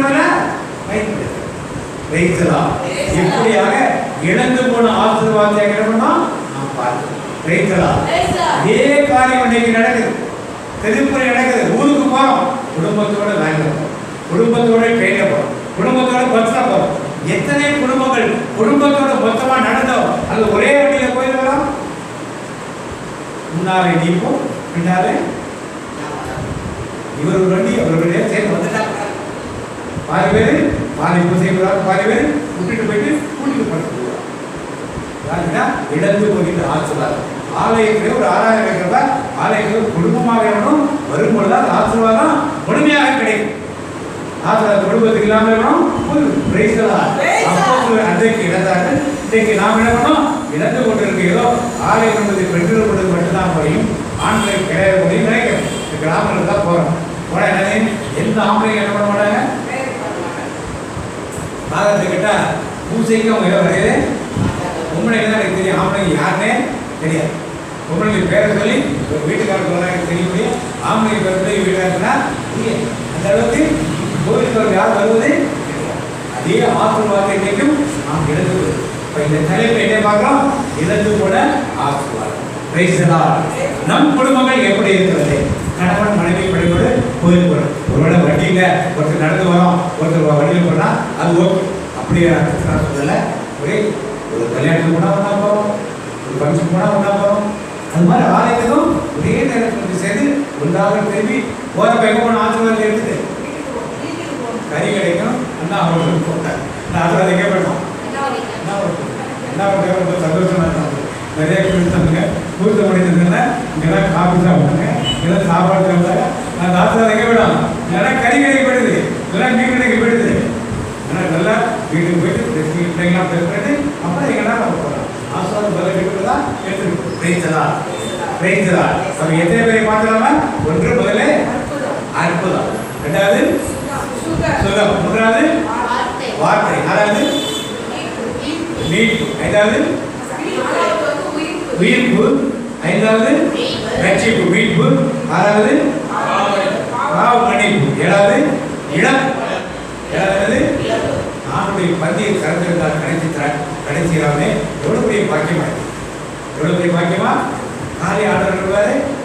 வைக்கலாம். இப்படியாக இழந்து போன ஆசீர்வாதத்தை என்ன பண்ணோம் நாம் பார்த்தோம். வைக்கலாம். இதே காரியம் இன்னைக்கு நடக்குது. திருப்பதி நடக்குது. ஊருக்கு போறோம், குடும்பத்தோட வேலை போறோம், குடும்பத்தோட ட்ரெயின்ல போறோம், குடும்பத்தோட பஸ்ல போறோம். எத்தனை குடும்பங்கள் குடும்பத்தோட மொத்தமா நடந்தோம். அது ஒரே வண்டியில போயிட்டு வரோம். முன்னாலே நீப்போம், பின்னாலே இவர் ஒரு வண்டி அவர்களுடைய சேர்ந்து வந்துட்டாங்க. பாதி பேர் பாதி செய்வாங்க, பாதி பேர் விட்டுட்டு போயிட்டு கூட்டிட்டு படுத்துருவாங்க. இழந்து போகின்ற ஆசீர்வாதம். ஆலயத்தில் ஒரு 6000 ரூபாய் ஆலயத்தில் குடும்பமாக இருக்கணும். வரும்பொழுது அந்த ஆசீர்வாதம் முழுமையாக கிடைக்கும். ஆசீர்வாதம் குடும்பத்துக்கு இல்லாமல் இருக்கணும். அன்றைக்கு இழந்தார்கள். இன்றைக்கு நாம் என்ன பண்ணோம்? இழந்து கொண்டிருக்க ஏதோ ஆலயம் என்பதை பெற்றுக்கொண்டது மட்டும்தான் முடியும். ஆண்களை கிடையாது முடியும் நினைக்கிறேன். கிராமங்களுக்கு தான் போகிறோம். போனால் என்னது எந்த ஆம்பளைங்க என்ன பண்ண மாட்டாங்க? பாதத்துக்கிட்ட பூசைக்கு அவங்க ஏதோ வரையது. பொம்பளைங்க தான் எனக்கு தெரியும், ஆம்பளைங்க யாருன்னே தெரியாது. பொம்பளைங்க பேரை சொல்லி வீட்டுக்காரர் சொல்கிறாங்க தெரிய முடியும். ஆம்பளை பேர் சொல்லி வீட்டுக்காரனா அந்த அளவுக்கு கோவிலுக்கு யார் வருவது? அதே ஆசீர்வாதத்தை இன்றைக்கும் நாம் இழந்து போகிறோம். இப்போ இந்த தலைப்பை என்ன பார்க்கிறோம்? இழந்து போன ஆசீர்வாதம். நம் குடும்பங்கள் எப்படி இருக்கிறது? கணவன் மனைவி படிப்போடு கோயில் போகிறோம். ஒருவேளை வண்டியில் ஒருத்தர் நடந்து வரோம், ஒருத்தர் வண்டியில் போனால் அது ஓகே. அப்படியே நான் சொல்லலை. ஒரே ஒரு கல்யாணத்துக்கு போனால் ஒன்றா போகிறோம், ஒரு ஃபங்க்ஷன் போனால் ஒன்றா போகிறோம். அது மாதிரி ஆலயத்துக்கும் ஒரே நேரத்தில் சேர்ந்து ஒன்றாக திரும்பி போகிறப்ப எங்கே போன ஆசீர்வாதத்தை எடுத்துட்டு கறி கிடைக்கும். அண்ணா அவங்களுக்கு போட்டாங்க. நான் ஆசீர்வாதம் கேட்பேன். என்ன பண்ணுறது? ரொம்ப சந்தோஷமாக இருக்கும். நிறைய கொடுத்தாங்க. பூர்த்த முடிந்ததுன்னா இங்கெல்லாம் காஃபி சாப்பிடுங்க, இதெல்லாம் சாப்பாடு சாப்பிட்டாங்க. நான் ஆசீர்வாதம் எங்கே விடும்? இதெல்லாம் கறி கிடைக்கப்படுது, இதெல்லாம் மீன் கிடைக்கப்படுது. ஆனால் நல்லா வீட்டுக்கு போயிட்டு பிள்ளைங்களாம் பேசுறது. அப்புறம் எங்கன்னா நம்ம போகலாம். ஆசீர்வாதம் பதில் கிட்டதா எடுத்துருக்கோம். பிரைத்தலாம் பிரைத்தலாம். நம்ம எத்தனை பேரை பார்க்கலாமா? ஒன்று முதல்ல அற்புதம், ரெண்டாவது சுகம், மூன்றாவது வார்த்தை, நாலாவது மீட்பு, ஐந்தாவது உயிர்ப்பு, ஐந்தாவது ரட்சிப்பு மீட்பு, ஆறாவது பாவ மன்னிப்பு, ஏழாவது இழப்பு. ஏழாவது நானுடைய பந்தியை கலந்திருந்தால் கடைசியாவே எவ்வளவு பெரிய பாக்கியமா இருக்கு. எவ்வளவு பெரிய பாக்கியமா காலை ஆர்டர்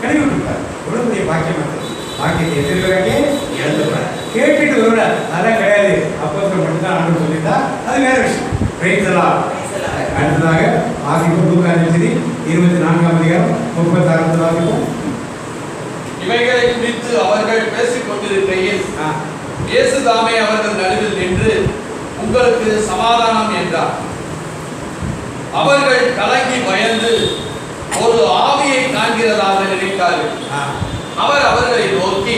கழுவி விட்டுருப்பார். எவ்வளவு பெரிய பாக்கியமா இருக்கு. பாக்கியத்தை எதிர்க்கிறாங்க இழந்துடுறாங்க. கேட்டுட்டு வருவ அதெல்லாம் கிடையாது. அப்போ மட்டும்தான் ஆண்டு சொல்லிட்டா அது வேற விஷயம். பிரைத்தலாம். அடுத்ததாக வாசிப்போம். லூக்காஸ் 24ஆம் அதிகாரம் 36 வாசிப்போம். இவைகளை குறித்து அவர்கள் பேசிக் கொண்டிருக்கையில் இயேசு தாமே அவர்கள் நடுவில் நின்று உங்களுக்கு சமாதானம் என்றார். அவர்கள் கலங்கி பயந்து ஒரு ஆவியை காண்கிறதாக நினைத்தார்கள். அவர் அவர்களை நோக்கி,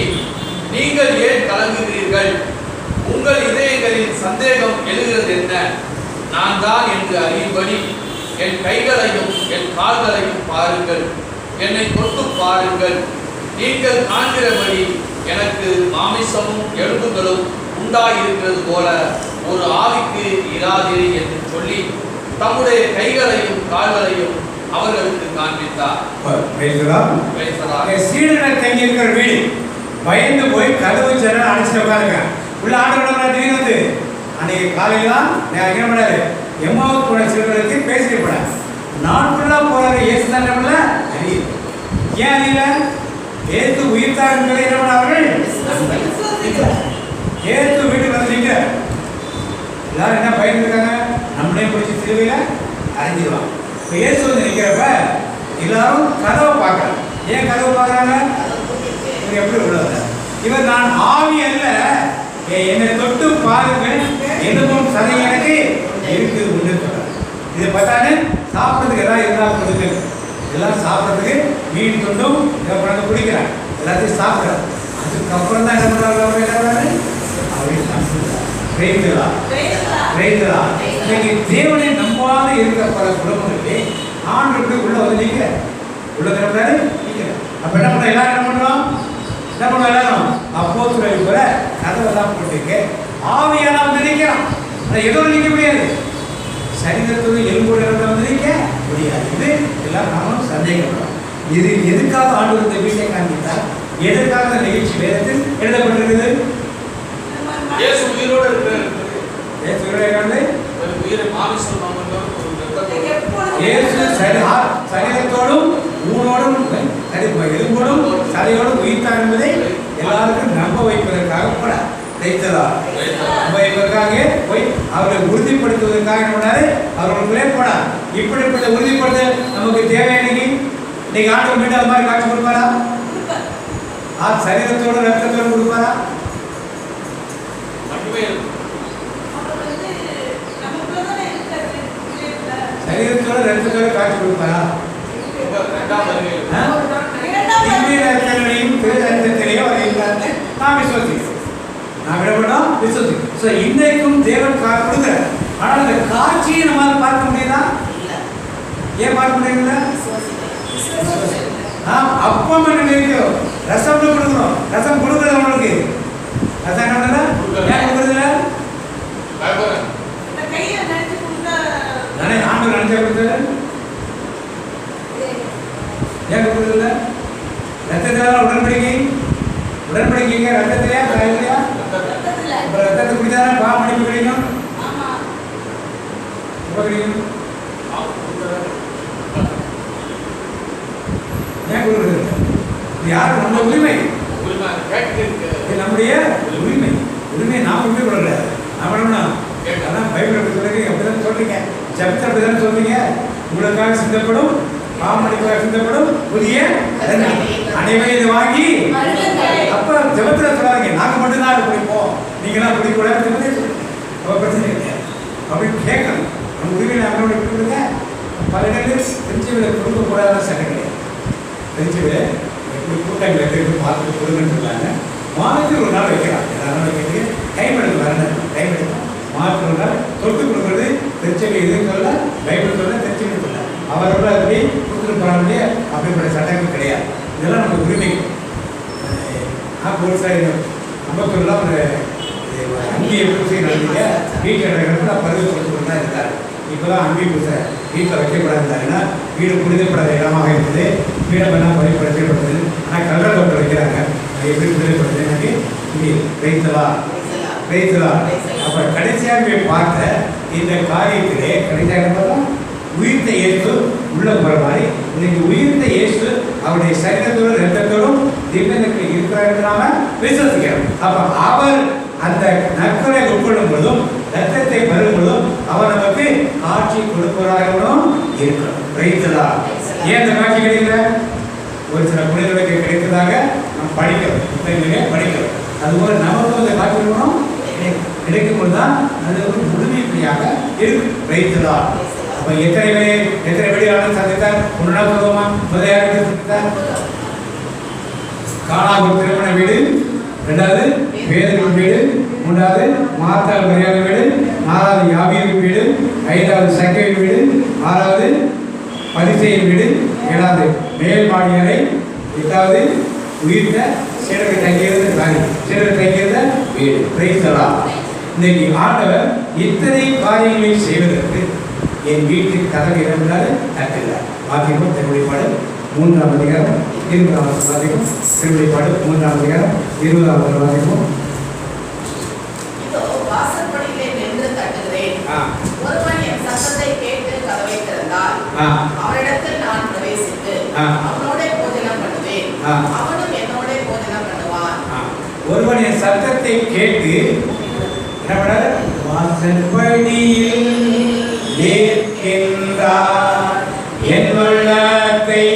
நீங்கள் ஏன் கலங்குகிறீர்கள்? உங்கள் இதயங்களில் சந்தேகம் எழுகிறது என்ன? நான் தான் என்று அறியும்படி என் கைகளையும் என் கால்களையும் பாருங்கள், என்னை தொட்டு பாருங்கள். நீங்கள் காண்கிறபடி எனக்கு மாமிசமும் எலும்புகளும் உண்டாயிருக்கிறது போல ஒரு ஆவிக்கு இராதே என்று சொல்லி தம்முடைய கைகளையும் கால்களையும் அவர்களுக்கு காண்பித்தார். சீடர்கள் தங்கி இருக்கிற வீடு பயந்து போய் கதவு ஜன்னல் அடிச்சுட்டு உட்காருங்க. உள்ள ஆண்டவரோட திடீர்னு வந்து அன்னைக்கு காலையில நான் என்ன பண்ணாரு, எம்மாவுக்கு போன சீடர்களுக்கு பேசிட்டு போனேன். நான் ஃபுல்லா போறாரு இயேசு தான் நம்மள அறியுது. ஏன் அறியல? ஏத்து உயிர்த்தார் என்பதை என்ன பண்ணார்கள்? ஏத்து வீட்டுக்கு வந்துட்டீங்க. எல்லாரும் என்ன பயந்துருக்காங்க? நம்மளே பிடிச்சி திருவிழா அறிஞ்சிடுவான். இப்போ இயேசு வந்து நிற்கிறப்ப எல்லாரும் கதவை பார்க்குறாங்க. ஏன் கதவை பார்க்குறாங்க? இவர் எப்படி உள்ளது? இவர் நான் ஆவி அல்ல, என்னை தொட்டு பாருங்கள், எதுவும் சதை எனக்கு இருக்குது உண்டு சொல்றாரு. இதை பார்த்தானே சாப்பிட்றதுக்கு எதாவது இருந்தாலும் கொடுங்க. எல்லாம் சாப்பிட்றதுக்கு மீன் துண்டும் இதை குடிக்கிறாங்க. எல்லாத்தையும் சாப்பிட்றாரு. அதுக்கப்புறம் தான் என்ன பண்ணுறாரு? தேவனை நம்பாத இருக்கிற பல குடும்பங்களே ஆண்டு உள்ள வந்து நீங்க உள்ள திறப்பாரு நீங்க. அப்ப என்ன பண்ண எல்லாரும் என்ன பண்றோம்? என்ன பண்ண எல்லாரும் அப்போஸ்தலர்கள் போல கதவெல்லாம் போட்டுக்க ஆவியால வந்து நிற்கிறான். அதை எதுவும் நிற்க முடியாது. சரீரத்தோடு எலும்போடு வந்து நிற்க முடியாது. இது எல்லாம் நாமும் சந்தேகப்படுறோம். இது எதுக்காக ஆண்டு இந்த வீட்டை காண்பித்தார்? எதற்காக இந்த நிகழ்ச்சி வேதத்தில் எழுதப்பட்டிருக்குது? இயேசு உயிரோடு இருக்கிறார். இயேசு உயிரோடு இருக்கிறார். ஒரு உயிரை மாமிசம் இயேசு சரீரத்தோடும் ஊனோடும் எலும்போடும் சதையோடும் உயிர்த்தார் என்பதை எல்லாருக்கும் நம்ப வைப்பதற்காக போல நம்ப வைப்பதற்காக போய் அவரை உறுதிப்படுத்துவதற்காக என்ன பண்ணாரு? அவர்களுக்குள்ளே போனார். இப்படிப்பட்ட உறுதிப்படுத்த நமக்கு தேவை. இன்னைக்கு ஆண்டு மீண்டும் அது மாதிரி காட்சி கொடுப்பாரா? சரீரத்தோடு ரத்தத்தோடு கொடுப்பாரா? சரீரத்தோட ரத்தத்தோட காட்சி கொடுப்பாரா? நாம் விசுவாசிக்கிறோம். நாம் விடப்பட்டோம் விசுவாசிக்கிறோம். இன்றைக்கும் தேவன் கொடுக்கிறார். ஆனால் அந்த காட்சியை நம்மால் பார்க்க முடியுதா? ஏன் பார்க்க முடியல? அப்பம் என்ன நினைக்கிறோம்? ரசம் கொடுக்குறோம். ரசம் கொடுக்குறது அவங்களுக்கு ரசம் என்ன பண்ணல? ஏன் கொடுக்குறதுல? நானே ஆண்டு நினைச்சா கொடுத்தது ஏன் கொடுக்குறதுல? ரத்தத்தினால உடன்படிக்கைங்க ரத்தத்திலையா தலையிலையா? அப்புறம் ரத்தத்தை குடித்தானே பாவமன்னிப்பு கிடைக்கும். எப்போ கிடைக்கும்? ஏன் கொடுக்குறது? யாரும் நம்ம உரிமை, நம்முடைய உரிமையை நாம் விட்டு கொடுக்கல. நம்ம அதான் பைபிள் அப்படி சொல்லுங்க. அப்படிதான் சொல்றீங்க, ஜபத்தை அப்படிதான் சொல்றீங்க. உங்களுக்காக சிந்தப்படும் பாவமன்னிப்புக்காக சிந்தப்படும் புதிய அனைவரும் இதை வாங்கி அப்ப ஜபத்துல சொல்லாதீங்க நாங்க மட்டும்தான் அதை குடிப்போம், நீங்களாம் குடிக்கூடாது பிரச்சனை இல்லை அப்படின்னு கேட்கணும். நம்ம உரிமையை நம்மளோட விட்டு கொடுங்க. பல இடங்களில் திருச்சிவில கொடுக்கக்கூடாதுன்னு சட்டம் கிடையாது. திருச்சிவில எப்படி கூட்டங்கள் எடுத்து பார்த்துட்டு கொடுங்கன்னு சொன்னாங்க. மாதத்தில் ஒரு நாள் வைக்கிறாங்க. எல்லாரும் கேட்டு டைம் எடுத்து வரணும். டைம் எடுக்கணும். மாதத்தில் ஒரு நாள் தொட்டு கொடுக்குறது திருச்சபை எதுவும் சொல்ல, பைபிள் சொல்ல, திருச்சபை சொல்ல. அவரோட அப்படி கொடுத்துட்டு போன முடிய அப்படிப்பட்ட சட்டங்கள் கிடையாது. இதெல்லாம் நமக்கு உரிமைக்கும். போலீஸாக நம்ம சொல்லலாம். ஒரு அங்கேயே பூசை நடந்தீங்க வீட்டில் நடக்கிறப்ப பருவ கொடுத்துட்டு தான் இருந்தார். இப்போ தான் அங்கேயே பூசை வீட்டில் வைக்கப்படாதுன்னா வீடு புனிதப்படாத இடமாக இருக்குது. வீடை எல்லாம் பரிப்படுத்தப்பட்டது. ஆனால் கல்லறை தொட்டு வைக்கிறாங்க. அது எப்படி புனிதப்படுது எனக்கு இங்கே வைத்தலா. அப்போ கடைசியாக போய் பார்த்த இந்த காரியத்திலே கடைசியாக பார்த்தா உயிர்த்த இயேசு உள்ள போகிற மாதிரி இன்னைக்கு உயிர்த்த இயேசு அவருடைய சரீரத்தோடும் ரத்தத்தோடும் திவ்யனுக்கு இருக்கிறார் நாம விசுவாசிக்கிறோம். அப்போ அவர் அந்த நற்கரை உட்கொள்ளும் பொழுதும் ரத்தத்தை பெறும் பொழுதும் அவர் நமக்கு காட்சி கொடுப்பவராகவும் இருக்கிறோம். வைத்தலா. ஏன் அந்த காட்சி கிடைக்கல? ஒரு சில புனிதர்களுக்கு கிடைத்ததாக நாம் படிக்கிறோம், புத்தகங்களே படிக்கிறோம். அதுபோல நமக்கு அந்த காட்சி கிடைக்கும் பொழுது தான் அது ஒரு முழுமையாக இருக்கு. வைத்தலா. அப்ப எத்தனை வீடுகளை சந்தித்தார்? ஒன்னா சொல்லுவோமா? முதல் யாருக்கு சந்தித்தார்? கானாவுக்கு திருமண வீடு, இரண்டாவது பேதுருவின் வீடு, மூன்றாவது மார்த்தாள் மரியாள் வீடு, நாலாவது யாவீரின் வீடு, ஐந்தாவது சக்கேவின் வீடு, ஆறாவது பரிசேயின் வீடு, ஏழாவது மேல் மாடி அறை, எட்டாவது உயிர்த்த சீடர்கள் தங்கியிருந்த வீடு. Praise the Lord. இன்னைக்கு ஆண்டவர் இத்தனை காரியங்களை செய்வதற்கு என் வீட்டுக்கு கதவு இருந்தால் தட்டுகிறார். வாக்கியம் திருவெளிப்பாடு 3ஆம் அதிகாரம் 20ஆம் வாக்கியம். திருவெளிப்பாடு 3ஆம் அதிகாரம் 20ஆம் வாக்கியம். இதோ வாசற்படியிலே நின்று தட்டுகிறேன். ஒருவன் என் சத்தத்தை கேட்டு கதவை திறந்தால் அவரிடத்தில் நான் பிரவேசித்து அவனோட போஜனம் பண்ணுவேன், அவனும் என்னோட போஜனம் பண்ணுவான். ஒருவன் என் சத்தத்தை கேட்டு வாசற்படியில் நிற்கின்றார், என் உள்ளத்தை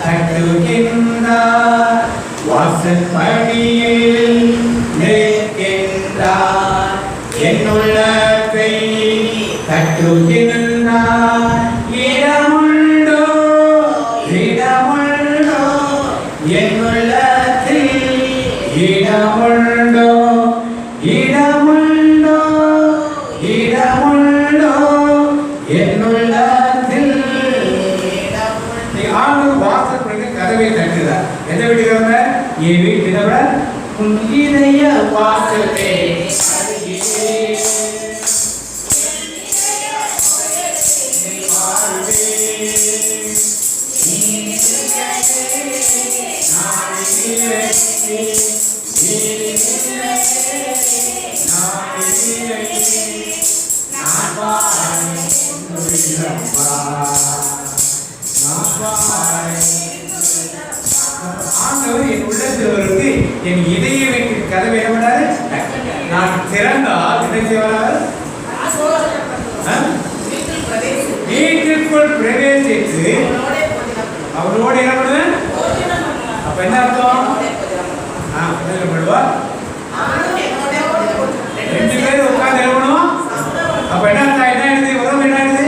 தட்டுகின்றார். வாசற்படியில் நிற்கின்றார், என் உள்ளத்தை தட்டுகின்றார். இடமுண்டோ இடமுண்டோ என் உள்ளத்தில், இடமுண்டோ இடமுண்டோ இடமுண்டோ என் உள்ளத்தில். ஆண்டவர் வாசற்படிக்கு கதவை தட்டுகிறார். எதை விடுகிறாங்க? என் வீட்டினை விட உன் இதய வாசலை ஆண்டவர் என் உள்ளத்திற்கு என் இதய வீட்டின் கதவை விடாது. நான் திறந்தால் என்ன செய்வார்? வீட்டிற்குள் பிரவேசித்து அவரோடு என்ன பண்ணுவேன்? அப்ப என்ன அர்த்தம்? பண்ணுவார். 2 பேர் உட்கார்ந்து எழுவணும். அப்ப என்ன அர்த்தம்? என்ன எழுது? உறவு என்ன எழுது?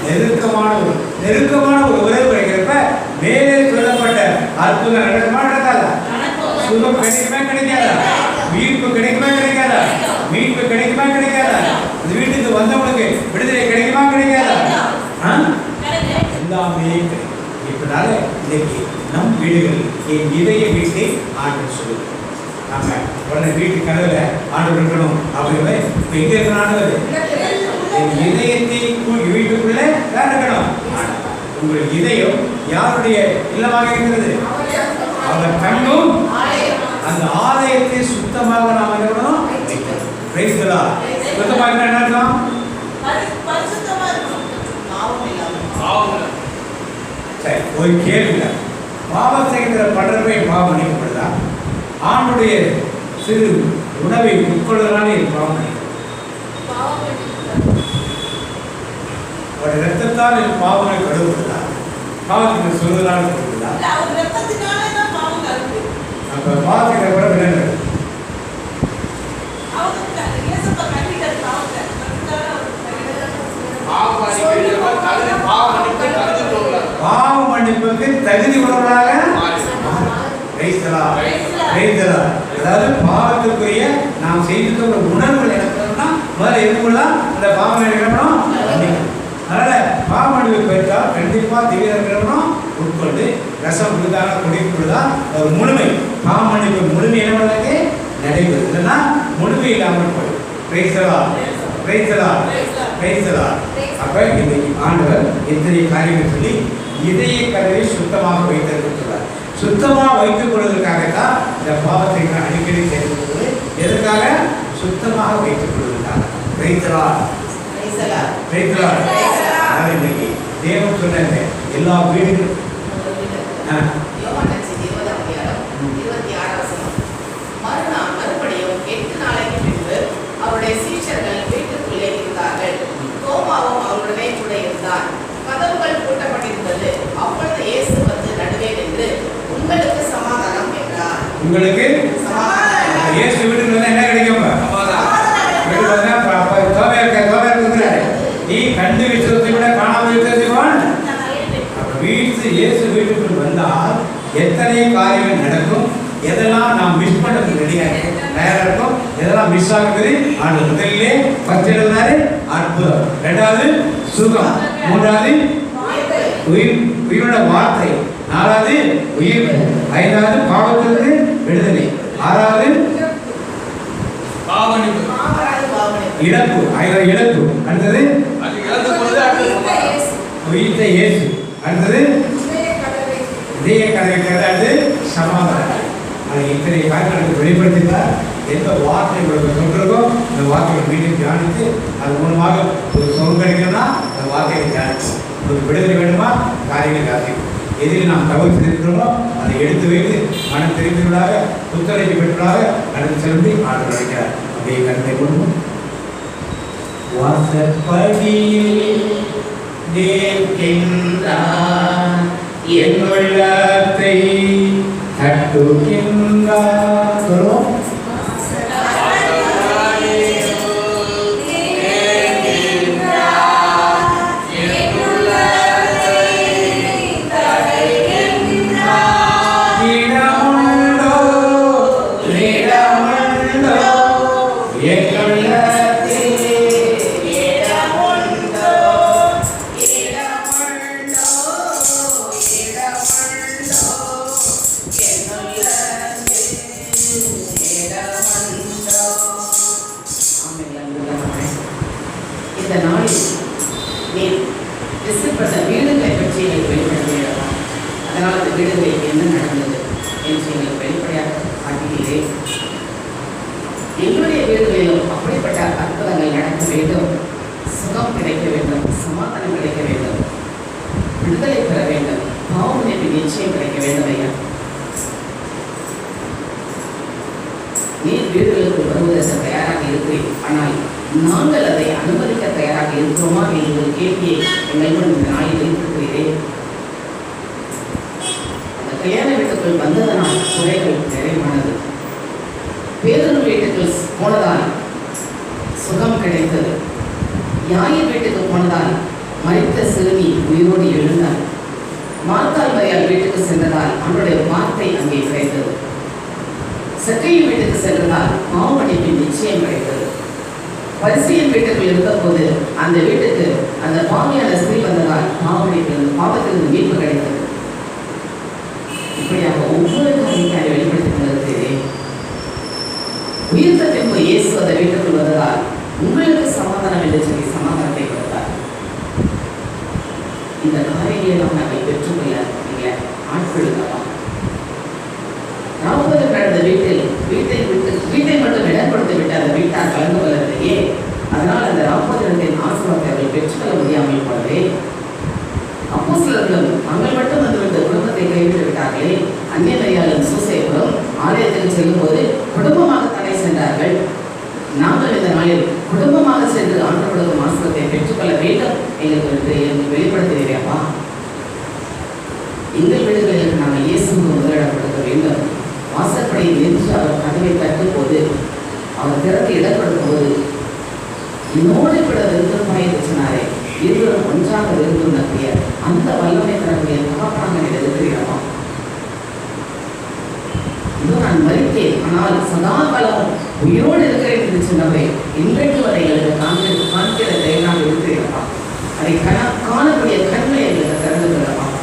நெருக்கமான ஒரு உறவு கிடைக்கிறப்ப மேலே சொல்லப்பட்ட அற்புதம் நடக்குமா நடக்காதா? சுகம் கிடைக்குமா கிடைக்காதா? மீட்பு கிடைக்குமா கிடைக்காதா? மீட்பு கிடைக்குமா கிடைக்காதா? இந்த வீட்டுக்கு வந்தவங்களுக்கு விடுதலை கிடைக்குமா கிடைக்காதா? எல்லாமே இப்பனால இன்னைக்கு நம் வீடுகள் என் இதய வீட்டை ஆண்டவர் சொல்லுது. நம்ம உடனே வீட்டு கதவுல ஆண்டவர் இருக்கணும் அப்படிங்கிற இப்ப எங்க இருக்கணும்? ஆண்டவர் என் இதயத்தை வீட்டுக்குள்ள தான் இருக்கணும். உங்கள் இதயம் யாருடைய இல்லமாக இருக்கிறது? அவர் கண்ணும் அந்த ஆலயத்தை சுத்தமாக நாம் இருக்கணும். Praise the Lord. சுத்தமாக என்ன அர்த்தம்? சரி, ஒரு கேள்வி. பாவம் செய்கிற படர்வை பாவம் மன்னிக்கப்படுதா? ஆணுடைய சிறு உணவை உட்கொள்வதனாலே பாவம் ஒரு ரத்தத்தால் என் பாவங்களை கழுவுகிறதா? பாவத்துக்கு சொல்வதனால கழுவுகிறதா? அப்ப பாவத்துக்கு கூட விளங்குறது பாவ மன்னிப்புக்கு தகுதி உள்ளவர்களாக. அதாவது பாவத்துக்குரிய நாம் செய்திருக்கிற உணர்வுகள் எனக்குன்னா முதல்ல எதுக்குள்ளதான் அந்த பாவம் நினைக்கணும். அதனால பாவ மன்னிப்பு பெற்றால் கண்டிப்பா திவ்யம் உட்கொண்டு ரசம் கொடுத்தாங்க குடிக்கொண்டுதான் ஒரு முழுமை. பாவ மன்னிப்பு முழுமை என்னவதற்கு நடைபெறும். இல்லைன்னா முழுமை இல்லாமல் போயிடும். அப்ப இன்னைக்கு ஆண்டவர் எத்தனை காரியங்கள் சொல்லி இதய கதவை சுத்தமாக வைத்திருக்கிறார். சுத்தமாக வைத்துக் கொள்வதற்காகத்தான் இந்த பாவத்தை அடிக்கடி செய்து கொள்வது. எதற்காக? சுத்தமாக வைத்துக் கொள்வதற்காக. இன்னைக்கு தேவன் சொன்ன எல்லா வீடுகளும் மறுபடியும் 8 நாளைக்கு பின்பு அவருடைய சீஷர்கள் வீட்டுக்குள்ளே இருந்தார்கள். தோமாவும் அவருடனே கூட இருந்தார். கதவுகள் பூட்டப்பட்டிருந்தது. அப்பொழுது இயேசு வந்து நடுவே நின்று உங்களுக்கு சமாதானம் என்றார். உங்களுக்கு சமாதானம். இயேசு வீட்டுக்குள்ள என்ன கிடைக்கும்? சமாதானம். நீ கண்டு விசுவாசம் இயேசு வீட்டுக்குள் வந்தால் எத்தனை காரியங்கள் நடக்கும், எதெல்லாம் நாம் மிஸ் பண்ணுறது தயாராக இருக்கும், எதெல்லாம் மிஸ் ஆகுது. ஆண்டு முதலிலே ஃபர்ஸ்ட் எழுதினாரு அற்புதம், ரெண்டாவது சுகம், மூன்றாவது உயிரோட வார்த்தை, நாலாவது உயிர், ஐந்தாவது பாவத்திலிருந்து விடுதலை, ஆறாவது இழப்பு, இழப்பு, அடுத்தது உயிர்த்த இயேசு, அடுத்தது இதய கதை, அடுத்து சமாதானம். அது இத்தனை காரியங்களுக்கு வெளிப்படுத்தினார். எந்த வார்த்தை உங்களுக்கு சொல்றதோ அந்த வார்த்தையை வீட்டில் தியானித்து அது மூலமாக ஒரு சுகம் கிடைக்கணும்னா அந்த வார்த்தையை தியானிச்சு, ஒரு விடுதலை வேண்டுமா காரியங்கள் யாரையும் எதில் நாம் தவறு செய்திருக்கிறோமோ அதை எடுத்து வைத்து மனம் தெரிந்தவர்களாக புத்தரைக்கு பெற்றவர்களாக நடந்து செலுத்தி ஆண்டு நினைக்கிறார். அப்படியே கருத்தை கொண்டு வாசப்படியில் நிற்கின்றார், என் உள்ளத்தை தட்டுகின்றார். சொல்லுவோம். இந்த நாளில் நீ விசிப்பட்ட வீடுகளை பற்றி எனக்கு வெளிப்படுத்திடலாம். அதனால் அந்த வீடுகளில் என்ன நடந்தது என்று எங்களுக்கு வெளிப்படையாக காட்டிலே எங்களுடைய வீடுகளிலும் அப்படிப்பட்ட அற்புதங்கள் நடக்க வேண்டும், சுகம் கிடைக்க வேண்டும், சமாதானம் கிடைக்க வேண்டும், விடுதலை பெற வேண்டும், பாவமன்னிப்பு நிச்சயம் கிடைக்க வேண்டும். ஐயா, நீர் வீடுகளுக்கு வருவதற்கு தயாராக இருக்கிறேன், ஆனால் நாங்கள் அதை அனுமதிக்க தயாராக இருக்கிறோமா என்ற ஒரு கேள்வியை எங்களுடன் இந்த நாளில் வைத்திருக்கிறேன். அந்த கல்யாண வீட்டுக்குள் வந்ததனால் குறைகள் நிறைவானது. பேதர் வீட்டுக்குள் போனதால் சுகம் கிடைத்தது. யாயின் வீட்டுக்கு போனதால் மரித்த சிறுமி உயிரோடு எழுந்தார். மார்த்தாள் மரியாள் வீட்டுக்கு சென்றதால் அவருடைய வார்த்தை அங்கே கிடைத்தது. சக்கையின் வீட்டுக்கு சென்றதால் பாவமன்னிப்பின் நிச்சயம் கிடைத்தது. பரிசேயன் வீட்டுக்குள் இருந்த போது அந்த வீட்டுக்கு அந்த பாவியான ஸ்திரீ வந்ததால் பாவத்திலிருந்து மீட்பு கிடைத்தது. இப்படியாக ஒவ்வொரு காரியத்தை வெளிப்படுத்திக் கொண்டிருக்கிறேன். உயிர்த்த பின்பு இயேசு அந்த வீட்டுக்குள் வந்ததால் உங்களுக்கு சமாதானம் என்று சொல்லி சமாதானத்தை கொடுத்தார். இந்த காரியங்களை நாங்கள் பெற்றுக்கொள்ள நீங்கள் ஆட்கொள்ளுக்கலாம். 40 கடந்த வீட்டை மட்டும் இடம் கொடுத்து விட்டு அந்த வீட்டார் கலந்து கொள்ளவில்லையே. அதனால் அந்த 40 இடத்தின் ஆசீர்வாதத்தை அவர்கள் பெற்றுக்கொள்ள முடியாமல் போலவே அப்போஸ்தலர்களும் தாங்கள் மட்டும் வந்துவிட்டு குடும்பத்தை கைவிட்டு விட்டார்களே. அந்நிய மரியாளும் சூசையர்களும் ஆலயத்துக்கு செல்லும் போது குடும்பமாக தடை சென்றார்கள். நாங்கள் இந்த நாளில் குடும்பமாக சென்று ஆண்டு கொடுக்கும் ஆசீர்வாதத்தை பெற்றுக்கொள்ள வேண்டும் எங்களுக்கு வெளிப்படுத்துகிறேப்பா. எங்கள் வீடுகளில் நாங்கள் இயேசுக்கு முதலிடம் கொடுக்க வேண்டும். வாசற்படியில் நின்று அவர் கதவை தட்டும் போது அவர் திறந்து இடம் கொடுக்கும் போது என்னோடு கூட விருப்பமாக சொன்னாரே, இருவரும் ஒன்றாக விரும்பும் நம்பிய அந்த வல்லமை தரக்கூடிய தகப்பனாக இருக்கிறோம். இதோ நான் மறித்தேன், ஆனால் சதா காலம் உயிரோடு இருக்கிறேன் என்று சொன்னவை இன்றைக்கு வரை எங்களுக்கு காண்கிற தேவனாக இருக்கிறோம். அதை காணக்கூடிய கண்களை எங்களுக்கு திறந்து கொள்ளலாம்.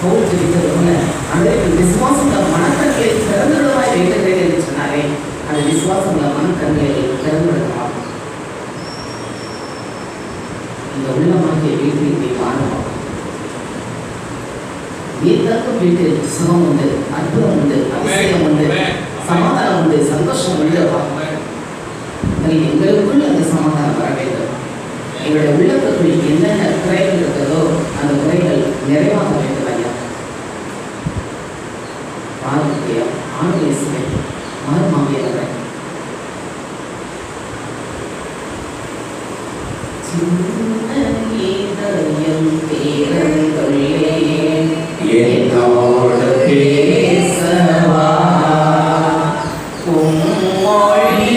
பவுல் ஜெபித்தது போல அதற்கு விசுவாசம் மனக்கண்களை திறந்துள்ளவாய் வேண்டுகிறேன் என்று சொன்னாரே, அந்த விசுவாசம் மனக்கண்களை திறந்து விடலாம். இந்த உள்ளமாகிய வீட்டில் காணலாம். வீட்டிற்கும் வீட்டில் சுகம் உண்டு, அற்புதம் உண்டு, அதிசயம் உண்டு, சமாதானம் உண்டு, சந்தோஷம் உண்டு. எங்களுக்குள் அந்த சமாதானம் வர வேண்டும். எங்களுடைய உள்ளத்துக்குள் என்னென்ன குறைகள் இருக்கிறதோ அந்த குறைகள் நிறைவாக வேண்டும். ஐயா, பாரதிய ஆண்களை சிலை மாறுமாவியவரை இதயம் தேர்ந்துள்ளே என்னோடு பேசவா உம்மொழி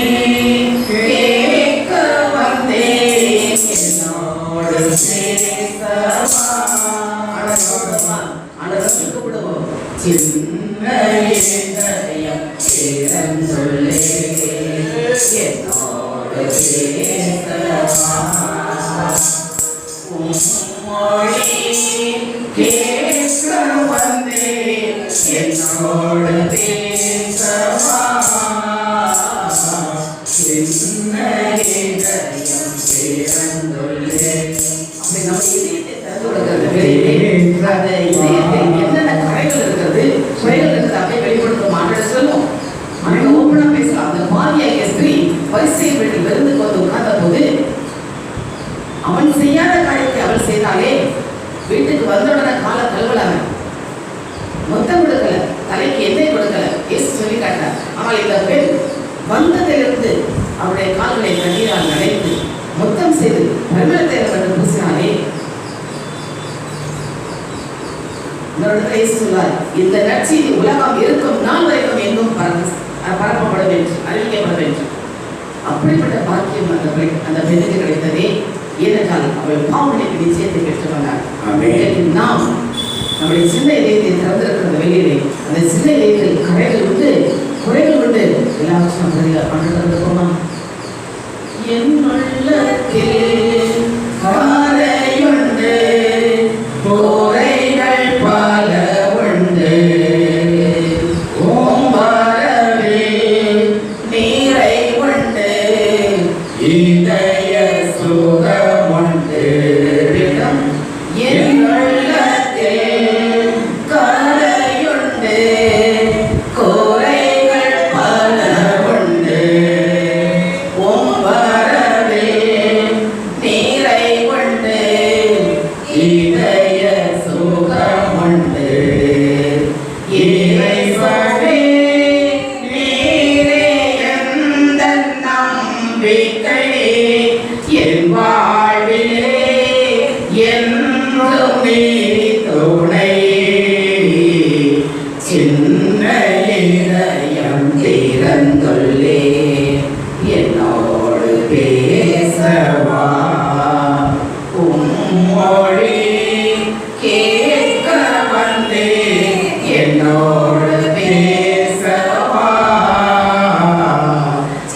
கேட்க வந்தேன் என்னோடு பேசவா கூப்பிடுவோம். சின்ன இதயம் பேரன்புள்ளே என்னோடு பேசவா, உம்மொழி கேட்க வந்தேன் என்னோடு பேசவா, சின்ன இதயம் பேரன்புள்ளே. அப்படி நம்ம இதயத்தை திறந்து கொடுக்கிறது, அந்த இதயத்தில் என்னென்ன குறைகள் இருக்கிறது, குறைகள் இருக்கிறது அப்படியே வெளிப்படுத்தும் ஆண்டோட சொல்லும். அங்க ஓப்பனா பேசலாம். அந்த மாரியாகிய ஸ்திரீ பரிசேயர் வீட்டில் விருந்துக்கு வந்து உட்கார்ந்த போது அவன் செய்யாத காரியத்தை அவள் செய்தாலே, வீட்டுக்கு வந்தவுடனே காலை கழுவலாம, மொத்தம் கொடுக்கல, தலைக்கு எண்ணெய் கொடுக்கல. இயேசு சொல்லி காட்டார். ஆனால் இந்த பெண் வந்ததிலிருந்து அவருடைய கால்களை தண்ணீரால் நனைத்து மொத்தம் செய்து பரிமளத்தை வந்து பூசினாலே, சொல்வார், இந்த நற்செய்தி உலகம் இருக்கும் நாள் வரைக்கும் எங்கும் பரப்பப்படும் என்று அறிவிக்கப்படும் என்று. அப்படிப்பட்ட பாக்கியம் அந்த பெண்ணுக்கு கிடைத்ததே. ஏனென்றால் அவள் பாவனைக்கு நிச்சயத்தை பெற்றுக்கொண்டார். நாம் நம்முடைய சின்ன இதயத்தை திறந்திருக்கிற வெளியிலே அந்த சின்ன இதயத்தில் கரைகள் உண்டு, குறைகள் உண்டு. எல்லாவற்றும் பண்ணிருக்கோமா? என்னுள்ளத்தில் கரையுண்டு, குறைகள் பல உண்டு, ஓம்பரவே நீரை உண்டு, இதய சுகமுண்டு. என்னுள்ளத்தில் கரையுண்டு, குறைகள் பல உண்டு, ஓம்பரவே நீரை உண்டு, இதய சுகமுண்டு. இறைவனே நீரே எந்தன் நம்பிக்கை, என் வாழ்விலே என்றும் நீ துணை. சின்ன இதயம் திறந்துள்ளே என்னோடு பேசவா, உம்மொழி கேட்க வந்தே என்னோடு பேசவா,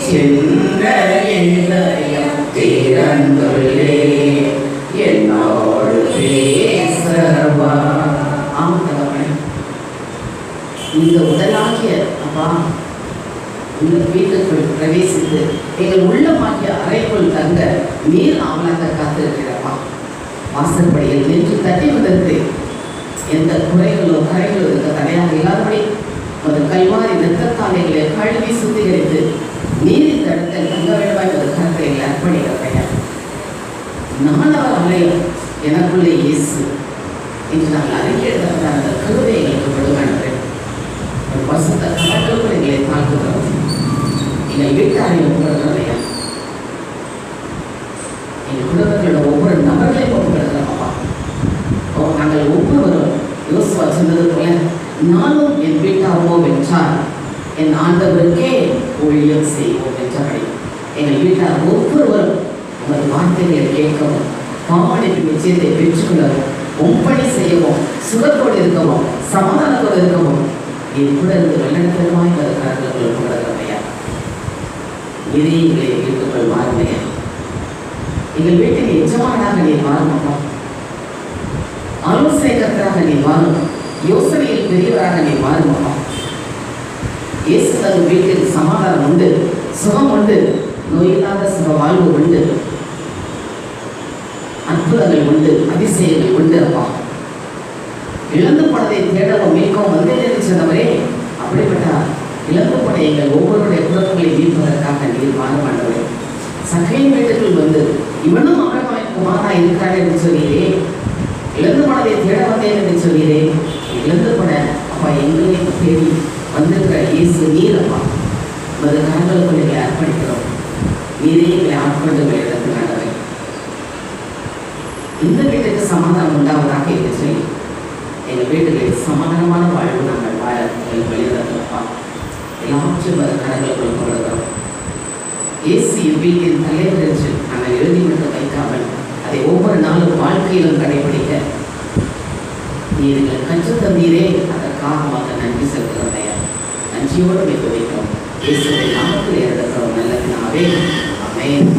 சின்ன இதயம் திறந்துள்ளே என்னோடு பேசவா. ஆமாம், இந்த உடலாகிய அப்பா உங்கள் வீட்டுக்குள் பிரவேசித்து எங்கள் உள்ளமாகிய அறைக்குள் தங்க நீர் ஆவலாக காத்திருக்கிறப்பா. வாசற்படியில் நின்று தட்டி வந்திருக்கு. எந்த குறைகளோ கரைகளோ இருக்க தடையாக இல்லாதபடி ஒரு கல்வாரி நெத்தத்தாலைகளை கழுவி சுத்திகரித்து நீரின் தடத்தில் தங்க வேண்டுமாய் ஒரு கருத்தை அர்ப்பணிக்கிறேன். நாளவர் ஆலயம் எனக்குள்ளே இயேசு இன்று நாங்கள் அறிக்கையிட்ட அந்த கருவை எங்களுக்கு விடுவேன். ஒரு வருஷத்தை கணக்குள் எங்களை தாக்குகிறோம். எங்கள் வீட்டாரையும் ஒப்புகிறோம். எங்கள் குடும்பங்களோட ஒவ்வொரு நபர்களையும் ஒப்புகிறோம். அப்பா நாங்கள் ஒவ்வொருவரும் யோசுவா சொன்னது போல நானும் என் வீட்டாரோ வென்றால் என் ஆண்டவருக்கே ஊழியம் செய்வோம் என்றபடி எங்கள் வீட்டார் ஒவ்வொருவரும் உங்கள் வார்த்தைகளை கேட்கவும், பாவனைக்கு நிச்சயத்தை பெற்றுக்கொள்ளவும், ஒப்பணி செய்யவும், சுகத்தோடு இருக்கவும், சமாதானத்தோடு இருக்கவும் என் கூட இருந்து வெள்ளத்தனமாய் கருத்துக்கள் கொண்டதையா இதே எங்களை வீட்டுக்குள் மாறுமையா. எங்கள் வீட்டில் எஜமானாக நீ மாறுமாப்பா. ஆலோசனை கர்த்தராக நீ மாறும். யோசனையில் பெரியவராக நீ மாறுமாப்பா. இயேசு தன் வீட்டில் சமாதானம் உண்டு, சுகம் உண்டு, நோயில்லாத சுக வாழ்வு உண்டு, அற்புதங்கள் உண்டு, அதிசயங்கள் உண்டு. அப்பா இழந்து போனதை தேடவும் மீட்கவும் வந்து சொன்னவரே, அப்படிப்பட்ட இழந்து போன எங்கள் ஒவ்வொருடைய குடும்பங்களை மீட்பதற்காக நீர் மாறுமாண்டவரே. சகையின் வீட்டுக்குள் வந்து இவனும் ஆபிரகாமின் குமாரனா இருக்கிறார் என்று சொல்கிறே, இழந்து போனதை தேட வந்தேன் என்று சொல்கிறே. இழந்து போன அப்பா எங்களை தேடி வந்திருக்கிற இயேசு நீர் அப்பா மது கரங்களுக்குள் எங்களை அர்ப்பணிக்கிறோம். நீரே எங்களை ஆட்கொண்டு இடத்தில் நடவை. இந்த வீட்டுக்கு சமாதானம் உண்டாவதாக என்று சொல்லி எங்கள் வீட்டுகளில் சமாதானமான வாழ்வு நாங்கள் வாழ எங்கள் வழிநடத்தப்பா. எல்லாவற்றும் மது கரங்களுக்குள் கொள்கிறோம். இயேசு வீட்டின் தலைவர் என்று நாங்கள் எழுதி மட்டும் வைக்காமல் அதை ஒவ்வொரு நாளும் வாழ்க்கையிலும் கடைபிடிக்க நீர்கள் கற்றுத் தந்தீரே, அதற்காக நன்றி செலுத்துகிறோம் ஐயா. நன்றியோடு வைத்து வைக்கிறோம். இயேசுவின் நாமத்தில் இருக்கிறோம் நல்ல பிதாவே. ஆமென்.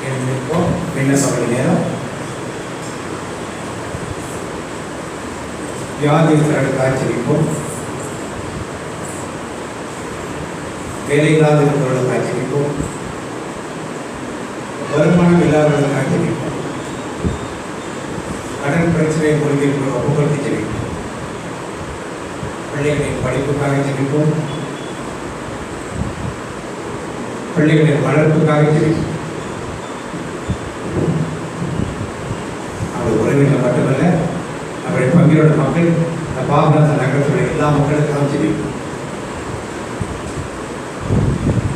எழுந்திருப்போம். விண்ணப்ப நேரம். வியாதிகளுக்காக ஜெபிப்போம். வேலை இல்லாத இருக்கிறவர்களுக்காக ஜெபிப்போம். வருமானம் இல்லாதவர்களுக்காக ஜெபிப்போம். கடன் பிரச்சனை கொள்கை ஒப்புக்கொடுத்து ஜெபிப்போம். பிள்ளைகளின் படிப்புக்காக ஜெபிப்போம். பிள்ளைகளின் வளர்ப்புக்காக ஜெபிப்போம். அவர் உறவினர் மட்டுமல்ல, அவருடைய பங்கிலோட மக்கள், இந்த பாபநாச நகரத்துடைய எல்லா மக்களுக்காக ஜெபிப்போம்.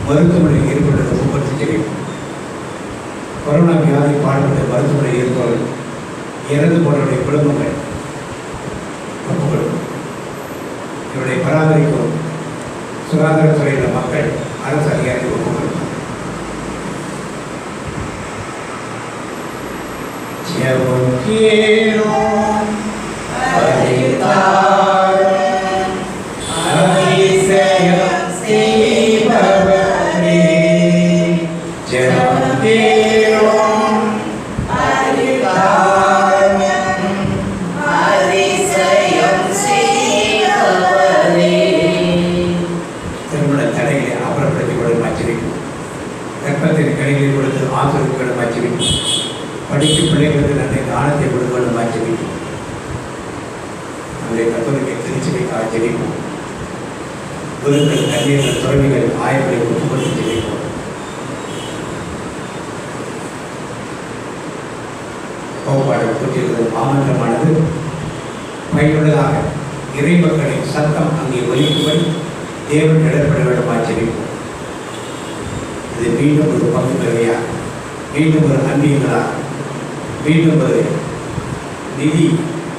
மருத்துவமனையில் ஏற்பட்டதை ஒப்புக்கொடுத்து ஜெபிப்போம். கொரோனா வியாதி பாடுபட்ட மருத்துவமனையில் இருப்பவர்கள், இறந்து போனவருடைய குடும்பங்கள் ஒப்புக்கொள்ளும். இவருடைய பராமரிக்கும் சுகாதாரத்துறையில் மக்கள், அரசு அதிகாரிகள் ஒப்புக்கொள்ளும். படிக்கும் பிள்ளைகளுக்கு நல்ல ஞானத்தை கொடுக்கணும் ஜெபிப்போம். நம்முடைய கத்தோலிக்க திருச்சபைக்காக ஜெபிப்போம். குருக்கள், கன்னியர்கள், துறவிகள், ஆயர்களை ஒப்புக்கொண்டு ஜெபிப்போம். கோப்பாடு கூட்டியிருக்கிற மாமன்றமானது பயனுள்ளதாக இறை மக்களின் சத்தம் அங்கே ஒலிக்கும்படி தேவன் இடப்பட வேண்டுமா ஜெபிப்போம். இது மீண்டும் ஒரு பங்கு பெறுவையா, மீண்டும் ஒரு அந்நியங்களா, மீண்டும் ஒரு நிதி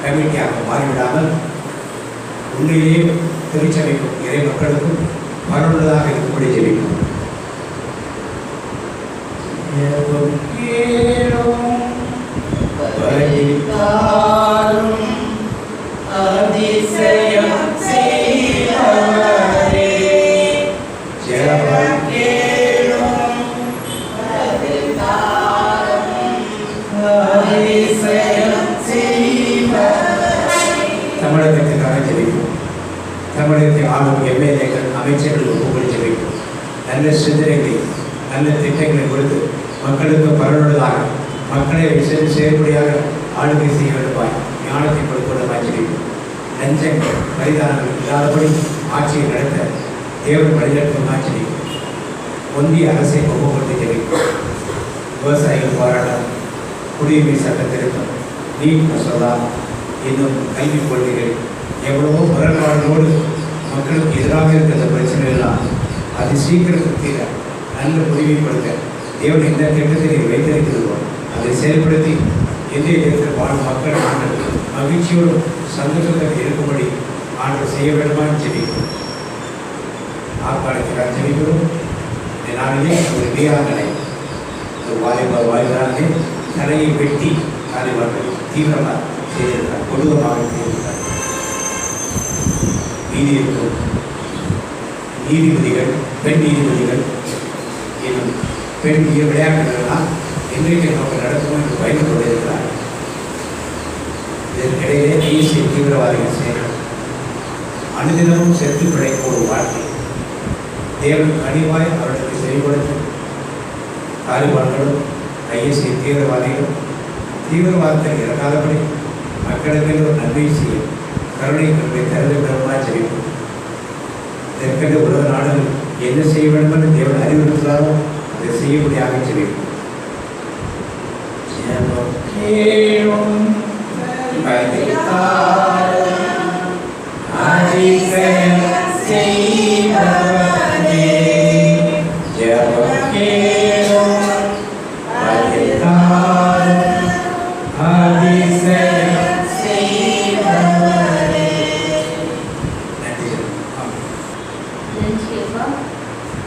கமிட்டியாக மாறிவிடாமல் உண்மையிலேயே திருச்சபைக்கும் இறை மக்களுக்கும் பயனுள்ளதாக இருக்கும்படி ஜெபிக்கும். தமிழகத்திற்காக ஜெபிப்போம். தமிழகத்தை ஆளும் எம்எல்ஏக்கள், அமைச்சர்கள் ஒப்புக்கொண்டு ஜெபிப்போம். நல்ல சிந்தனைகளை, நல்ல திட்டங்களை கொடுத்து மக்களுக்கு பயனுள்ளதாக, மக்களை செயல்படியாக ஆளுகை செய்ய வேண்டுமாய் ஞானத்தை கொடுக்கொள்ளமாய் ஜெபிப்போம். லஞ்சங்கள், பரிதானங்கள் இல்லாதபடி ஆட்சியை நடத்த தேவன் வழிநடத்துமாய் ஜெபிப்போம். ஒன்றிய அரசை ஒப்புக்கொண்டு ஜெபிப்போம். விவசாயிகள் போராட்டம், குடியுரிமை சட்ட திருத்தம், நீட் மசோதா, இன்னும் கல்விக் கொள்கைகள், எவ்வளவோ முரண்பாடுகளோடு மக்களுக்கு எதிராக இருக்கிற பிரச்சனைகள்லாம் அது சீக்கிரத்தில் தீர நல்ல முடிவை கொடுக்க தேவன் எந்த திட்டத்தை வைத்திருக்கிறதோ அதை செயல்படுத்தி இந்திய தேசத்தில் வாழும் மக்கள் ஆண்டு மகிழ்ச்சியோடும் சந்தோஷத்தில் இருக்கும்படி ஆண்டு செய்ய வேண்டுமான்னு ஜெபிக்கிறோம். ஆக்காலத்தில் ஜெபிக்கிறோம். இந்த நாளிலே ஒரு வியாதனை வாய்வார்களே தலையை வெட்டி தாலிபான்கள் தீவிரமாக செய்திருக்கிறார், கொடூரமாக செய்திருக்கிறார். நீதியிருக்கும் நீதிபதிகள், பெண் நீதிபதிகள் இன்னும் பெண் விளையாட்டுகள்லாம் இன்றைக்கு நமக்கு நடக்கும் என்று பயந்து கொண்டிருக்கிறார். இதற்கிடையிலே ஐஎஸ்ஐ தீவிரவாதிகள் செய்யணும். அனுதினமும் செத்து பிழைக்கும் ஒரு வாழ்க்கை தேவன் கனிவாய் அவர்களுக்கு செயல்படுத்தும். தாலிபான்களும் ஐஎஸ்ஐ தீவிரவாதிகளும் தீவிரவாதத்தில் இறக்காதபடி மக்களுக்கு ஒரு நன்மை செய்யும் கருணை கருணை தருவது பெருமா ஜெபிப்போம். இதற்கென்று உலக நாடுகள் என்ன செய்ய வேண்டும் என்று தேவன் அறிவுறுத்தாரோ அதை செய்யும்படியாக ஜெபிப்போம்.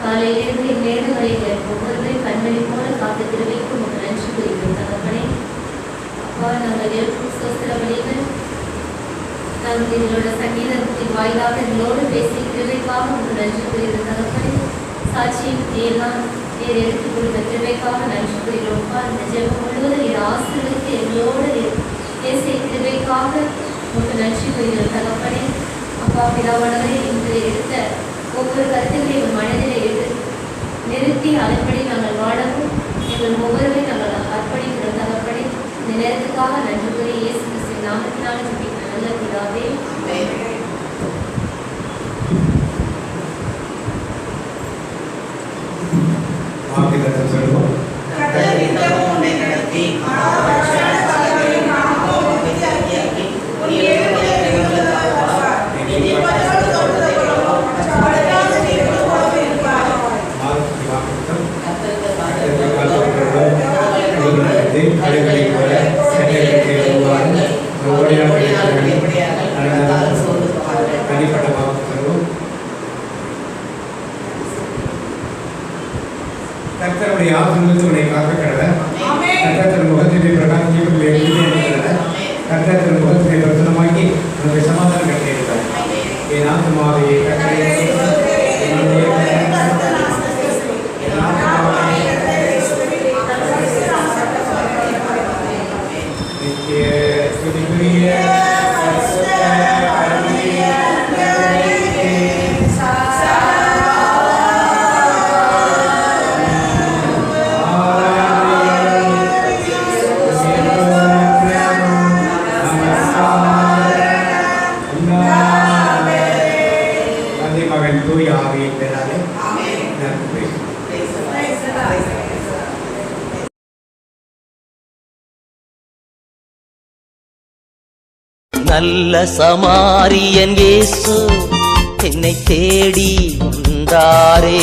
காலையிலிருந்து இந்நேரம் வரை ஒவ்வொருவரையும் கண்மணி போல காத்து திருவைக்கும் நன்றி புரிகிறோம் தகப்பனே. அப்பா, நாங்கள் இருக்கும் சொஸ்திர வழிகள் எங்களோட சங்கீதத்தின் வாயிலாக எங்களோடு பேசி கிருபைக்காக உங்களுக்கு நன்றி கூறுகிற தகப்பனே. சாட்சியின் எல்லாம் நீர் எடுத்துக் கொடுத்த கிருபைக்காக நன்றி கூறுகிறோம்ப்பா. இந்த ஜெபம் முழுவதும் நீர் ஆசீர்வதித்து எங்களோடு பேசிய கிருபைக்காக உங்களுக்கு நன்றி கூறுகிற தகப்பனே. அப்பா பிதாவானவரே, இன்று எடுத்த ஒவ்வொரு கருத்துக்களையும் மனதிலே நிறுத்தி அதன்படி நாங்கள் வாழவும் எங்கள் ஒவ்வொருவரையும் நாங்கள் அர்ப்பணிக்கிற தகப்பனே. இந்த நேரத்துக்காக நன்றி கூறி இயேசு கிறிஸ்துவின் நாமத்தினால ஜெபிக்கிறேன் நல்ல பிதாவே. வாக்குத்தத்தம் சொல்லுவோம். தனிப்பட்ட வாக்கு தருவோம். கர்த்தருடைய ஆசீர்வாதத்தை உன்னை காக்க கடவுள. கர்த்தர் முகத்திலே பிரகாசிக்க கர்த்தர் முகத்திலே பிரசன்னமாக்கி உனக்கு சமாதானம் கட்டியிருக்கிறார். என் ஆத்மாவே கர்த்தரை நல்ல சமாரியன் இயேசு என்னை தேடி வந்தாரே.